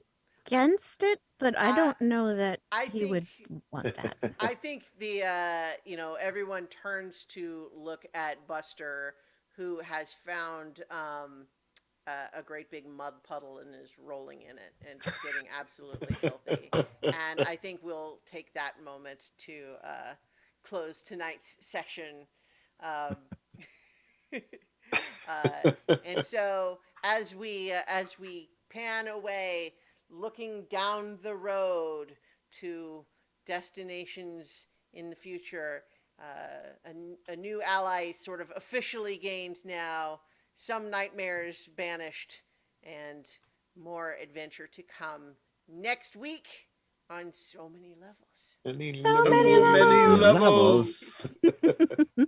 against it, but I don't know that I he think would want that. I think the everyone turns to look at Buster, who has found a great big mud puddle and is rolling in it and just getting absolutely filthy. And I think we'll take that moment to close tonight's session. Um, and so as we pan away, looking down the road to destinations in the future, a new ally sort of officially gained now, some nightmares banished, and more adventure to come next week on so many levels. Any So little- many Many levels. levels.